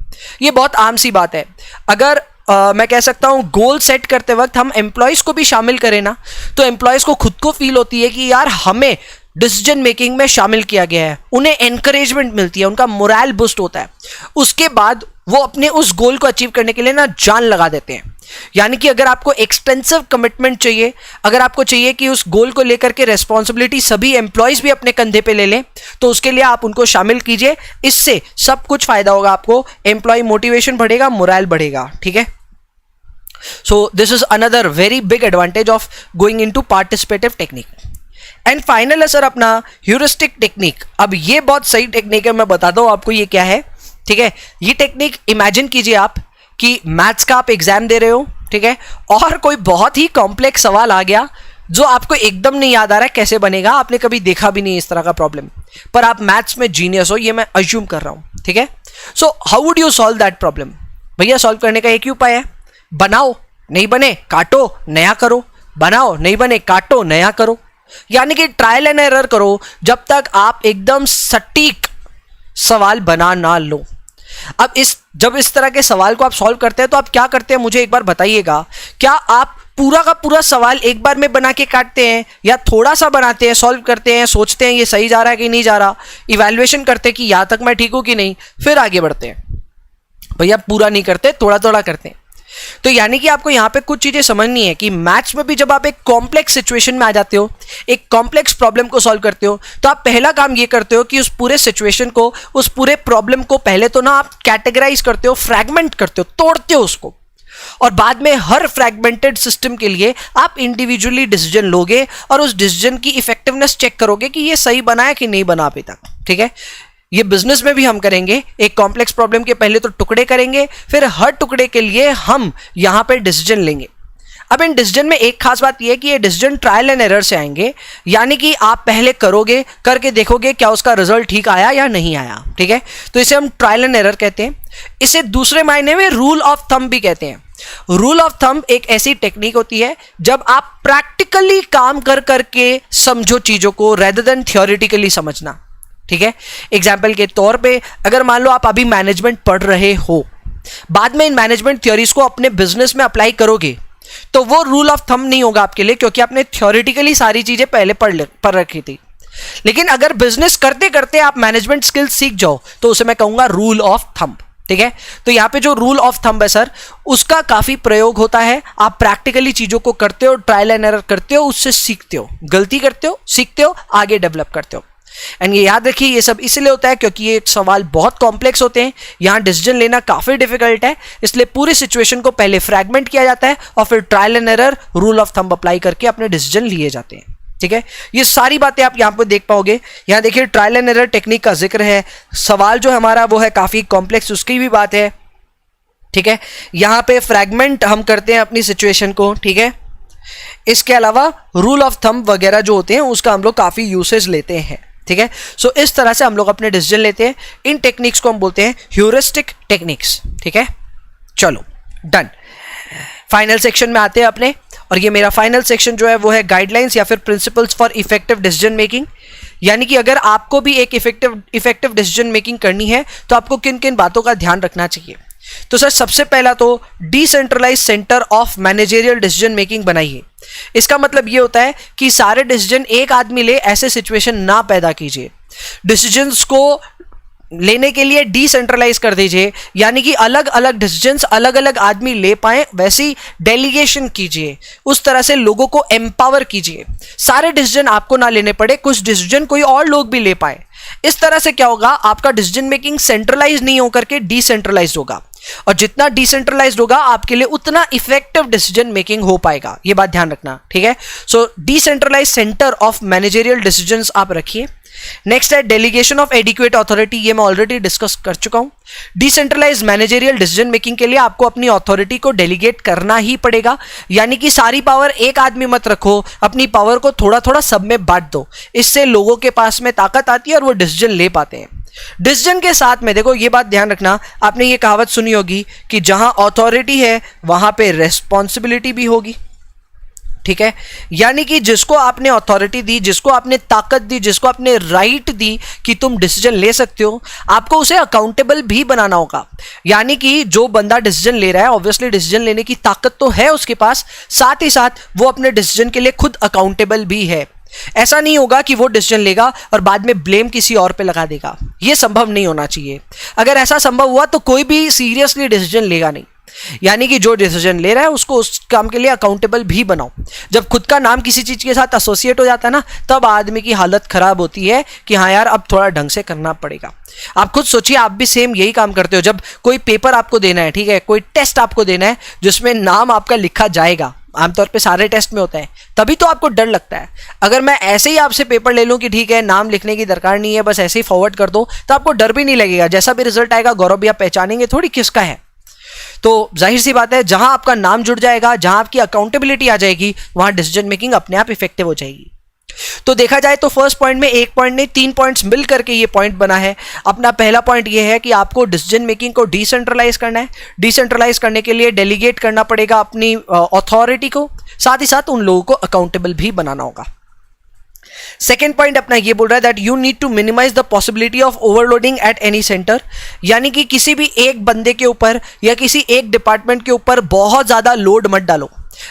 [SPEAKER 1] ये बहुत आम सी बात है। अगर मैं कह सकता हूं गोल सेट करते वक्त हम एम्प्लॉयज को भी शामिल करें ना, तो एम्प्लॉयज को खुद को फील होती है कि यार हमें डिसीजन मेकिंग में शामिल किया गया है, उन्हें एनकरेजमेंट मिलती है, उनका मोरल बूस्ट होता है। उसके बाद वो अपने उस गोल को अचीव करने के लिए ना जान लगा देते हैं। यानी कि अगर आपको एक्सटेंसिव कमिटमेंट चाहिए, अगर आपको चाहिए कि उस गोल को लेकर के रेस्पॉन्सिबिलिटी सभी एम्प्लॉयज भी अपने कंधे पे ले लें, तो उसके लिए आप उनको शामिल कीजिए। इससे सब कुछ फायदा होगा आपको, एम्प्लॉय मोटिवेशन बढ़ेगा, मोरल बढ़ेगा, ठीक है। So this is another very big advantage of going into participative technique. And final है सर अपना ह्यूरिस्टिक टेक्निक। अब ये बहुत सही टेक्निक है, मैं बताता हूं आपको ये क्या है, ठीक है। ये टेक्निक इमेजिन कीजिए आप कि मैथ्स का आप एग्जाम दे रहे हो, ठीक है, और कोई बहुत ही कॉम्प्लेक्स सवाल आ गया जो आपको एकदम नहीं याद आ रहा है कैसे बनेगा, आपने कभी देखा भी नहीं इस तरह का प्रॉब्लम, पर आप मैथ्स में जीनियस हो, ये मैं अज्यूम कर रहा हूं, ठीक है। So how would you solve that problem? भैया सॉल्व करने का एक ही उपाय है, बनाओ, नहीं बने काटो नया करो, बनाओ नहीं बने काटो नया करो। यानी कि ट्रायल एंड एरर करो जब तक आप एकदम सटीक सवाल बना ना लो। अब जब इस तरह के सवाल को आप सॉल्व करते हैं तो आप क्या करते हैं मुझे एक बार बताइएगा। क्या आप पूरा का पूरा सवाल एक बार में बना के काटते हैं या थोड़ा सा बनाते हैं, सॉल्व करते हैं, सोचते हैं ये सही जा रहा है कि नहीं जा रहा, इवैल्यूएशन करते हैं कि यहां तक मैं ठीक हूं कि नहीं, फिर आगे बढ़ते हैं। भैया पूरा नहीं करते, थोड़ा थोड़ा करते हैं। तो यानी कि आपको यहां पे कुछ चीजें समझनी है कि मैथ्स में भी जब आप एक कॉम्प्लेक्स सिचुएशन में आ जाते हो, एक कॉम्प्लेक्स प्रॉब्लम को सॉल्व करते हो, तो आप पहला काम ये करते हो कि उस पूरे सिचुएशन को, उस पूरे प्रॉब्लम को पहले तो ना आप कैटेगराइज करते हो, फ्रैगमेंट करते हो, तोड़ते हो उसको, और बाद में हर फ्रैगमेंटेड सिस्टम के लिए आप इंडिविजुअली डिसीजन लोगे और उस डिसीजन की इफेक्टिवनेस चेक करोगे कि ये सही बना है कि नहीं बना अभी तक। ठीक है, ये बिजनेस में भी हम करेंगे। एक कॉम्प्लेक्स प्रॉब्लम के पहले तो टुकड़े करेंगे, फिर हर टुकड़े के लिए हम यहां पे डिसीजन लेंगे। अब इन डिसीजन में एक खास बात यह है कि ये डिसीजन ट्रायल एंड एरर से आएंगे, यानी कि आप पहले करोगे, करके देखोगे क्या उसका रिजल्ट ठीक आया या नहीं आया। ठीक है, तो इसे हम ट्रायल एंड एरर कहते हैं। इसे दूसरे मायने में रूल ऑफ थंब भी कहते हैं। रूल ऑफ थंब एक ऐसी टेक्निक होती है जब आप प्रैक्टिकली काम कर करके समझो चीजों को, रेदर देन थियोरिटिकली समझना। ठीक है, एग्जाम्पल के तौर पे अगर मान लो आप अभी मैनेजमेंट पढ़ रहे हो, बाद में इन मैनेजमेंट थ्योरीज को अपने बिजनेस में अप्लाई करोगे, तो वो रूल ऑफ थंब नहीं होगा आपके लिए, क्योंकि आपने थियोरिटिकली सारी चीजें पहले पढ़ रखी थी। लेकिन अगर बिजनेस करते करते आप मैनेजमेंट स्किल्स सीख जाओ, तो उसे मैं कहूंगा रूल ऑफ थंब। ठीक है, तो यहां पे जो रूल ऑफ थंब है सर, उसका काफी प्रयोग होता है। आप प्रैक्टिकली चीजों को करते हो, ट्रायल एंड एरर करते हो, उससे सीखते हो, गलती करते हो, सीखते हो, आगे डेवलप करते हो। एंड ये याद रखिए, ये सब इसलिए होता है क्योंकि ये सवाल बहुत कॉम्प्लेक्स होते हैं, यहां डिसीजन लेना काफी डिफिकल्ट है, इसलिए पूरी सिचुएशन को पहले फ्रैगमेंट किया जाता है और फिर trial and error, rule of thumb apply करके अपने डिसीजन लिए जाते हैं। ठीक है, ये सारी बातें आप यहां पर देख पाओगे। यहां देखिए ट्रायल एंड एरर टेक्निक का जिक्र है, सवाल जो हमारा वो है काफी कॉम्प्लेक्स, उसकी भी बात है। ठीक है, यहां पे फ्रैगमेंट हम करते हैं अपनी सिचुएशन को। ठीक है, इसके अलावा रूल ऑफ थंब वगैरह जो होते हैं उसका हम लोग काफी यूसेज लेते हैं। ठीक है, सो इस तरह से हम लोग अपने डिसीजन लेते हैं। इन टेक्निक्स को हम बोलते हैं ह्यूरिस्टिक टेक्निक्स। ठीक है, चलो डन। फाइनल सेक्शन में आते हैं अपने, और ये मेरा फाइनल सेक्शन जो है वो है गाइडलाइंस या फिर principles for effective decision making. यानी कि अगर आपको भी एक इफेक्टिव डिसीजन मेकिंग करनी है तो आपको किन किन बातों का ध्यान रखना चाहिए। तो सर सबसे पहला तो decentralize centre of managerial decision making बनाइए। इसका मतलब ये होता है कि सारे डिसीजन एक आदमी ले, ऐसे सिचुएशन ना पैदा कीजिए। डिसीजंस को लेने के लिए डिसेंट्रलाइज कर दीजिए, यानी कि अलग अलग डिसीजंस अलग अलग आदमी ले पाए, वैसी डेलीगेशन कीजिए। उस तरह से लोगों को एम्पावर कीजिए, सारे डिसीजन आपको ना लेने पड़े, कुछ डिसीजन कोई और लोग भी ले पाए। इस तरह से क्या होगा, आपका डिसीजन मेकिंग सेंट्रलाइज नहीं होकर के डिसेंट्रलाइज होगा, और जितना डिसेंट्रलाइज्ड होगा आपके लिए उतना इफेक्टिव डिसीजन मेकिंग हो पाएगा। ये बात ध्यान रखना। ठीक है, so decentralize centre of managerial decisions आप रखिए। नेक्स्ट है डेलीगेशन ऑफ एडिक्वेट अथॉरिटी, ये मैं ऑलरेडी डिस्कस कर चुका हूं। डिसेंट्रलाइज मैनेजरियल डिसीजन मेकिंग के लिए आपको अपनी अथॉरिटी को डेलीगेट करना ही पड़ेगा, यानी कि सारी पावर एक आदमी मत रखो, अपनी पावर को थोड़ा थोड़ा सब में बांट दो। इससे लोगों के पास में ताकत आती है और वो डिसीजन ले पाते हैं। डिसीजन के साथ में देखो ये बात ध्यान रखना, आपने ये कहावत सुनी होगी कि जहां अथॉरिटी है वहां पे रेस्पॉन्सिबिलिटी भी होगी। ठीक है, यानी कि जिसको आपने अथॉरिटी दी, जिसको आपने ताकत दी, जिसको आपने राइट दी कि तुम डिसीजन ले सकते हो, आपको उसे अकाउंटेबल भी बनाना होगा। यानी कि जो बंदा डिसीजन ले रहा है, ऑब्वियसली डिसीजन लेने की ताकत तो है उसके पास, साथ ही साथ वो अपने डिसीजन के लिए खुद अकाउंटेबल भी है। ऐसा नहीं होगा कि वो डिसीजन लेगा और बाद में ब्लेम किसी और पे लगा देगा, ये संभव नहीं होना चाहिए। अगर ऐसा संभव हुआ तो कोई भी सीरियसली डिसीजन लेगा नहीं। यानी कि जो डिसीजन ले रहा है उसको उस काम के लिए अकाउंटेबल भी बनाओ। जब खुद का नाम किसी चीज के साथ एसोसिएट हो जाता है ना, तब आदमी की हालत खराब होती है कि हाँ यार अब थोड़ा ढंग से करना पड़ेगा। आप खुद सोचिए, आप भी सेम यही काम करते हो। जब कोई पेपर आपको देना है, ठीक है, कोई टेस्ट आपको देना है जिसमें नाम आपका लिखा जाएगा, आमतौर पे सारे टेस्ट में होता है, तभी तो आपको डर लगता है। अगर मैं ऐसे ही आपसे पेपर ले लूं कि ठीक है नाम लिखने की दरकार नहीं है, बस ऐसे ही फॉरवर्ड कर दो, तो आपको डर भी नहीं लगेगा। जैसा भी रिजल्ट आएगा गौरव भी आप पहचानेंगे थोड़ी किसका है। तो जाहिर सी बात है, जहां आपका नाम जुड़ जाएगा, जहां आपकी अकाउंटेबिलिटी आ जाएगी, वहां डिसीजन मेकिंग अपने आप इफेक्टिव हो जाएगी। तो देखा जाए तो फर्स्ट पॉइंट में एक पॉइंट नहीं 3 पॉइंट्स मिल करके ये पॉइंट बना है। अपना पहला पॉइंट ये है कि आपको डिसीजन मेकिंग को डिसेंट्रलाइज करना है। डिसेंट्रलाइज करने के लिए डेलीगेट करना पड़ेगा अपनी अथॉरिटी को, साथ ही साथ उन लोगों को अकाउंटेबल भी बनाना होगा। सेकेंड पॉइंट अपना ये बोल रहा है that you need to minimize the possibility of overloading at any centre, यानी कि किसी भी एक बंदे के ऊपर या किसी एक डिपार्टमेंट के ऊपर बहुत ज्यादा लोड मत डालो।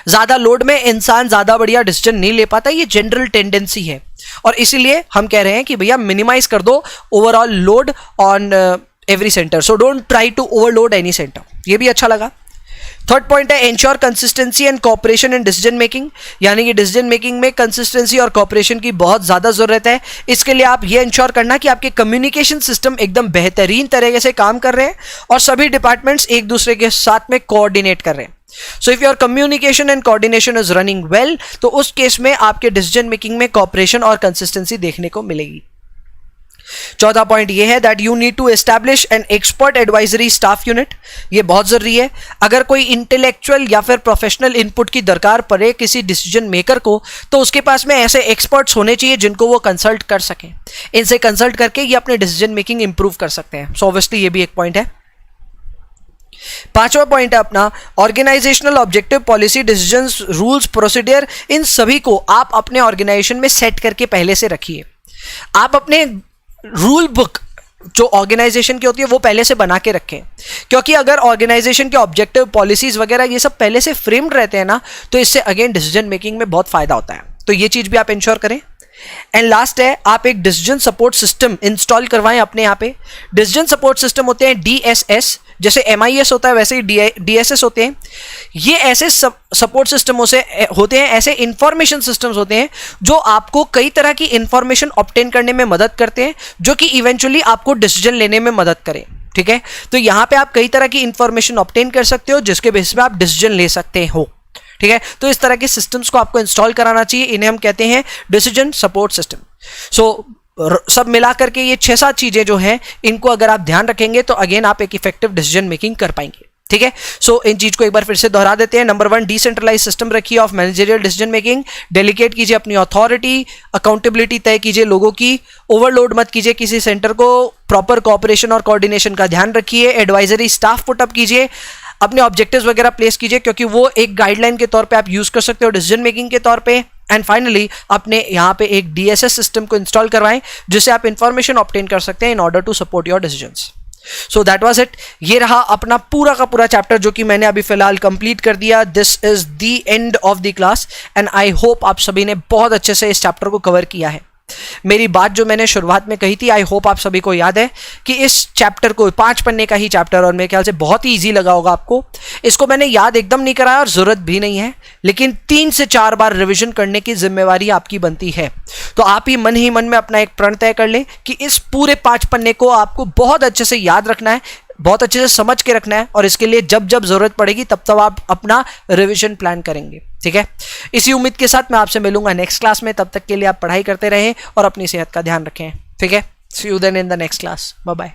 [SPEAKER 1] ज्यादा लोड में इंसान ज्यादा बढ़िया डिसीजन नहीं ले पाता, ये जनरल टेंडेंसी है, और इसीलिए हम कह रहे हैं कि भैया मिनिमाइज कर दो overall load on every centre, so don't try to overload any centre. ये भी अच्छा लगा। थर्ड पॉइंट है ensure consistency and cooperation in decision making, यानी कि डिसीजन मेकिंग में कंसिस्टेंसी और कोऑपरेशन की बहुत ज्यादा जरूरत है। इसके लिए आप ये इंश्योर करना कि आपके कम्युनिकेशन सिस्टम एकदम बेहतरीन तरीके से काम कर रहे हैं और सभी डिपार्टमेंट्स एक दूसरे के साथ में कोऑर्डिनेट कर रहे हैं। So if your communication and coordination is running well, तो उस केस में आपके डिसीजन मेकिंग में कोऑपरेशन और कंसिस्टेंसी देखने को मिलेगी। चौथा पॉइंट ये है that you need to establish an expert advisory staff unit. ये बहुत जरूरी है। अगर कोई इंटेलेक्चुअल या फिर प्रोफेशनल इनपुट की दरकार पड़े किसी डिसीजन मेकर को, तो उसके पास में ऐसे एक्सपर्ट्स होने चाहिए जिनको वो कंसल्ट कर सकें। इनसे कंसल्ट करके ये अपने डिसीजन मेकिंग इंप्रूव कर सकते हैं। सो ऑब्वियसली ये भी एक पॉइंट है। पांचवा पॉइंट है अपना organizational objective, policy, decisions, rules, procedure, इन सभी को आप अपने ऑर्गेनाइजेशन में सेट करके पहले से रखिए। आप अपने रूल बुक जो ऑर्गेनाइजेशन की होती है वो पहले से बना के रखें, क्योंकि अगर ऑर्गेनाइजेशन के ऑब्जेक्टिव, पॉलिसीज वगैरह ये सब पहले से फ्रेम्ड रहते हैं ना, तो इससे अगेन डिसीजन मेकिंग में बहुत फायदा होता है। तो ये चीज भी आप इंश्योर करें। एंड लास्ट है आप एक डिसीजन सपोर्ट सिस्टम इंस्टॉल करवाएं अपने यहाँ पे। डिसीजन सपोर्ट सिस्टम होते हैं DSS, जैसे MIS होता है वैसे ही DSS होते हैं। ये ऐसे सपोर्ट सिस्टमों से होते हैं, ऐसे इंफॉर्मेशन सिस्टम्स होते हैं जो आपको कई तरह की इंफॉर्मेशन ऑब्टेन करने में मदद करते हैं, जो कि इवेंचुअली आपको डिसीजन लेने में मदद करें। ठीक है, तो यहाँ पे आप कई तरह की इंफॉर्मेशन ऑब्टेन कर सकते हो जिसके बेसिस पे आप डिसीजन ले सकते हो। ठीक है, तो इस तरह के सिस्टम्स को आपको इंस्टॉल कराना चाहिए। इन्हें हम कहते हैं डिसीजन सपोर्ट सिस्टम। सो सब मिला करके ये 6-7 चीजें जो हैं, इनको अगर आप ध्यान रखेंगे तो अगेन आप एक इफेक्टिव डिसीजन मेकिंग कर पाएंगे। ठीक है, सो इन चीज को एक बार फिर से दोहरा देते हैं। नंबर 1, डिसेंट्रलाइज सिस्टम रखिए of managerial decision making. Delegate कीजिए अपनी अथॉरिटी, अकाउंटेबिलिटी तय कीजिए लोगों की। ओवरलोड मत कीजिए किसी सेंटर को। प्रॉपर कोऑपरेशन और कोऑर्डिनेशन का ध्यान रखिए। एडवाइजरी स्टाफ पुटअप कीजिए। अपने ऑब्जेक्टिव्स वगैरह प्लेस कीजिए, क्योंकि वो एक गाइडलाइन के तौर पे आप यूज कर सकते हो डिसीजन मेकिंग के तौर पे। एंड फाइनली अपने यहाँ पे एक DSS सिस्टम को इंस्टॉल करवाएं जिससे आप इंफॉर्मेशन ऑब्टेन कर सकते हैं in order to support your decisions. So that was it. ये रहा अपना पूरा का पूरा चैप्टर जो कि मैंने अभी फिलहाल कंप्लीट कर दिया। This is the end of the class and I hope आप सभी ने बहुत अच्छे से इस चैप्टर को कवर किया है। मेरी बात जो मैंने शुरुआत में कही थी, आई होप आप सभी को याद है कि इस चैप्टर को 5 पन्ने का ही चैप्टर और मेरे ख्याल से बहुत ही इजी लगा होगा आपको। इसको मैंने याद एकदम नहीं कराया और जरूरत भी नहीं है, लेकिन 3 से 4 बार रिवीजन करने की जिम्मेवारी आपकी बनती है। तो आप ही मन में अपना एक प्रण तय कर लें कि इस पूरे 5 पन्ने को आपको बहुत अच्छे से याद रखना है, बहुत अच्छे से समझ के रखना है, और इसके लिए जब जब जरूरत पड़ेगी तब तब आप अपना रिवीजन प्लान करेंगे। ठीक है, इसी उम्मीद के साथ मैं आपसे मिलूंगा नेक्स्ट क्लास में। तब तक के लिए आप पढ़ाई करते रहें और अपनी सेहत का ध्यान रखें। ठीक है, see you then in the next class. Bye bye.